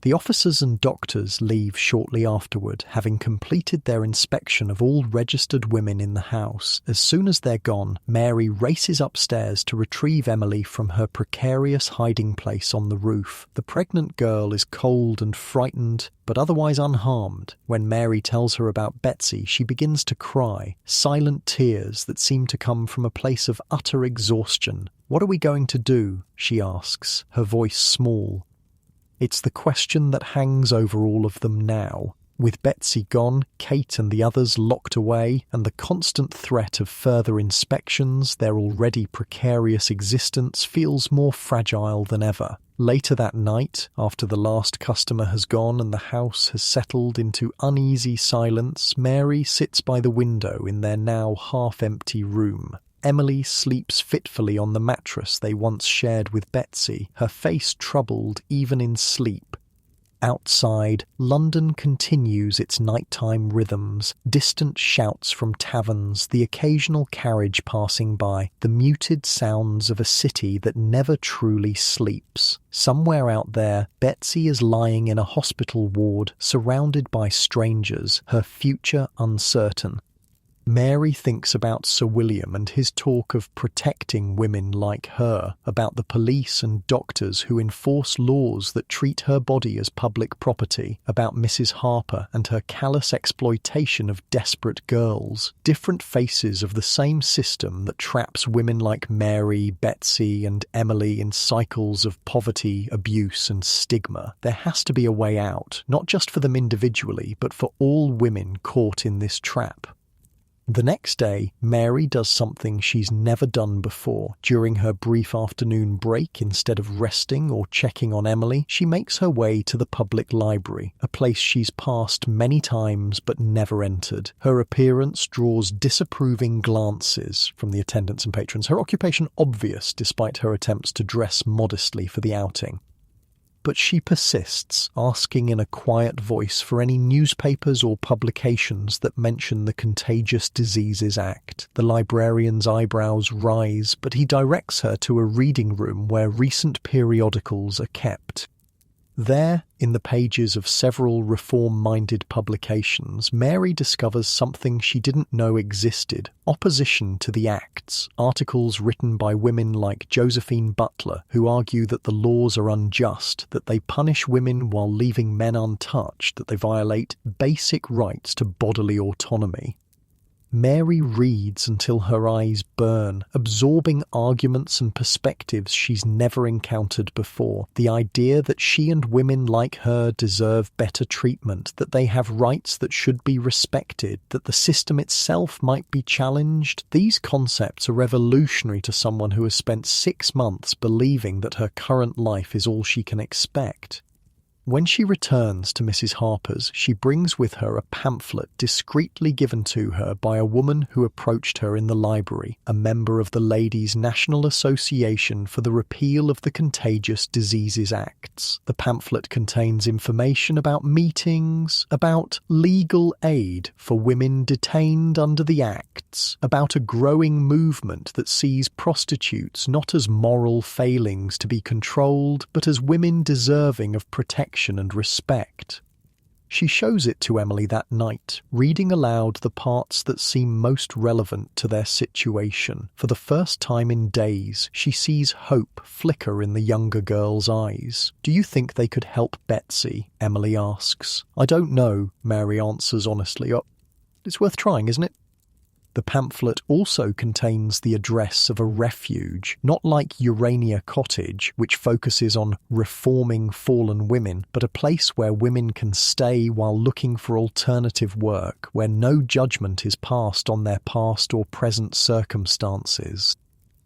The officers and doctors leave shortly afterward, having completed their inspection of all registered women in the house. As soon as they're gone, Mary races upstairs to retrieve Emily from her precarious hiding place on the roof. The pregnant girl is cold and frightened, but otherwise unharmed. When Mary tells her about Betsy, she begins to cry, silent tears that seem to come from a place of utter exhaustion. "What are we going to do?" she asks, her voice small. It's the question that hangs over all of them now. With Betsy gone, Kate and the others locked away, and the constant threat of further inspections, their already precarious existence feels more fragile than ever. Later that night, after the last customer has gone and the house has settled into uneasy silence, Mary sits by the window in their now half-empty room. Emily sleeps fitfully on the mattress they once shared with Betsy, her face troubled even in sleep. Outside, London continues its nighttime rhythms, distant shouts from taverns, the occasional carriage passing by, the muted sounds of a city that never truly sleeps. Somewhere out there, Betsy is lying in a hospital ward, surrounded by strangers, her future uncertain. Mary thinks about Sir William and his talk of protecting women like her, about the police and doctors who enforce laws that treat her body as public property, about Mrs. Harper and her callous exploitation of desperate girls, different faces of the same system that traps women like Mary, Betsy and Emily in cycles of poverty, abuse and stigma. There has to be a way out, not just for them individually, but for all women caught in this trap. The next day, Mary does something she's never done before. During her brief afternoon break, instead of resting or checking on Emily, she makes her way to the public library, a place she's passed many times but never entered. Her appearance draws disapproving glances from the attendants and patrons, her occupation obvious despite her attempts to dress modestly for the outing. But she persists, asking in a quiet voice for any newspapers or publications that mention the Contagious Diseases Act. The librarian's eyebrows rise, but he directs her to a reading room where recent periodicals are kept. There, in the pages of several reform-minded publications, Mary discovers something she didn't know existed: opposition to the Acts, articles written by women like Josephine Butler, who argue that the laws are unjust, that they punish women while leaving men untouched, that they violate basic rights to bodily autonomy. Mary reads until her eyes burn, absorbing arguments and perspectives she's never encountered before. The idea that she and women like her deserve better treatment, that they have rights that should be respected, that the system itself might be challenged. These concepts are revolutionary to someone who has spent 6 months believing that her current life is all she can expect. When she returns to Mrs. Harper's, she brings with her a pamphlet discreetly given to her by a woman who approached her in the library, a member of the Ladies' National Association for the Repeal of the Contagious Diseases Acts. The pamphlet contains information about meetings, about legal aid for women detained under the Acts, about a growing movement that sees prostitutes not as moral failings to be controlled, but as women deserving of protection and respect. She shows it to Emily that night, reading aloud the parts that seem most relevant to their situation. For the first time in days, she sees hope flicker in the younger girl's eyes. "Do you think they could help Betsy?" Emily asks. "I don't know," Mary answers honestly. "It's worth trying, isn't it?" The pamphlet also contains the address of a refuge, not like Urania Cottage, which focuses on reforming fallen women, but a place where women can stay while looking for alternative work, where no judgment is passed on their past or present circumstances.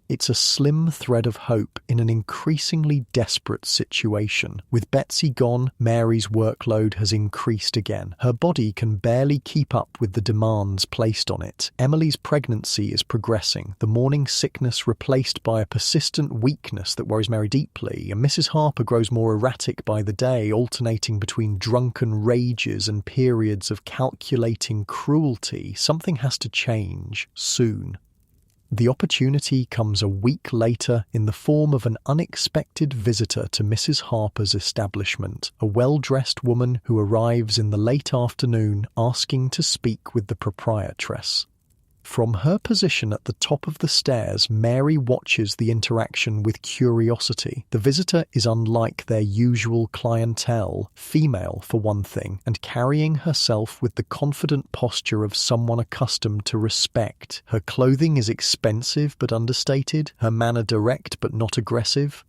It's a slim thread of hope in an increasingly desperate situation. With Betsy gone, Mary's workload has increased again. Her body can barely keep up with the demands placed on it. Emily's pregnancy is progressing, the morning sickness replaced by a persistent weakness that worries Mary deeply, and Mrs. Harper grows more erratic by the day, alternating between drunken rages and periods of calculating cruelty. Something has to change, soon. The opportunity comes a week later in the form of an unexpected visitor to Mrs. Harper's establishment, a well-dressed woman who arrives in the late afternoon asking to speak with the proprietress. From her position at the top of the stairs, Mary watches the interaction with curiosity. The visitor is unlike their usual clientele, female for one thing, and carrying herself with the confident posture of someone accustomed to respect. Her clothing is expensive but understated, her manner direct but not aggressive.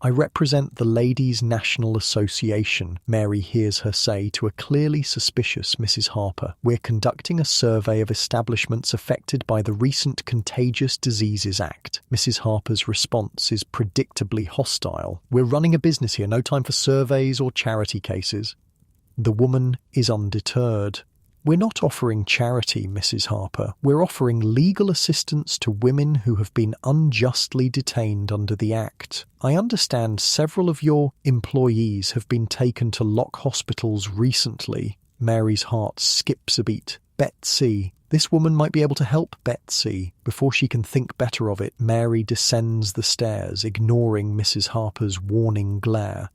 "I represent the Ladies' National Association," Mary hears her say to a clearly suspicious Mrs. Harper. "We're conducting a survey of establishments affected by the recent Contagious Diseases Act." Mrs. Harper's response is predictably hostile. "We're running a business here, no time for surveys or charity cases." The woman is undeterred. "We're not offering charity, Mrs. Harper. We're offering legal assistance to women who have been unjustly detained under the Act. I understand several of your employees have been taken to lock hospitals recently." Mary's heart skips a beat. Betsy. This woman might be able to help Betsy. Before she can think better of it, Mary descends the stairs, ignoring Mrs. Harper's warning glare.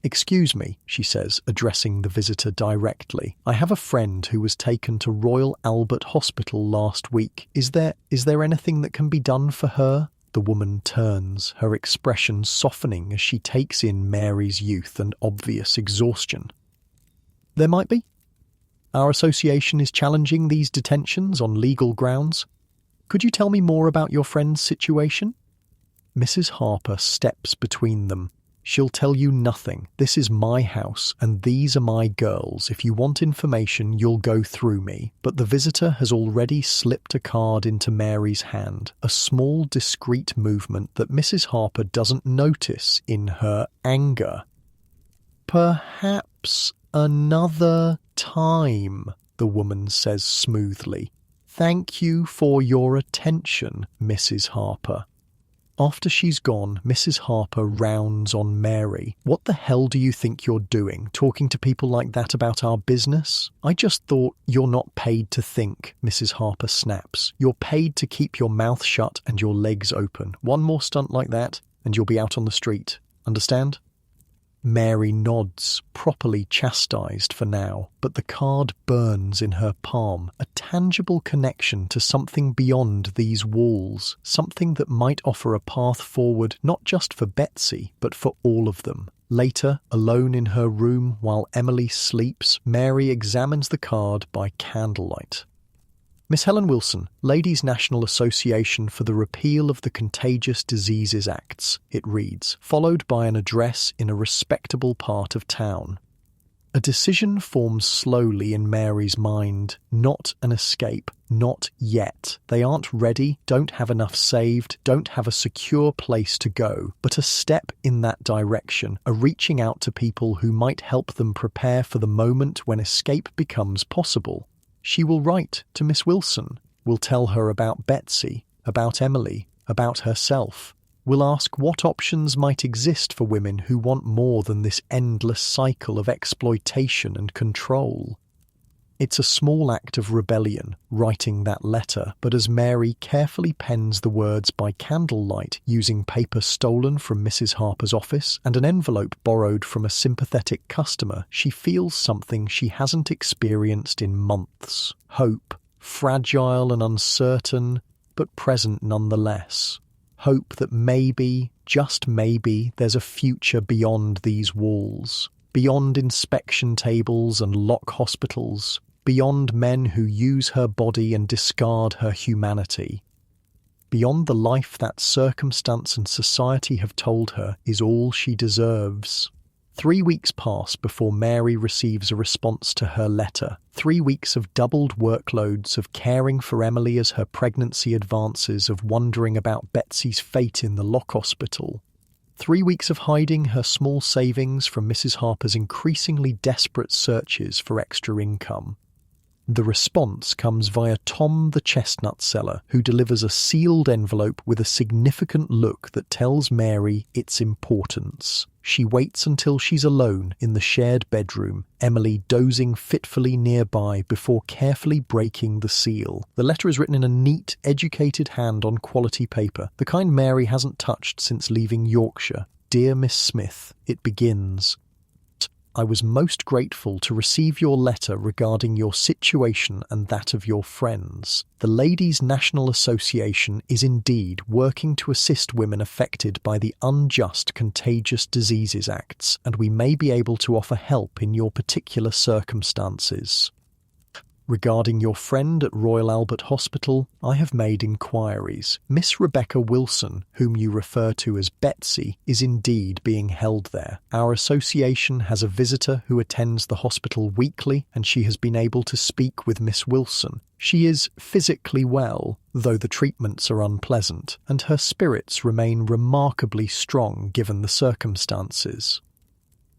"Excuse me," she says, addressing the visitor directly. "I have a friend who was taken to Royal Albert Hospital last week. Is there anything that can be done for her?" The woman turns, her expression softening as she takes in Mary's youth and obvious exhaustion. "There might be. Our association is challenging these detentions on legal grounds. Could you tell me more about your friend's situation?" Mrs. Harper steps between them. "She'll tell you nothing. This is my house, and these are my girls. If you want information, you'll go through me." But the visitor has already slipped a card into Mary's hand, a small, discreet movement that Mrs. Harper doesn't notice in her anger. "Perhaps another time," the woman says smoothly. "Thank you for your attention, Mrs. Harper." After she's gone, Mrs. Harper rounds on Mary. "What the hell do you think you're doing, talking to people like that about our business?" "I just thought—" "You're not paid to think," Mrs. Harper snaps. "You're paid to keep your mouth shut and your legs open. One more stunt like that, and you'll be out on the street. Understand?" Mary nods, properly chastised for now, but the card burns in her palm, a tangible connection to something beyond these walls, something that might offer a path forward not just for Betsy, but for all of them. Later, alone in her room while Emily sleeps, Mary examines the card by candlelight. "Miss Helen Wilson, Ladies' National Association for the Repeal of the Contagious Diseases Acts," it reads, followed by an address in a respectable part of town. A decision forms slowly in Mary's mind. Not an escape. Not yet. They aren't ready, don't have enough saved, don't have a secure place to go, but a step in that direction, a reaching out to people who might help them prepare for the moment when escape becomes possible. She will write to Miss Wilson, will tell her about Betsy, about Emily, about herself, will ask what options might exist for women who want more than this endless cycle of exploitation and control. It's a small act of rebellion, writing that letter, but as Mary carefully pens the words by candlelight using paper stolen from Mrs. Harper's office and an envelope borrowed from a sympathetic customer, she feels something she hasn't experienced in months. Hope, fragile and uncertain, but present nonetheless. Hope that maybe, just maybe, there's a future beyond these walls. Beyond inspection tables and lock hospitals, beyond men who use her body and discard her humanity, beyond the life that circumstance and society have told her is all she deserves. 3 weeks pass before Mary receives a response to her letter. 3 weeks of doubled workloads, of caring for Emily as her pregnancy advances, of wondering about Betsy's fate in the lock hospital. 3 weeks of hiding her small savings from Mrs. Harper's increasingly desperate searches for extra income. The response comes via Tom the chestnut seller, who delivers a sealed envelope with a significant look that tells Mary its importance. She waits until she's alone in the shared bedroom, Emily dozing fitfully nearby before carefully breaking the seal. The letter is written in a neat, educated hand on quality paper, the kind Mary hasn't touched since leaving Yorkshire. "Dear Miss Smith," it begins. "I was most grateful to receive your letter regarding your situation and that of your friends. The Ladies' National Association is indeed working to assist women affected by the unjust Contagious Diseases Acts, and we may be able to offer help in your particular circumstances. Regarding your friend at Royal Albert Hospital, I have made inquiries. Miss Rebecca Wilson, whom you refer to as Betsy, is indeed being held there. Our association has a visitor who attends the hospital weekly, and she has been able to speak with Miss Wilson. She is physically well, though the treatments are unpleasant, and her spirits remain remarkably strong given the circumstances.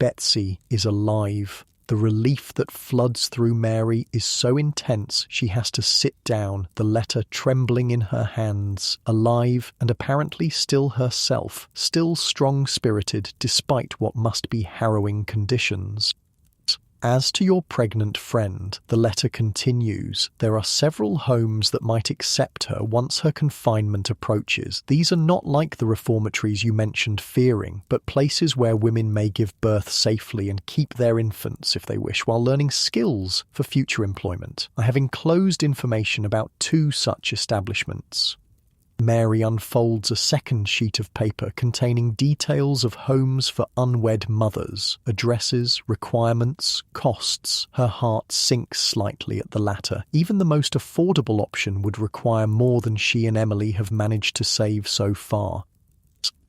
Betsy is alive. The relief that floods through Mary is so intense she has to sit down, the letter trembling in her hands, alive and apparently still herself, still strong-spirited despite what must be harrowing conditions. As to your pregnant friend, the letter continues, there are several homes that might accept her once her confinement approaches. These are not like the reformatories you mentioned fearing, but places where women may give birth safely and keep their infants if they wish, while learning skills for future employment. I have enclosed information about 2 such establishments. Mary unfolds a second sheet of paper containing details of homes for unwed mothers, addresses, requirements, costs. Her heart sinks slightly at the latter. Even the most affordable option would require more than she and Emily have managed to save so far.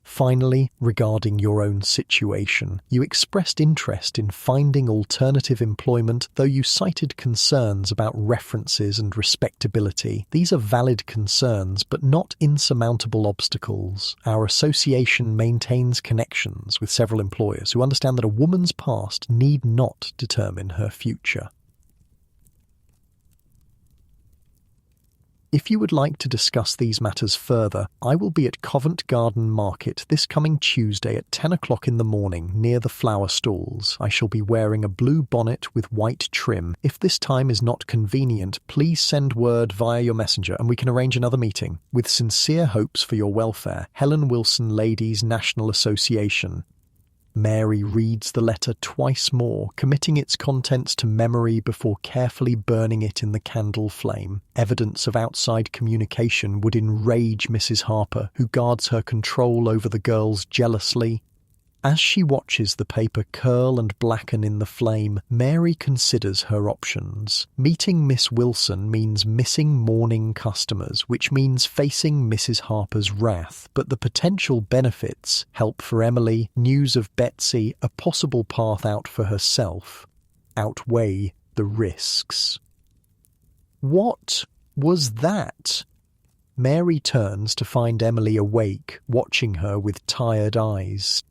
Finally, regarding your own situation, you expressed interest in finding alternative employment, though you cited concerns about references and respectability. These are valid concerns, but not insurmountable obstacles. Our association maintains connections with several employers who understand that a woman's past need not determine her future. If you would like to discuss these matters further, I will be at Covent Garden Market this coming Tuesday at 10 o'clock in the morning near the flower stalls. I shall be wearing a blue bonnet with white trim. If this time is not convenient, please send word via your messenger and we can arrange another meeting. With sincere hopes for your welfare, Helen Wilson Ladies National Association. Mary reads the letter twice more, committing its contents to memory before carefully burning it in the candle flame. Evidence of outside communication would enrage Mrs. Harper, who guards her control over the girls jealously. As she watches the paper curl and blacken in the flame, Mary considers her options. Meeting Miss Wilson means missing morning customers, which means facing Mrs. Harper's wrath. But the potential benefits, help for Emily, news of Betsy, a possible path out for herself, outweigh the risks. What was that? Mary turns to find Emily awake, watching her with tired eyes.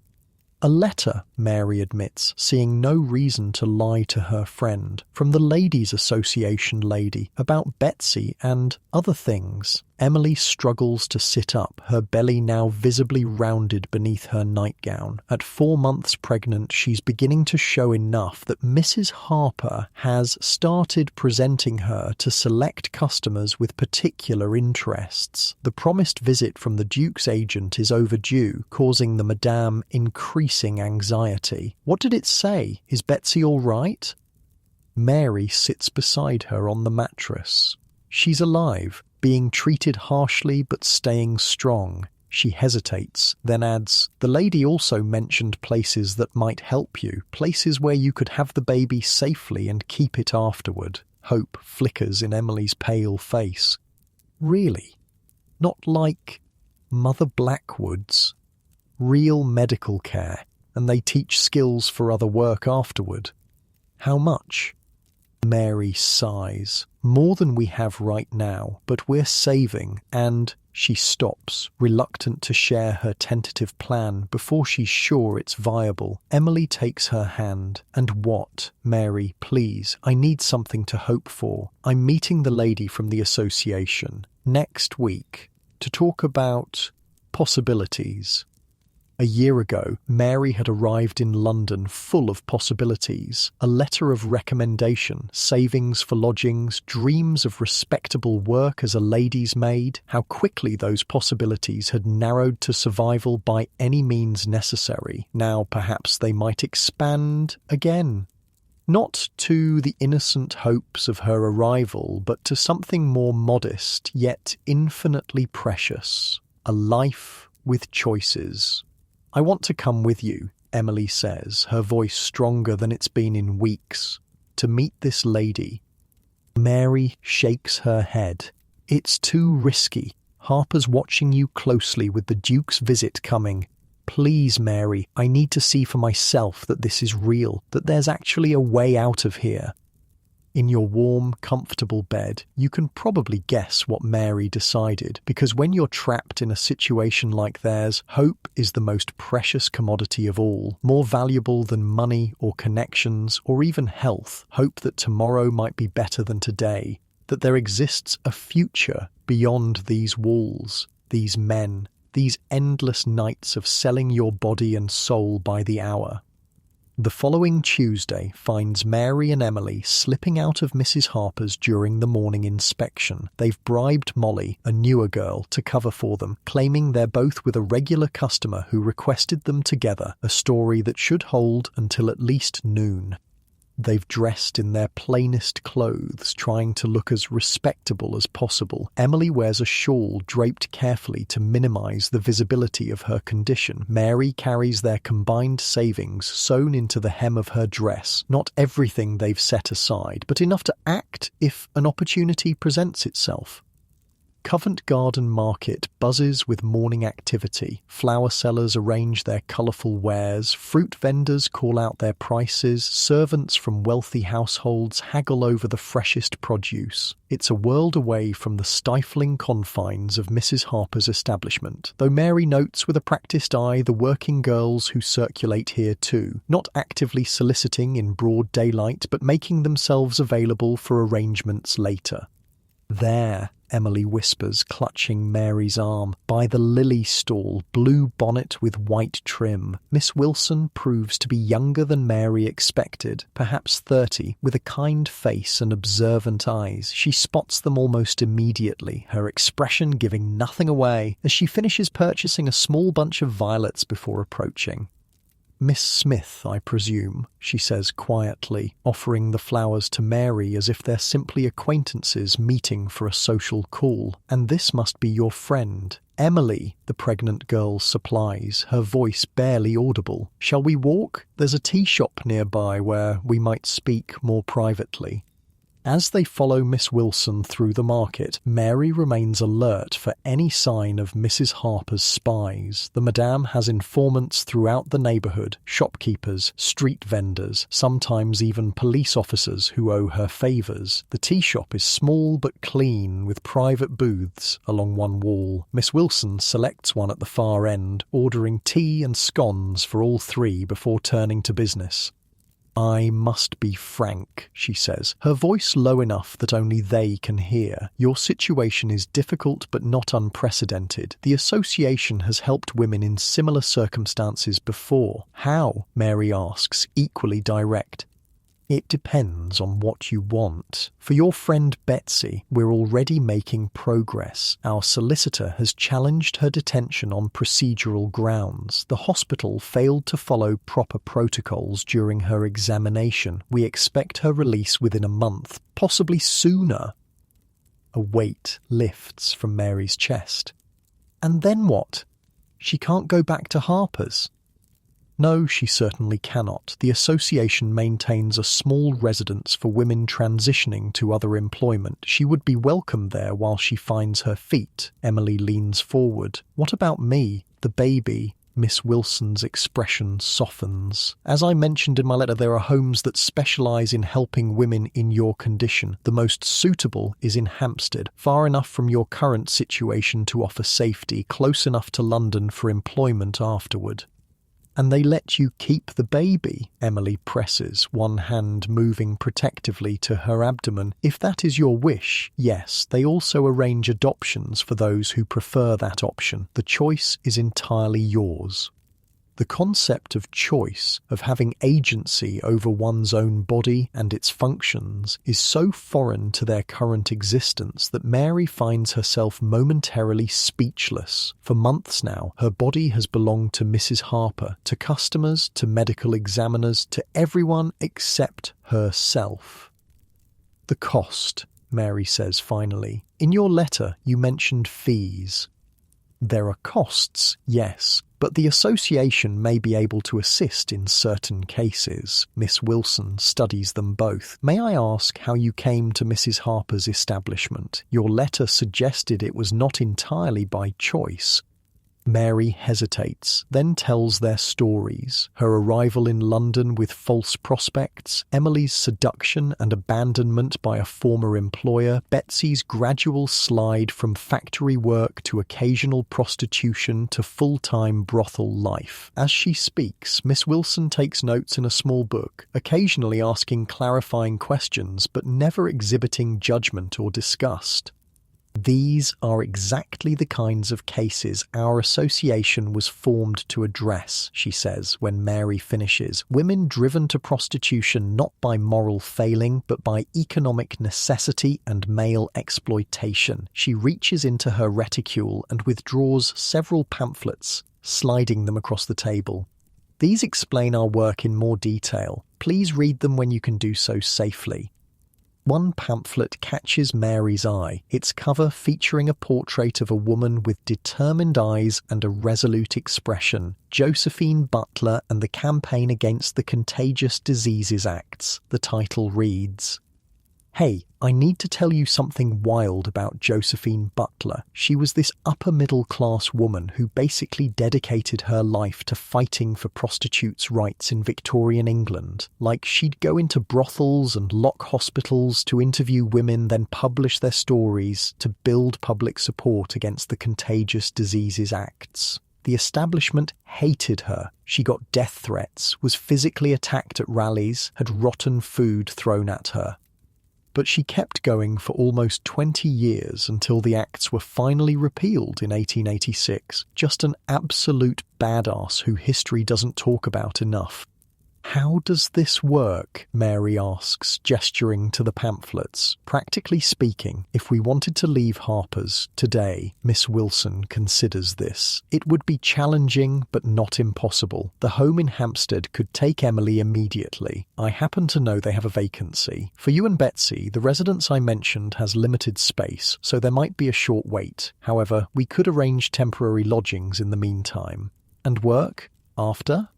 A letter, Mary admits, seeing no reason to lie to her friend, from the Ladies' Association lady, about Betsy and other things. Emily struggles to sit up, her belly now visibly rounded beneath her nightgown. At 4 months pregnant, she's beginning to show enough that Mrs. Harper has started presenting her to select customers with particular interests. The promised visit from the Duke's agent is overdue, causing the Madame increasing anxiety. What did it say? Is Betsy all right? Mary sits beside her on the mattress. She's alive, being treated harshly but staying strong. She hesitates, then adds, "The lady also mentioned places that might help you, places where you could have the baby safely and keep it afterward." Hope flickers in Emily's pale face. Really? Not like Mother Blackwood's? Real medical care, and they teach skills for other work afterward. How much? Mary sighs. More than we have right now, but we're saving, and she stops, reluctant to share her tentative plan before she's sure it's viable. Emily takes her hand. "And what? Mary, please, I need something to hope for. I'm meeting the lady from the association next week to talk about possibilities." A year ago, Mary had arrived in London full of possibilities. A letter of recommendation, savings for lodgings, dreams of respectable work as a lady's maid. How quickly those possibilities had narrowed to survival by any means necessary. Now perhaps they might expand again. Not to the innocent hopes of her arrival, but to something more modest, yet infinitely precious. A life with choices. "I want to come with you," Emily says, her voice stronger than it's been in weeks, "to meet this lady." Mary shakes her head. It's too risky. Harper's watching you closely with the Duke's visit coming. Please, Mary, I need to see for myself that this is real, that there's actually a way out of here. In your warm, comfortable bed, you can probably guess what Mary decided, because when you're trapped in a situation like theirs, hope is the most precious commodity of all, more valuable than money or connections or even health. Hope that tomorrow might be better than today, that there exists a future beyond these walls, these men, these endless nights of selling your body and soul by the hour. The following Tuesday finds Mary and Emily slipping out of Mrs. Harper's during the morning inspection. They've bribed Molly, a newer girl, to cover for them, claiming they're both with a regular customer who requested them together, a story that should hold until at least noon. They've dressed in their plainest clothes, trying to look as respectable as possible. Emily wears a shawl draped carefully to minimize the visibility of her condition. Mary carries their combined savings sewn into the hem of her dress. Not everything they've set aside, but enough to act if an opportunity presents itself. Covent Garden Market buzzes with morning activity. Flower sellers arrange their colourful wares, fruit vendors call out their prices, servants from wealthy households haggle over the freshest produce. It's a world away from the stifling confines of Mrs. Harper's establishment, though Mary notes with a practised eye the working girls who circulate here too, not actively soliciting in broad daylight, but making themselves available for arrangements later. There, Emily whispers, clutching Mary's arm, by the lily stall, blue bonnet with white trim. Miss Wilson proves to be younger than Mary expected, perhaps 30, with a kind face and observant eyes. She spots them almost immediately, her expression giving nothing away, as she finishes purchasing a small bunch of violets before approaching. "Miss Smith, I presume," she says quietly, offering the flowers to Mary as if they're simply acquaintances meeting for a social call. "And this must be your friend." "Emily," the pregnant girl supplies, her voice barely audible. "Shall we walk? There's a tea shop nearby where we might speak more privately." As they follow Miss Wilson through the market, Mary remains alert for any sign of Mrs. Harper's spies. The Madame has informants throughout the neighbourhood, shopkeepers, street vendors, sometimes even police officers who owe her favours. The tea shop is small but clean, with private booths along one wall. Miss Wilson selects one at the far end, ordering tea and scones for all three before turning to business. "I must be frank," she says, her voice low enough that only they can hear. "Your situation is difficult but not unprecedented. The association has helped women in similar circumstances before." "How?" Mary asks, equally direct. "It depends on what you want. For your friend Betsy, we're already making progress. Our solicitor has challenged her detention on procedural grounds. The hospital failed to follow proper protocols during her examination. We expect her release within a month, possibly sooner." A weight lifts from Mary's chest. "And then what? She can't go back to Harper's?" No, she certainly cannot. The association maintains a small residence for women transitioning to other employment. She would be welcome there while she finds her feet. Emily leans forward. "What about me? The baby?" Miss Wilson's expression softens. "As I mentioned in my letter, there are homes that specialise in helping women in your condition. The most suitable is in Hampstead, far enough from your current situation to offer safety, close enough to London for employment afterward." "And they let you keep the baby?" Emily presses, one hand moving protectively to her abdomen. "If that is your wish, yes. They also arrange adoptions for those who prefer that option. The choice is entirely yours." The concept of choice, of having agency over one's own body and its functions, is so foreign to their current existence that Mary finds herself momentarily speechless. For months now, her body has belonged to Mrs. Harper, to customers, to medical examiners, to everyone except herself. "The cost," Mary says finally. "In your letter, you mentioned fees." "There are costs, yes, But the association may be able to assist in certain cases. Miss Wilson studies them both. May I ask how you came to Mrs. Harper's establishment? Your letter suggested it was not entirely by choice. Mary hesitates, then tells their stories: her arrival in London with false prospects, Emily's seduction and abandonment by a former employer, Betsy's gradual slide from factory work to occasional prostitution to full-time brothel life. As she speaks, Miss Wilson takes notes in a small book, occasionally asking clarifying questions but never exhibiting judgment or disgust. These are exactly the kinds of cases our association was formed to address, she says when Mary finishes. Women driven to prostitution not by moral failing, but by economic necessity and male exploitation. She reaches into her reticule and withdraws several pamphlets, sliding them across the table. These explain our work in more detail. Please read them when you can do so safely. One pamphlet catches Mary's eye, its cover featuring a portrait of a woman with determined eyes and a resolute expression. Josephine Butler and the Campaign Against the Contagious Diseases Acts. The title reads, "Hey, I need to tell you something wild about Josephine Butler. She was this upper-middle-class woman who basically dedicated her life to fighting for prostitutes' rights in Victorian England. Like, she'd go into brothels and lock hospitals to interview women, then publish their stories to build public support against the Contagious Diseases Acts. The establishment hated her. She got death threats, was physically attacked at rallies, had rotten food thrown at her. But she kept going for almost 20 years until the acts were finally repealed in 1886. Just an absolute badass who history doesn't talk about enough." "How does this work?" Mary asks, gesturing to the pamphlets. "Practically speaking, if we wanted to leave Harper's today," Miss Wilson considers this, "it would be challenging but not impossible. The home in Hampstead could take Emily immediately. I happen to know they have a vacancy. For you and Betsy, the residence I mentioned has limited space, so there might be a short wait. However, we could arrange temporary lodgings in the meantime." "And work? After?"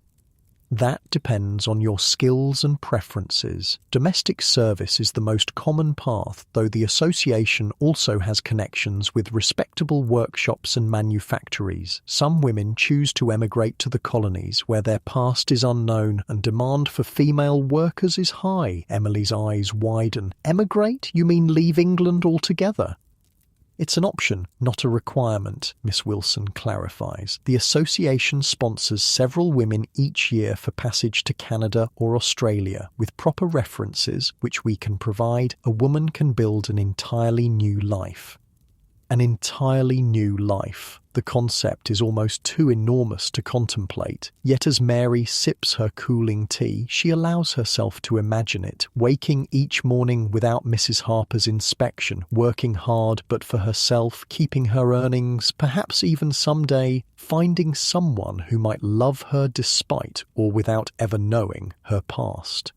"That depends on your skills and preferences. Domestic service is the most common path, though the association also has connections with respectable workshops and manufactories. Some women choose to emigrate to the colonies, where their past is unknown and demand for female workers is high." Emily's eyes widen. "Emigrate? You mean leave England altogether?" "It's an option, not a requirement," Miss Wilson clarifies. "The association sponsors several women each year for passage to Canada or Australia. With proper references, which we can provide, a woman can build an entirely new life." An entirely new life. The concept is almost too enormous to contemplate. Yet as Mary sips her cooling tea, she allows herself to imagine it, waking each morning without Mrs. Harper's inspection, working hard but for herself, keeping her earnings, perhaps even someday finding someone who might love her despite or without ever knowing her past.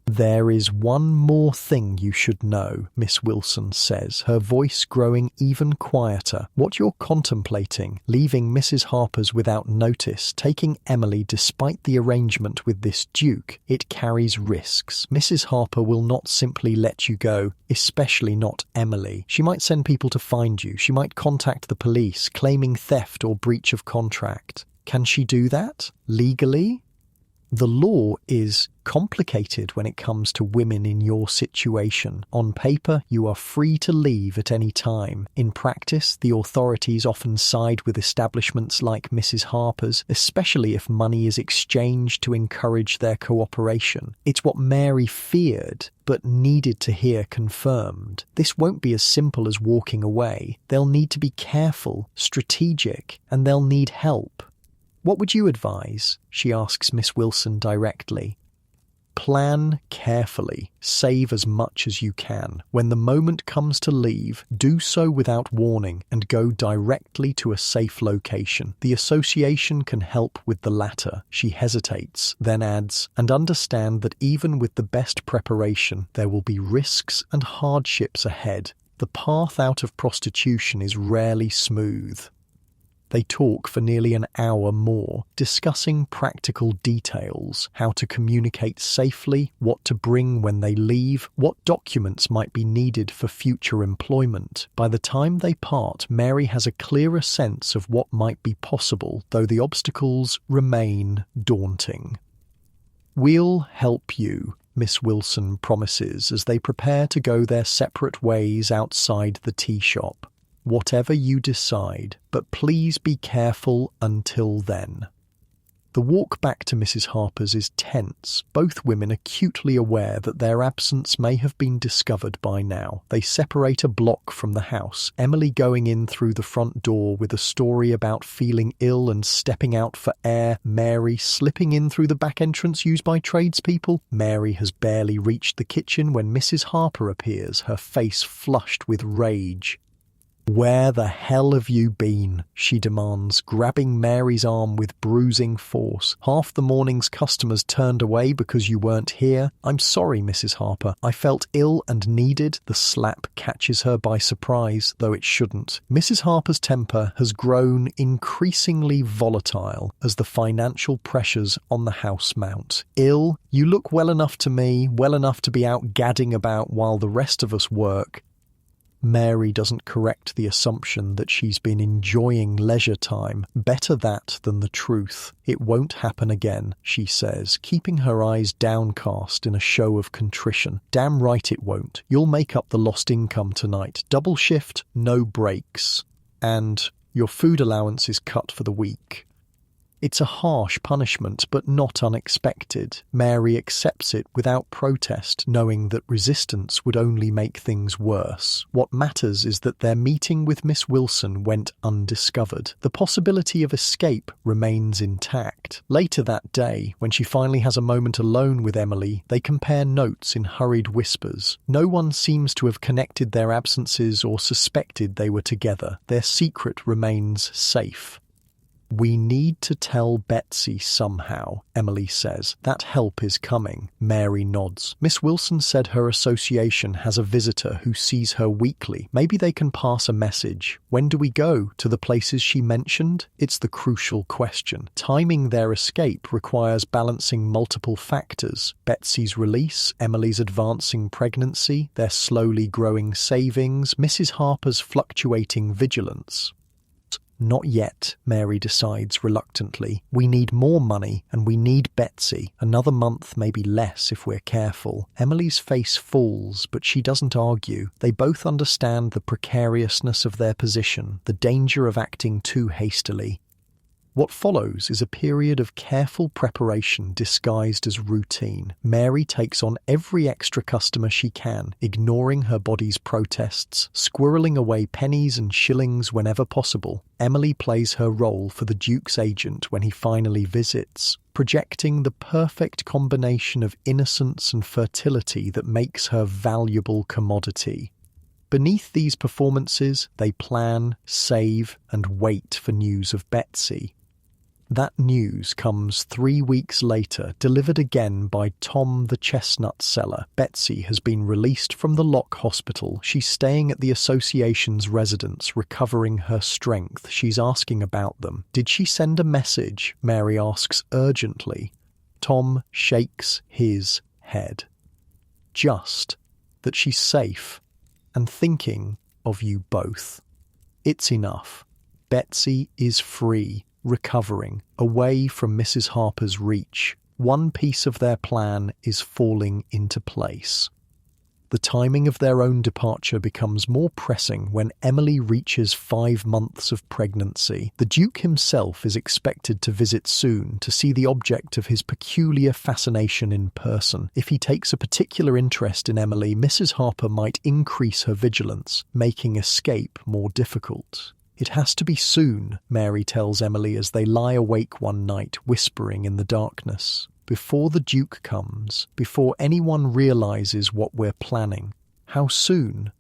"There is one more thing you should know," Miss Wilson says, her voice growing even quieter. "What you're contemplating, leaving Mrs. Harper's without notice, taking Emily despite the arrangement with this duke, it carries risks. Mrs. Harper will not simply let you go, especially not Emily. She might send people to find you. She might contact the police, claiming theft or breach of contract. Can she do that? Legally? The law is complicated when it comes to women in your situation. On paper, you are free to leave at any time. In practice, the authorities often side with establishments like Mrs. Harper's, especially if money is exchanged to encourage their cooperation. It's what Mary feared, but needed to hear confirmed. This won't be as simple as walking away. They'll need to be careful, strategic, and they'll need help. "What would you advise?" she asks Miss Wilson directly. "Plan carefully. Save as much as you can. When the moment comes to leave, do so without warning and go directly to a safe location. The association can help with the latter." She hesitates, then adds, "And understand that even with the best preparation, there will be risks and hardships ahead. The path out of prostitution is rarely smooth." They talk for nearly an hour more, discussing practical details, how to communicate safely, what to bring when they leave, what documents might be needed for future employment. By the time they part, Mary has a clearer sense of what might be possible, though the obstacles remain daunting. "We'll help you," Miss Wilson promises as they prepare to go their separate ways outside the tea shop. "Whatever you decide, but please be careful until then." The walk back to Mrs. Harper's is tense, both women acutely aware that their absence may have been discovered by now. They separate a block from the house, Emily going in through the front door with a story about feeling ill and stepping out for air, Mary slipping in through the back entrance used by tradespeople. Mary has barely reached the kitchen when Mrs. Harper appears, her face flushed with rage. "Where the hell have you been?" she demands, grabbing Mary's arm with bruising force. "Half the morning's customers turned away because you weren't here. I'm sorry, Mrs. Harper. I felt ill and needed." The slap catches her by surprise, though it shouldn't. Mrs. Harper's temper has grown increasingly volatile as the financial pressures on the house mount. "Ill? You look well enough to me, well enough to be out gadding about while the rest of us work." Mary doesn't correct the assumption that she's been enjoying leisure time. Better that than the truth. "It won't happen again," she says, keeping her eyes downcast in a show of contrition. "Damn right it won't. You'll make up the lost income tonight. Double shift, no breaks. And your food allowance is cut for the week." It's a harsh punishment, but not unexpected. Mary accepts it without protest, knowing that resistance would only make things worse. What matters is that their meeting with Miss Wilson went undiscovered. The possibility of escape remains intact. Later that day, when she finally has a moment alone with Emily, they compare notes in hurried whispers. No one seems to have connected their absences or suspected they were together. Their secret remains safe. "We need to tell Betsy somehow," Emily says. "That help is coming." Mary nods. "Miss Wilson said her association has a visitor who sees her weekly. Maybe they can pass a message. When do we go? To the places she mentioned?" It's the crucial question. Timing their escape requires balancing multiple factors. Betsy's release, Emily's advancing pregnancy, their slowly growing savings, Mrs. Harper's fluctuating vigilance. "Not yet," Mary decides reluctantly. "We need more money, and we need Betsy. Another month, maybe less if we're careful." Emily's face falls, but she doesn't argue. They both understand the precariousness of their position, the danger of acting too hastily. What follows is a period of careful preparation disguised as routine. Mary takes on every extra customer she can, ignoring her body's protests, squirreling away pennies and shillings whenever possible. Emily plays her role for the Duke's agent when he finally visits, projecting the perfect combination of innocence and fertility that makes her valuable commodity. Beneath these performances, they plan, save, and wait for news of Betsy. That news comes 3 weeks later, delivered again by Tom the chestnut seller. Betsy has been released from the Lock Hospital. She's staying at the association's residence, recovering her strength. She's asking about them. "Did she send a message?" Mary asks urgently. Tom shakes his head. "Just that she's safe and thinking of you both. It's enough. Betsy is free, recovering, away from Mrs. Harper's reach. One piece of their plan is falling into place." The timing of their own departure becomes more pressing when Emily reaches 5 months of pregnancy. The Duke himself is expected to visit soon to see the object of his peculiar fascination in person. If he takes a particular interest in Emily, Mrs. Harper might increase her vigilance, making escape more difficult. "It has to be soon," Mary tells Emily as they lie awake one night, whispering in the darkness. "Before the Duke comes, before anyone realizes what we're planning." "How soon?"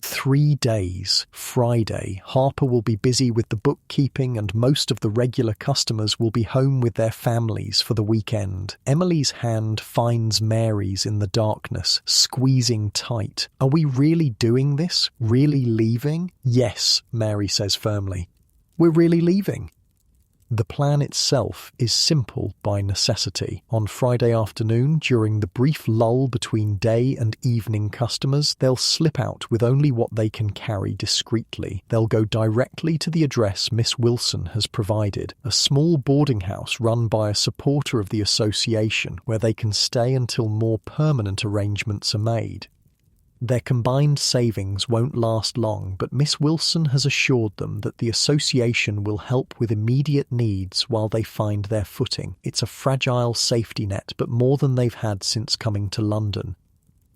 3 days. Friday. Harper will be busy with the bookkeeping and most of the regular customers will be home with their families for the weekend. Emily's hand finds Mary's in the darkness, squeezing tight. "Are we really doing this? Really leaving?" "Yes," Mary says firmly. We're really leaving." The plan itself is simple by necessity. On Friday afternoon, during the brief lull between day and evening customers, they'll slip out with only what they can carry discreetly. They'll go directly to the address Miss Wilson has provided, a small boarding house run by a supporter of the association, where they can stay until more permanent arrangements are made. Their combined savings won't last long, but Miss Wilson has assured them that the association will help with immediate needs while they find their footing. It's a fragile safety net, but more than they've had since coming to London.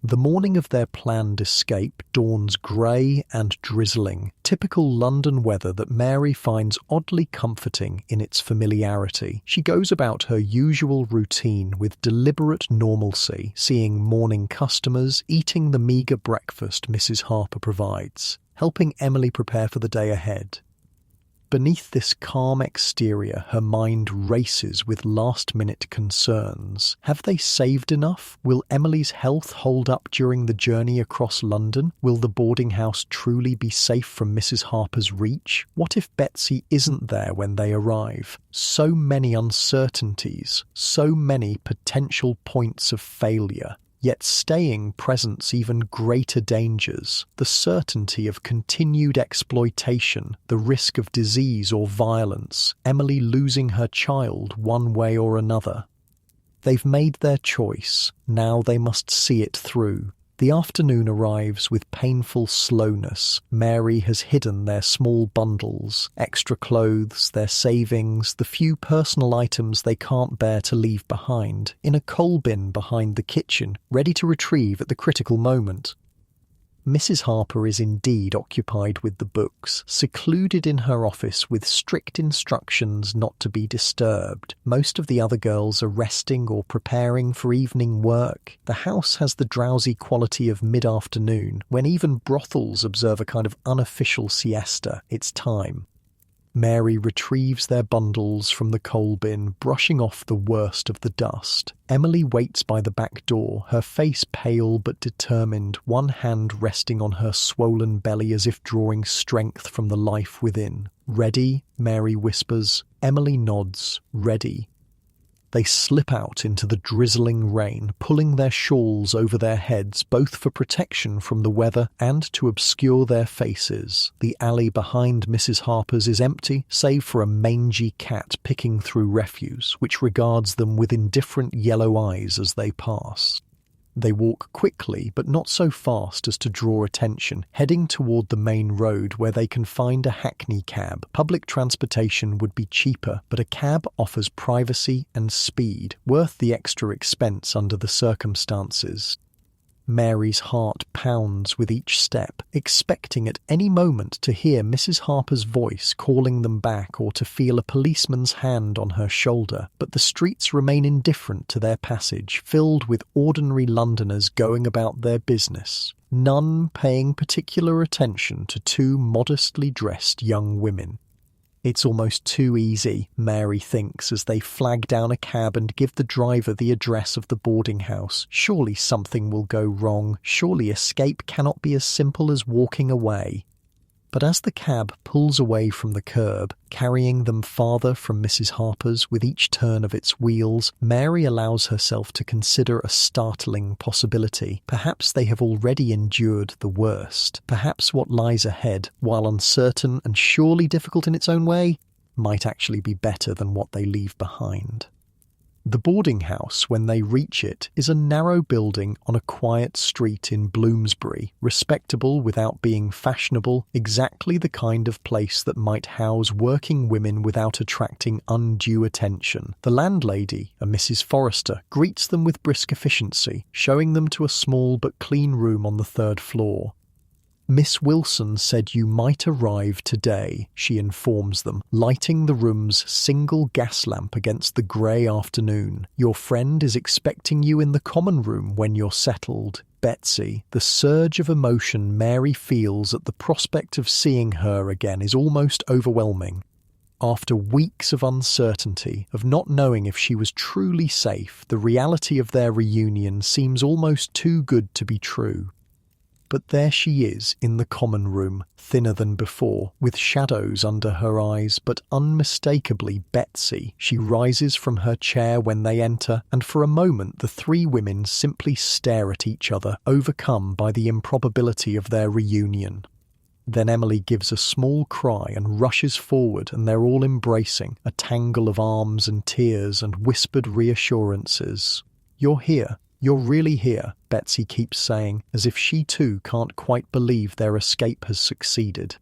The morning of their planned escape dawns grey and drizzling, typical London weather that Mary finds oddly comforting in its familiarity. She goes about her usual routine with deliberate normalcy, seeing morning customers, eating the meagre breakfast Mrs. Harper provides, helping Emily prepare for the day ahead. Beneath this calm exterior, her mind races with last-minute concerns. Have they saved enough? Will Emily's health hold up during the journey across London? Will the boarding house truly be safe from Mrs. Harper's reach? What if Betsy isn't there when they arrive? So many uncertainties, so many potential points of failure. Yet staying presents even greater dangers, the certainty of continued exploitation, the risk of disease or violence, Emily losing her child one way or another. They've made their choice, now they must see it through. The afternoon arrives with painful slowness. Mary has hidden their small bundles, extra clothes, their savings, the few personal items they can't bear to leave behind, in a coal bin behind the kitchen, ready to retrieve at the critical moment. Mrs. Harper is indeed occupied with the books, secluded in her office with strict instructions not to be disturbed. Most of the other girls are resting or preparing for evening work. The house has the drowsy quality of mid-afternoon, when even brothels observe a kind of unofficial siesta. It's time. Mary retrieves their bundles from the coal bin, brushing off the worst of the dust. Emily waits by the back door, her face pale but determined, one hand resting on her swollen belly as if drawing strength from the life within. "Ready?" Mary whispers. Emily nods. "Ready." They slip out into the drizzling rain, pulling their shawls over their heads, both for protection from the weather and to obscure their faces. The alley behind Mrs. Harper's is empty, save for a mangy cat picking through refuse, which regards them with indifferent yellow eyes as they pass. They walk quickly, but not so fast as to draw attention, heading toward the main road where they can find a hackney cab. Public transportation would be cheaper, but a cab offers privacy and speed, worth the extra expense under the circumstances. Mary's heart pounds with each step, expecting at any moment to hear Mrs. Harper's voice calling them back or to feel a policeman's hand on her shoulder, but the streets remain indifferent to their passage, filled with ordinary Londoners going about their business, none paying particular attention to two modestly dressed young women. It's almost too easy, Mary thinks, as they flag down a cab and give the driver the address of the boarding house. Surely something will go wrong. Surely escape cannot be as simple as walking away. But as the cab pulls away from the curb, carrying them farther from Mrs. Harper's with each turn of its wheels, Mary allows herself to consider a startling possibility. Perhaps they have already endured the worst. Perhaps what lies ahead, while uncertain and surely difficult in its own way, might actually be better than what they leave behind. The boarding house, when they reach it, is a narrow building on a quiet street in Bloomsbury, respectable without being fashionable, exactly the kind of place that might house working women without attracting undue attention. The landlady, a Mrs. Forrester, greets them with brisk efficiency, showing them to a small but clean room on the third floor. "Miss Wilson said you might arrive today," she informs them, lighting the room's single gas lamp against the grey afternoon. "Your friend is expecting you in the common room when you're settled. Betsy." The surge of emotion Mary feels at the prospect of seeing her again is almost overwhelming. After weeks of uncertainty, of not knowing if she was truly safe, the reality of their reunion seems almost too good to be true. But there she is in the common room, thinner than before, with shadows under her eyes, but unmistakably Betsy. She rises from her chair when they enter, and for a moment the three women simply stare at each other, overcome by the improbability of their reunion. Then Emily gives a small cry and rushes forward, and they're all embracing, a tangle of arms and tears and whispered reassurances. "You're here. You're really here," Betsy keeps saying, as if she too can't quite believe their escape has succeeded.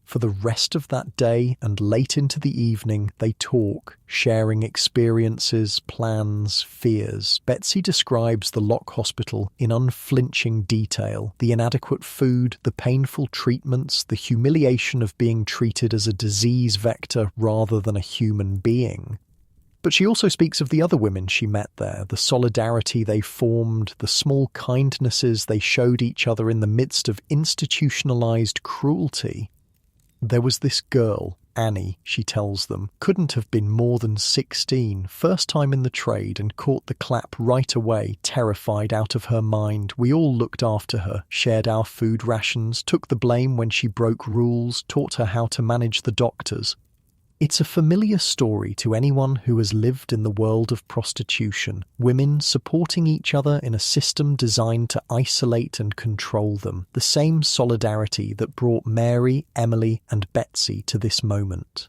For the rest of that day and late into the evening, they talk, sharing experiences, plans, fears. Betsy describes the Lock Hospital in unflinching detail, the inadequate food, the painful treatments, the humiliation of being treated as a disease vector rather than a human being. But she also speaks of the other women she met there, the solidarity they formed, the small kindnesses they showed each other in the midst of institutionalized cruelty. There was this girl, Annie, she tells them, couldn't have been more than 16, first time in the trade and caught the clap right away, terrified out of her mind. We all looked after her, shared our food rations, took the blame when she broke rules, taught her how to manage the doctors. It's a familiar story to anyone who has lived in the world of prostitution, women supporting each other in a system designed to isolate and control them, the same solidarity that brought Mary, Emily and Betsy to this moment.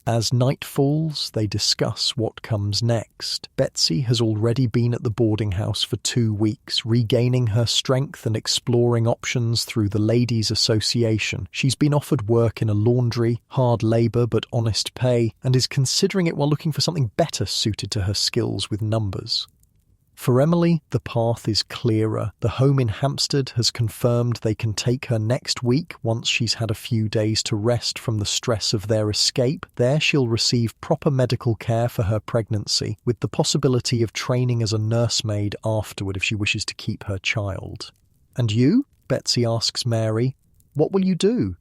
As night falls, they discuss what comes next. Betsy has already been at the boarding house for 2 weeks, regaining her strength and exploring options through the Ladies' Association. She's been offered work in a laundry, hard labour but honest pay, and is considering it while looking for something better suited to her skills with numbers. For Emily, the path is clearer. The home in Hampstead has confirmed they can take her next week once she's had a few days to rest from the stress of their escape. There she'll receive proper medical care for her pregnancy, with the possibility of training as a nursemaid afterward if she wishes to keep her child. "And you?" Betsy asks Mary. "What will you do?"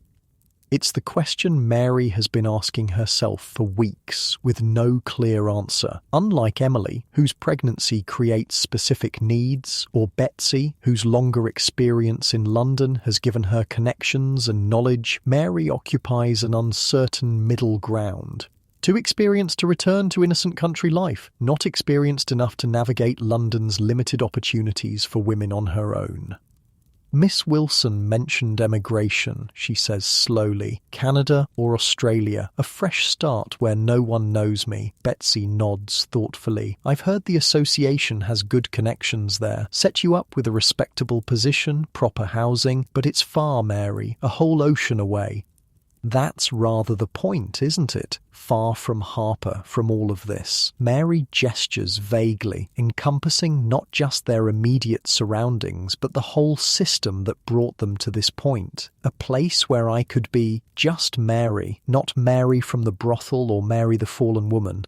It's the question Mary has been asking herself for weeks, with no clear answer. Unlike Emily, whose pregnancy creates specific needs, or Betsy, whose longer experience in London has given her connections and knowledge, Mary occupies an uncertain middle ground. Too experienced to return to innocent country life, not experienced enough to navigate London's limited opportunities for women on her own. "Miss Wilson mentioned emigration," she says slowly. "Canada or Australia, a fresh start where no one knows me." Betsy nods thoughtfully. "I've heard the association has good connections there. Set you up with a respectable position, proper housing, but it's far, Mary, a whole ocean away." That's rather the point, isn't it? Far from Harper, from all of this. Mary gestures vaguely, encompassing not just their immediate surroundings, but the whole system that brought them to this point. A place where I could be just Mary, not Mary from the brothel or Mary the fallen woman.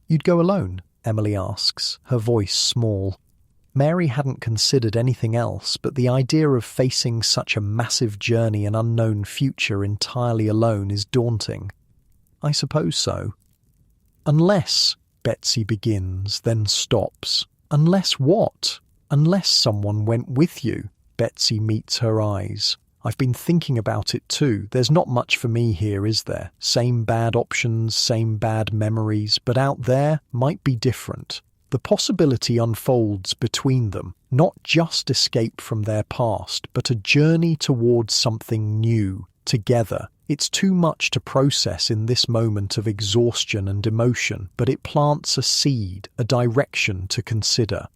"You'd go alone?" Emily asks, her voice small. Mary hadn't considered anything else, but the idea of facing such a massive journey and unknown future entirely alone is daunting. "I suppose so." "Unless," Betsy begins, then stops. "Unless what?" "Unless someone went with you." Betsy meets her eyes. "I've been thinking about it too. There's not much for me here, is there? Same bad options, same bad memories, but out there might be different. The possibility unfolds between them, not just escape from their past, but a journey towards something new, together. It's too much to process in this moment of exhaustion and emotion, but it plants a seed, a direction to consider.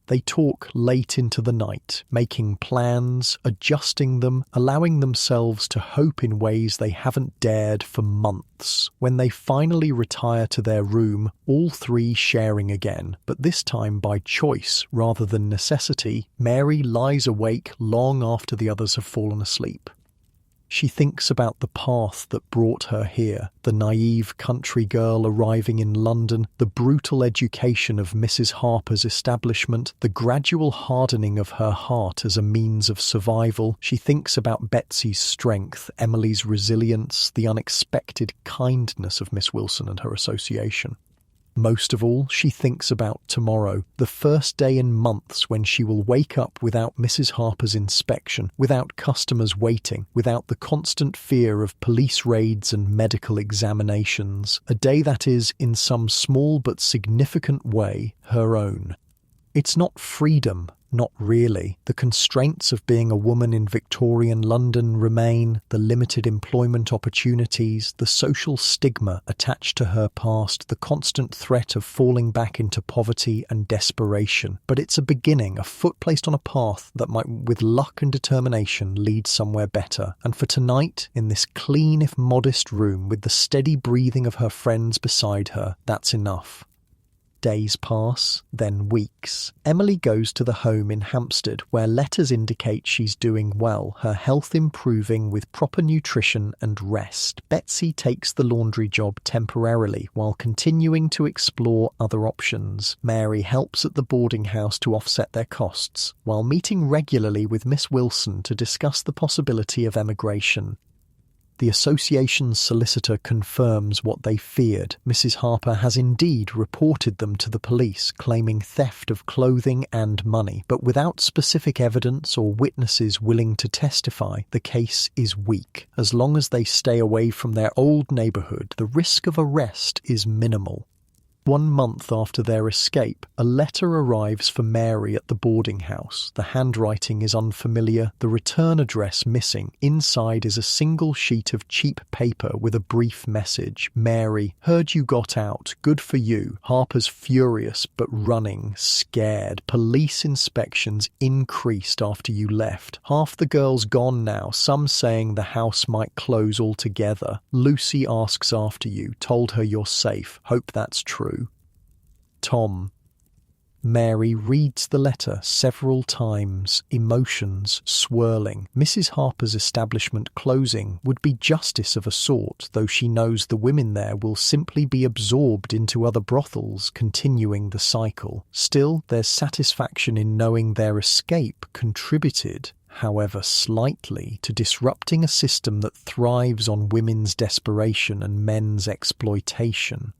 They talk late into the night, making plans, adjusting them, allowing themselves to hope in ways they haven't dared for months. When they finally retire to their room, all three sharing again, but this time by choice rather than necessity, Mary lies awake long after the others have fallen asleep. She thinks about the path that brought her here, the naive country girl arriving in London, the brutal education of Mrs. Harper's establishment, the gradual hardening of her heart as a means of survival. She thinks about Betsy's strength, Emily's resilience, the unexpected kindness of Miss Wilson and her association. Most of all, she thinks about tomorrow, the first day in months when she will wake up without Mrs. Harper's inspection, without customers waiting, without the constant fear of police raids and medical examinations. A day that is, in some small but significant way, her own. It's not freedom. Not really. The constraints of being a woman in Victorian London remain, the limited employment opportunities, the social stigma attached to her past, the constant threat of falling back into poverty and desperation. But it's a beginning, a foot placed on a path that might, with luck and determination, lead somewhere better. And for tonight, in this clean if modest room with the steady breathing of her friends beside her, that's enough. Days pass, then weeks. Emily goes to the home in Hampstead, where letters indicate she's doing well, her health improving with proper nutrition and rest. Betsy takes the laundry job temporarily, while continuing to explore other options. Mary helps at the boarding house to offset their costs, while meeting regularly with Miss Wilson to discuss the possibility of emigration. The association's solicitor confirms what they feared. Mrs. Harper has indeed reported them to the police, claiming theft of clothing and money, but without specific evidence or witnesses willing to testify, the case is weak. As long as they stay away from their old neighbourhood, the risk of arrest is minimal. 1 month after their escape, a letter arrives for Mary at the boarding house. The handwriting is unfamiliar, the return address missing. Inside is a single sheet of cheap paper with a brief message. Mary, heard you got out. Good for you. Harper's furious but running, scared. Police inspections increased after you left. Half the girls gone now, some saying the house might close altogether. Lucy asks after you, told her you're safe. Hope that's true. Tom. Mary reads the letter several times, emotions swirling. Mrs. Harper's establishment closing would be justice of a sort, though she knows the women there will simply be absorbed into other brothels, continuing the cycle. Still, there's satisfaction in knowing their escape contributed, however slightly, to disrupting a system that thrives on women's desperation and men's exploitation.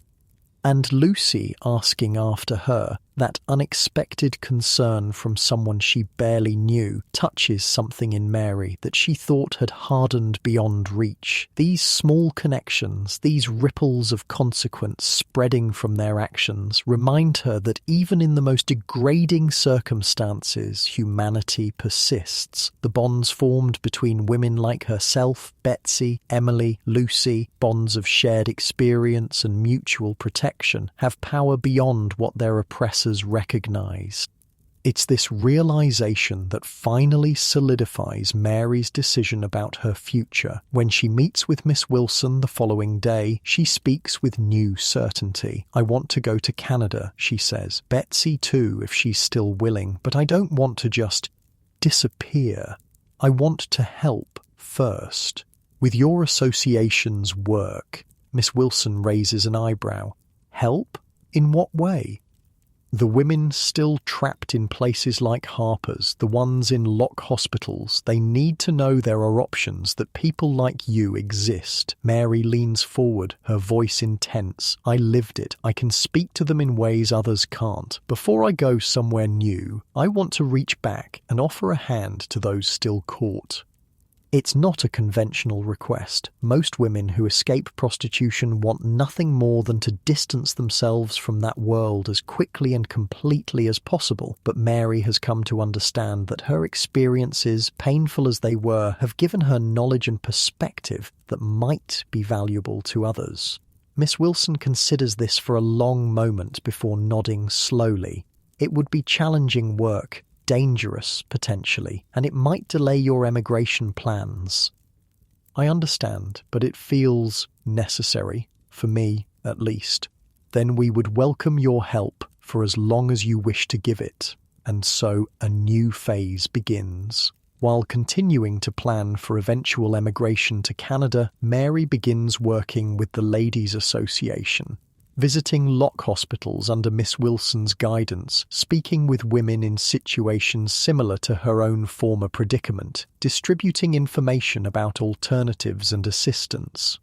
And Lucy asking after her, that unexpected concern from someone she barely knew, touches something in Mary that she thought had hardened beyond reach. These small connections, these ripples of consequence spreading from their actions, remind her that even in the most degrading circumstances, humanity persists. The bonds formed between women like herself, Betsy, Emily, Lucy, bonds of shared experience and mutual protection, have power beyond what their oppressors recognize. It's this realization that finally solidifies Mary's decision about her future. When she meets with Miss Wilson the following day, she speaks with new certainty. I want to go to Canada, she says. Betsy too, if she's still willing, but I don't want to just disappear. I want to help first. With your association's work, Miss Wilson raises an eyebrow. Help? In what way? The women still trapped in places like Harper's, the ones in lock hospitals, they need to know there are options, that people like you exist. Mary leans forward, her voice intense. I lived it. I can speak to them in ways others can't. Before I go somewhere new, I want to reach back and offer a hand to those still caught. It's not a conventional request. Most women who escape prostitution want nothing more than to distance themselves from that world as quickly and completely as possible. But Mary has come to understand that her experiences, painful as they were, have given her knowledge and perspective that might be valuable to others. Miss Wilson considers this for a long moment before nodding slowly. It would be challenging work, dangerous, potentially, and it might delay your emigration plans. I understand, but it feels necessary, for me at least. Then we would welcome your help for as long as you wish to give it, and so a new phase begins. While continuing to plan for eventual emigration to Canada, Mary begins working with the Ladies' Association, visiting lock hospitals under Miss Wilson's guidance, speaking with women in situations similar to her own former predicament, distributing information about alternatives and assistance.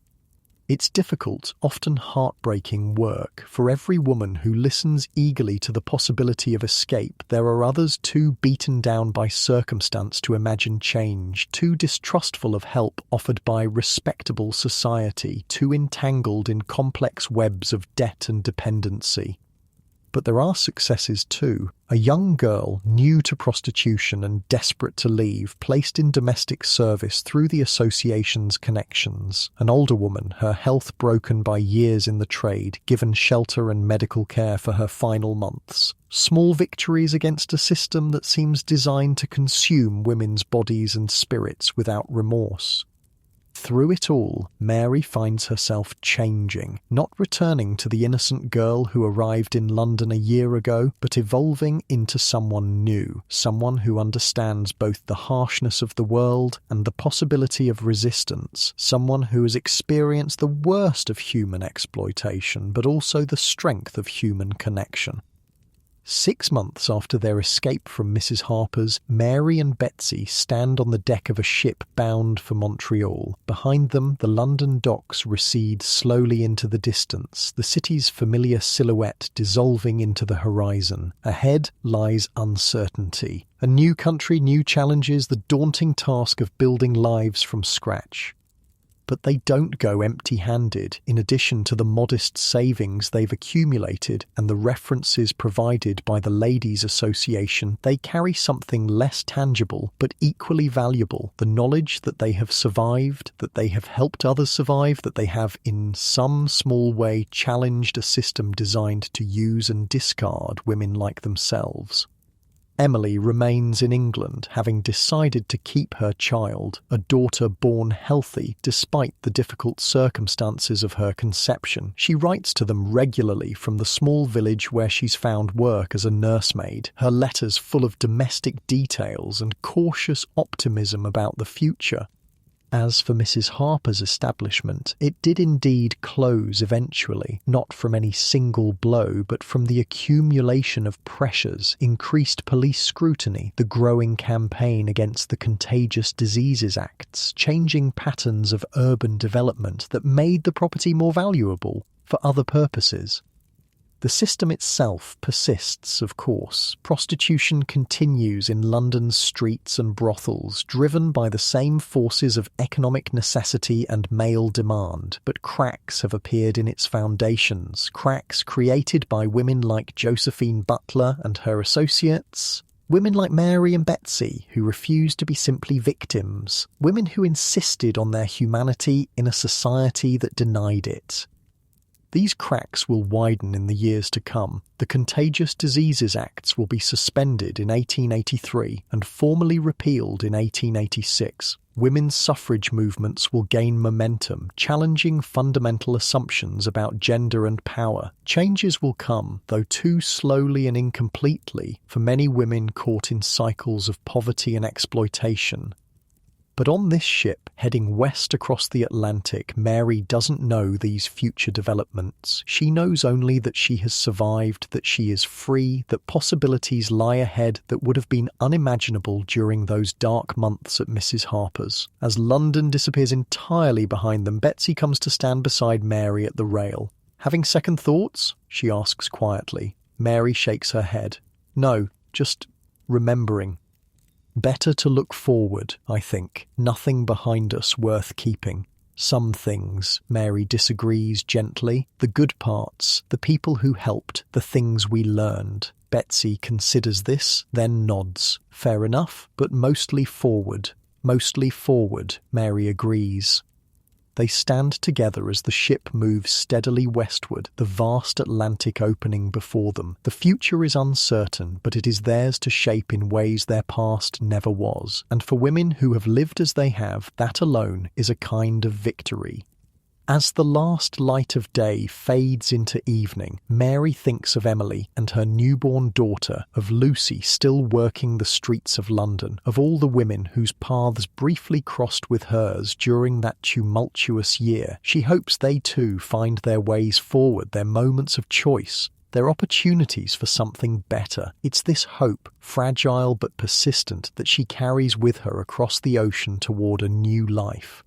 It's difficult, often heartbreaking work. For every woman who listens eagerly to the possibility of escape, there are others too beaten down by circumstance to imagine change, too distrustful of help offered by respectable society, too entangled in complex webs of debt and dependency. But there are successes too. A young girl, new to prostitution and desperate to leave, placed in domestic service through the association's connections. An older woman, her health broken by years in the trade, given shelter and medical care for her final months. Small victories against a system that seems designed to consume women's bodies and spirits without remorse. Through it all, Mary finds herself changing, not returning to the innocent girl who arrived in London a year ago, but evolving into someone new, someone who understands both the harshness of the world and the possibility of resistance, someone who has experienced the worst of human exploitation, but also the strength of human connection. 6 months after their escape from Mrs. Harper's, Mary and Betsy stand on the deck of a ship bound for Montreal. Behind them, the London docks recede slowly into the distance, the city's familiar silhouette dissolving into the horizon. Ahead lies uncertainty. A new country, new challenges, the daunting task of building lives from scratch. But they don't go empty-handed. In addition to the modest savings they've accumulated and the references provided by the Ladies' Association, they carry something less tangible but equally valuable: the knowledge that they have survived, that they have helped others survive, that they have in some small way challenged a system designed to use and discard women like themselves. Emily remains in England, having decided to keep her child, a daughter born healthy despite the difficult circumstances of her conception. She writes to them regularly from the small village where she's found work as a nursemaid, her letters full of domestic details and cautious optimism about the future. As for Mrs. Harper's establishment, it did indeed close eventually, not from any single blow, but from the accumulation of pressures, increased police scrutiny, the growing campaign against the Contagious Diseases Acts, changing patterns of urban development that made the property more valuable for other purposes. The system itself persists, of course. Prostitution continues in London's streets and brothels, driven by the same forces of economic necessity and male demand. But cracks have appeared in its foundations, cracks created by women like Josephine Butler and her associates, women like Mary and Betsy, who refused to be simply victims, women who insisted on their humanity in a society that denied it. These cracks will widen in the years to come. The Contagious Diseases Acts will be suspended in 1883 and formally repealed in 1886. Women's suffrage movements will gain momentum, challenging fundamental assumptions about gender and power. Changes will come, though too slowly and incompletely, for many women caught in cycles of poverty and exploitation. But on this ship, heading west across the Atlantic, Mary doesn't know these future developments. She knows only that she has survived, that she is free, that possibilities lie ahead that would have been unimaginable during those dark months at Mrs. Harper's. As London disappears entirely behind them, Betsy comes to stand beside Mary at the rail. "Having second thoughts?" she asks quietly. Mary shakes her head. "No, just remembering. Better to look forward, I think. Nothing behind us worth keeping. Some things," Mary disagrees gently. "The good parts, the people who helped, the things we learned." Betsy considers this, then nods. "Fair enough, but mostly forward." "Mostly forward," Mary agrees. They stand together as the ship moves steadily westward, the vast Atlantic opening before them. The future is uncertain, but it is theirs to shape in ways their past never was. And for women who have lived as they have, that alone is a kind of victory. As the last light of day fades into evening, Mary thinks of Emily and her newborn daughter, of Lucy still working the streets of London, of all the women whose paths briefly crossed with hers during that tumultuous year. She hopes they too find their ways forward, their moments of choice, their opportunities for something better. It's this hope, fragile but persistent, that she carries with her across the ocean toward a new life.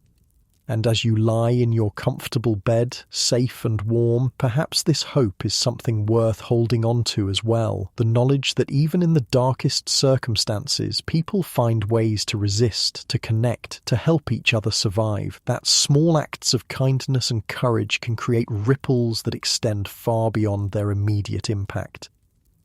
And as you lie in your comfortable bed, safe and warm, perhaps this hope is something worth holding on to as well. The knowledge that even in the darkest circumstances, people find ways to resist, to connect, to help each other survive. That small acts of kindness and courage can create ripples that extend far beyond their immediate impact.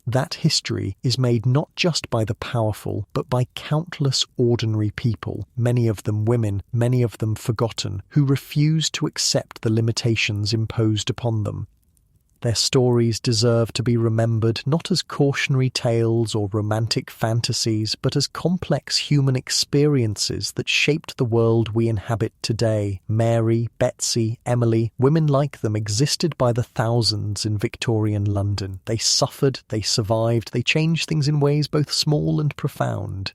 That history is made not just by the powerful, but by countless ordinary people, many of them women, many of them forgotten, who refuse to accept the limitations imposed upon them. Their stories deserve to be remembered not as cautionary tales or romantic fantasies, but as complex human experiences that shaped the world we inhabit today. Mary, Betsy, Emily, women like them existed by the thousands in Victorian London. They suffered, they survived, they changed things in ways both small and profound.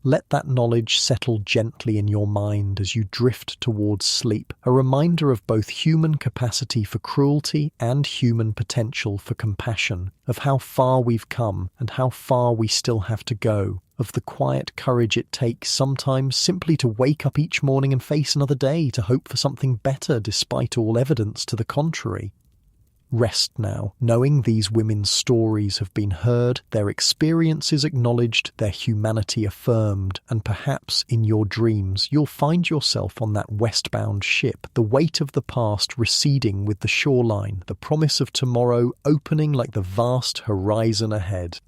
Let that knowledge settle gently in your mind as you drift towards sleep, a reminder of both human capacity for cruelty and human potential for compassion, of how far we've come and how far we still have to go, of the quiet courage it takes sometimes simply to wake up each morning and face another day, to hope for something better despite all evidence to the contrary. Rest now, knowing these women's stories have been heard, their experiences acknowledged, their humanity affirmed, and perhaps in your dreams you'll find yourself on that westbound ship, the weight of the past receding with the shoreline, the promise of tomorrow opening like the vast horizon ahead.